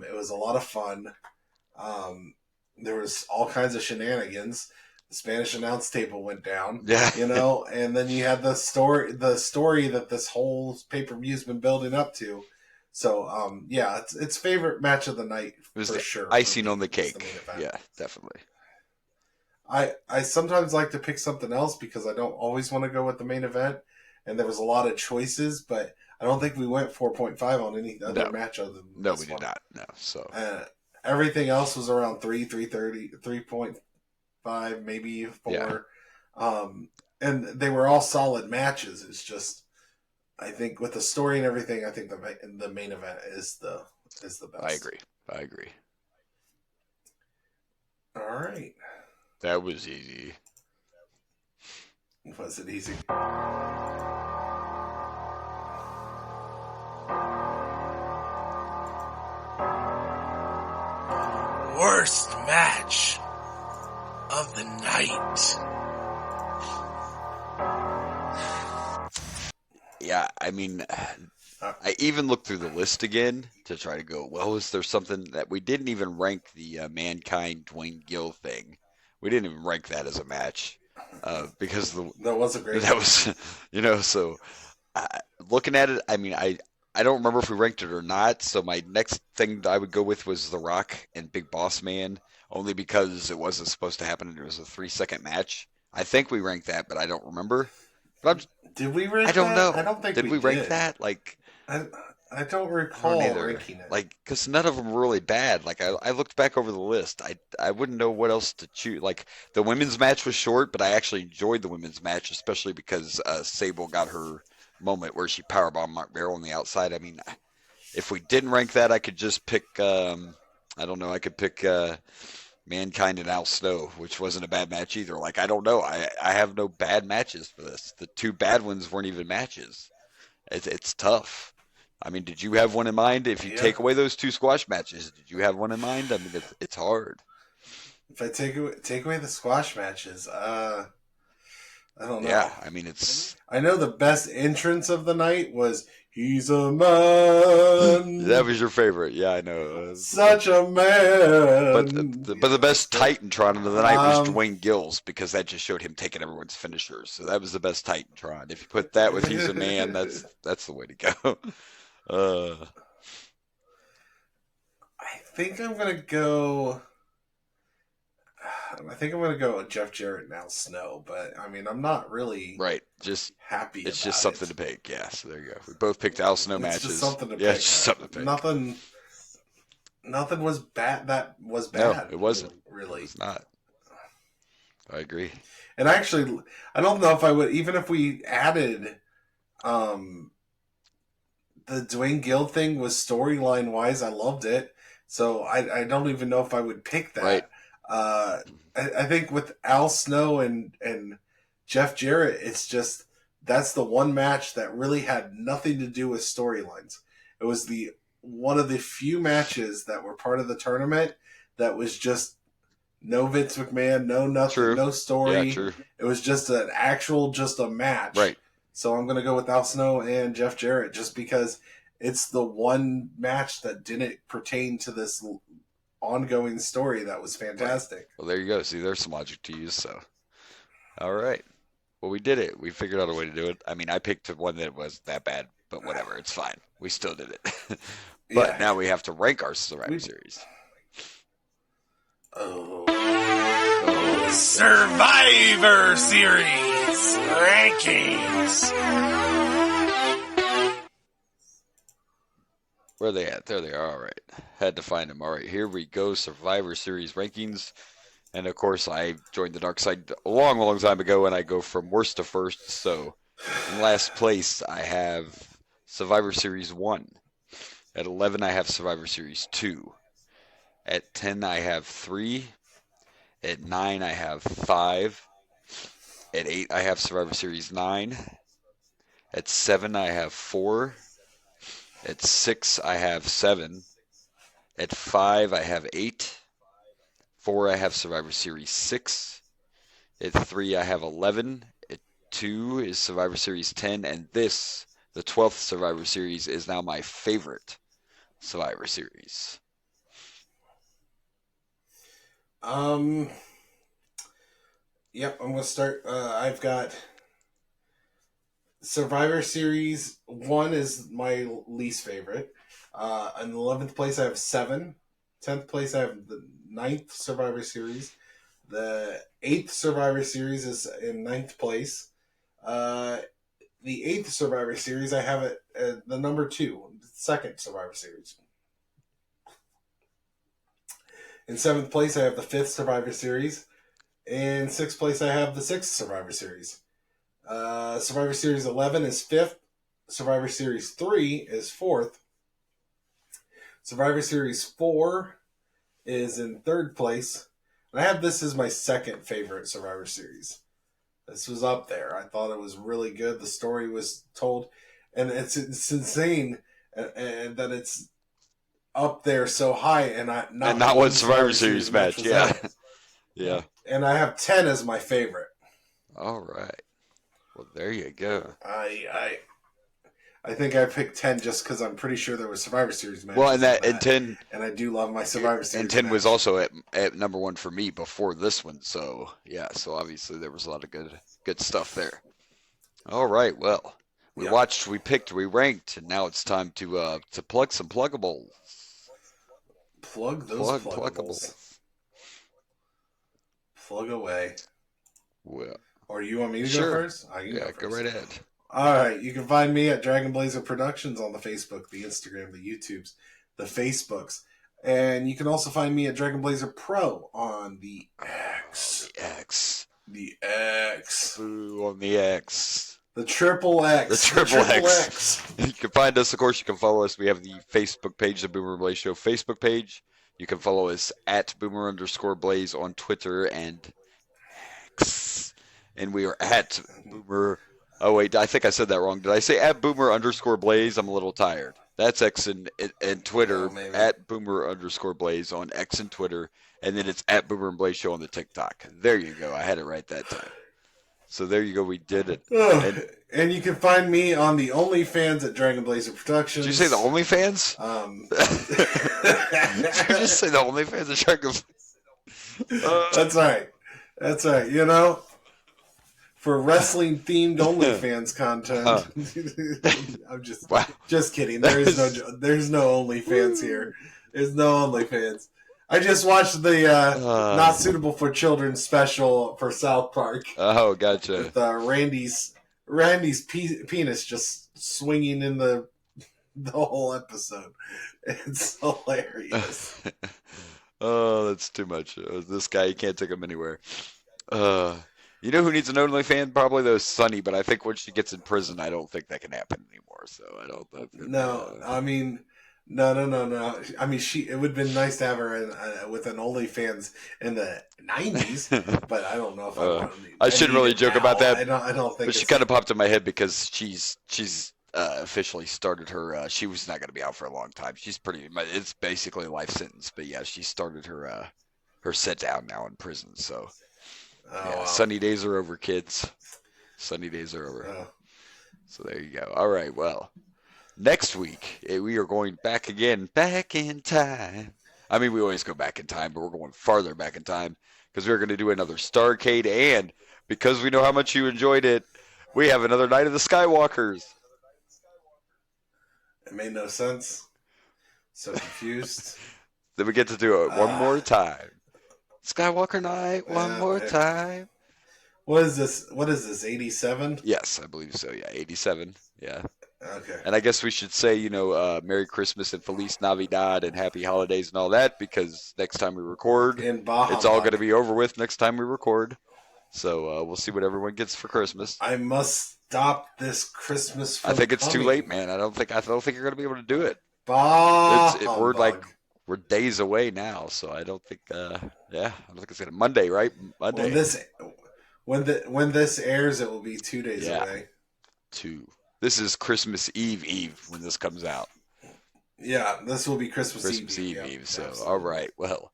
It was a lot of fun. There was all kinds of shenanigans. The Spanish announce table went down, and then you had the story that this whole pay-per-view has been building up to. So, it's favorite match of the night for sure. Icing on the cake. Yeah, definitely. I sometimes like to pick something else because I don't always want to go with the main event, and there was a lot of choices, but I don't think we went 4.5 on any other match other than this we did not. No, so everything else was around 3.30, 3.5, maybe 4. Yeah. And they were all solid matches. It's just, I think with the story and everything, I think the main event is the best. I agree. All right. That was easy. Was it easy? Worst match of the night. Yeah, I mean, I even looked through the list again to try to go, well, is there something that we didn't even rank the Mankind Dwayne Gill thing? We didn't even rank that as a match because that was a great. That was, so looking at it, I mean, I don't remember if we ranked it or not. So my next thing I would go with was The Rock and Big Boss Man, only because it wasn't supposed to happen and it was a 3-second match. I think we ranked that, but I don't remember. But Did we rank I don't that? know. I don't think Did we we rank did. that? Like, I don't I don't recall either. ranking it. Like, because none of them were really bad. Like, I looked back over the list. I wouldn't know what else to choose. Like, the women's match was short, but I actually enjoyed the women's match, especially because Sable got her moment where she powerbombed Mark Barrel on the outside. I mean, if we didn't rank that, I could just pick. I don't know. I could pick Mankind and Al Snow, which wasn't a bad match either. Like, I don't know. I have no bad matches for this. The two bad ones weren't even matches. It's tough. I mean, did you have one in mind? If you Yeah. take away those two squash matches, did you have one in mind? I mean, it's hard. If I take away the squash matches, I don't know. Yeah, I mean, it's I know the best entrance of the night was "He's a Man." that was your favorite. Yeah, I know. Such a man. But the best Titantron of the night was Um, Dwayne Gills because that just showed him taking everyone's finishers. So that was the best Titantron. If you put that with He's a Man, that's the way to go. I think I'm gonna go. I think I'm gonna go with Jeff Jarrett and Al Snow, but I mean, I'm not really Right. Just happy. it's about just something it. to pick. Yeah. So there you go. We both picked Al Snow It's matches. just something to Yeah, pick. it's just something to pick. Nothing was bad. That was No, bad. it wasn't. Really. It's not. I agree. And actually, I don't know if I would, even if we added, the Dwayne Gill thing was storyline wise, I loved it. So I don't even know if I would pick that. Right. I think with Al Snow and Jeff Jarrett, it's just that's the one match that really had nothing to do with storylines. It was one of the few matches that were part of the tournament that was just no Vince McMahon, no nothing, True. no story. Yeah, true. It was just just a match. Right. So I'm going to go with Al Snow and Jeff Jarrett just because it's the one match that didn't pertain to this ongoing story that was fantastic. Well, there you go. See, there's some logic to use. So, all right. Well, we did it. We figured out a way to do it. I mean, I picked one that was that bad, but whatever. It's fine. We still did it. But Yeah. now we have to rank our Survivor Series. Oh. Survivor Series rankings. Where are they at? There they are. All right. Had to find them. All right. Here we go. Survivor Series rankings. And of course, I joined the dark side a long, long time ago, and I go from worst to first. So in last place, I have Survivor Series 1. At 11, I have Survivor Series 2. At 10, I have 3. At 9, I have 5. At 8, I have Survivor Series 9. At 7, I have 4. At 6, I have 7. At 5, I have 8. 4, I have Survivor Series 6. At 3, I have 11. At 2 is Survivor Series 10. And this, the 12th Survivor Series, is now my favorite Survivor Series. Yep, I'm going to start. I've got Survivor Series 1 is my least favorite. In 11th place, I have 7. 10th place, I have the 9th Survivor Series. The 8th Survivor Series is in 9th place. The 8th Survivor Series, I have it at the number 2, second Survivor Series. In 7th place, I have the 5th Survivor Series. In 6th place, I have the 6th Survivor Series. Survivor Series 11 is 5th. Survivor Series 3 is 4th. Survivor Series 4 is in 3rd place. And I have this as my second favorite Survivor Series. This was up there. I thought it was really good. The story was told. And it's insane and that it's up there so high and not one Survivor Series match. was Yeah. out. Yeah. And I have 10 as my favorite. All right. Well, there you go. I think I picked 10 just because I'm pretty sure there was Survivor Series matches. Well, and 10 and I do love my Survivor Series. and 10 was match. also at number 1 for me before this one. So yeah, so obviously there was a lot of good stuff there. All right. Well, We watched, we picked, we ranked, and now it's time to plug some pluggables. Plug those pluggables. Plug away. Well, or you want me to sure. go first? I can go right ahead. All right. You can find me at Dragon Blazer Productions on the Facebook, the Instagram, the YouTubes, the Facebooks. And you can also find me at Dragon Blazer Pro on the X. The X. The X. Boo on the X. The triple X. The triple X. You can find us, of course, you can follow us. We have the Facebook page, the Boomer and Blaze Show Facebook page. You can follow us at Boomer_Blaze on Twitter and X. And we are at Boomer. Oh, wait, I think I said that wrong. Did I say at Boomer_Blaze? I'm a little tired. That's X and Twitter, at Boomer_Blaze on X and Twitter. And then it's at Boomer and Blaze Show on the TikTok. There you go. I had it right that time. So there you go. We did it. And you can find me on the OnlyFans at Dragon Blazer Productions. Did you say the OnlyFans? Did you just say the OnlyFans at Dragon Blazer? That's right. That's right. You know, for wrestling-themed OnlyFans content. I'm just kidding. There's no OnlyFans here. There's no OnlyFans. I just watched the Not Suitable for Children special for South Park. Oh, gotcha. With Randy's penis just swinging in the whole episode. It's hilarious. Oh, that's too much. This guy, you can't take him anywhere. You know who needs an OnlyFans? Probably though Sunny, but I think once she gets in prison, I don't think that can happen anymore. So I don't think. No. I mean, I mean, it would have been nice to have her with an OnlyFans in the 90s, but I don't know if I want to. I shouldn't really joke about that. I don't think. But she kind of popped in my head because she's officially started her. She was not going to be out for a long time. She's pretty. It's basically a life sentence. But yeah, she started her sit down now in prison. So wow. Sunny days are over, kids. Sunny days are over. Oh. So there you go. All right. Well. Next week, we are going back in time. I mean, we always go back in time, but we're going farther back in time because we're going to do another Starcade, and because we know how much you enjoyed it, we have another Night of the Skywalkers. It made no sense. So confused. Then we get to do it one more time. Skywalker Night, one more time. What is this, 87? Yes, I believe so, yeah, 87, yeah. Okay. And I guess we should say, Merry Christmas and Feliz Navidad and Happy Holidays and all that, because next time we record, it's all going to be over with next time we record. So we'll see what everyone gets for Christmas. I must stop this Christmas from I think it's coming. too late, man. I don't think you're going to be able to do it. We're days away now, so I don't think. I don't think it's going to Monday, right? Monday. When this airs, it will be 2 days away. 2. This is Christmas Eve when this comes out. Yeah, this will be Christmas Eve. Yeah, So, absolutely. all right. Well,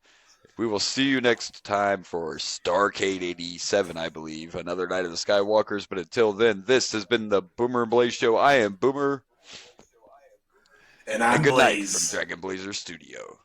we will see you next time for Starcade 87, I believe. Another Night of the Skywalkers. But until then, this has been the Boomer and Blaze Show. I am Boomer. And I'm good Blaze. Night from Dragon Blazer Studio.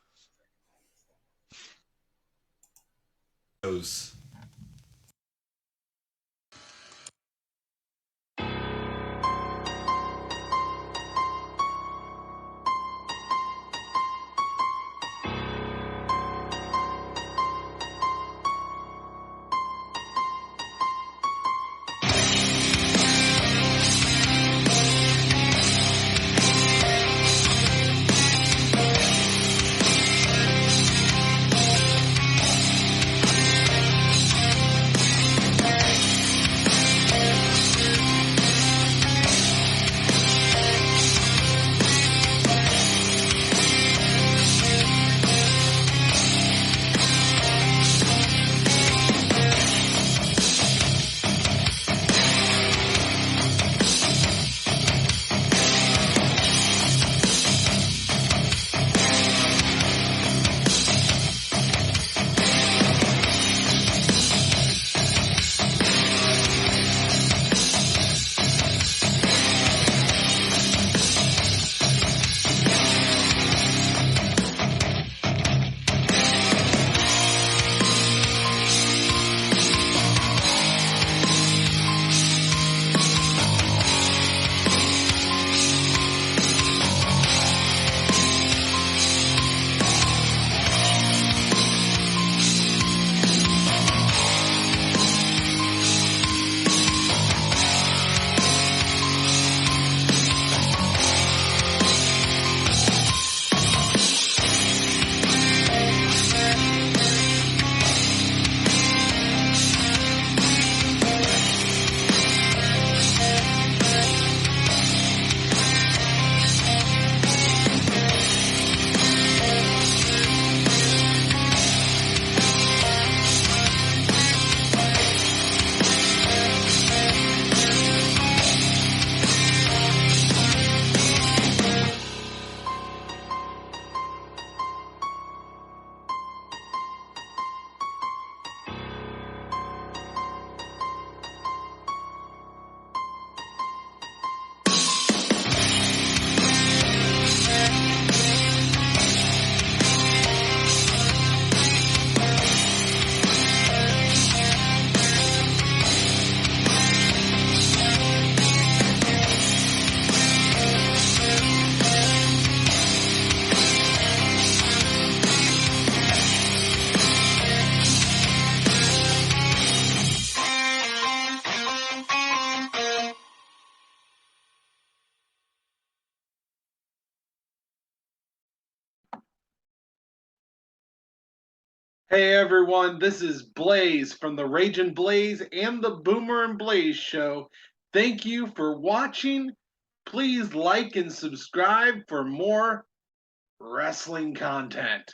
Hey everyone, this is Blaze from the Raging Blaze and the Boomer and Blaze Show. Thank you for watching. Please like and subscribe for more wrestling content.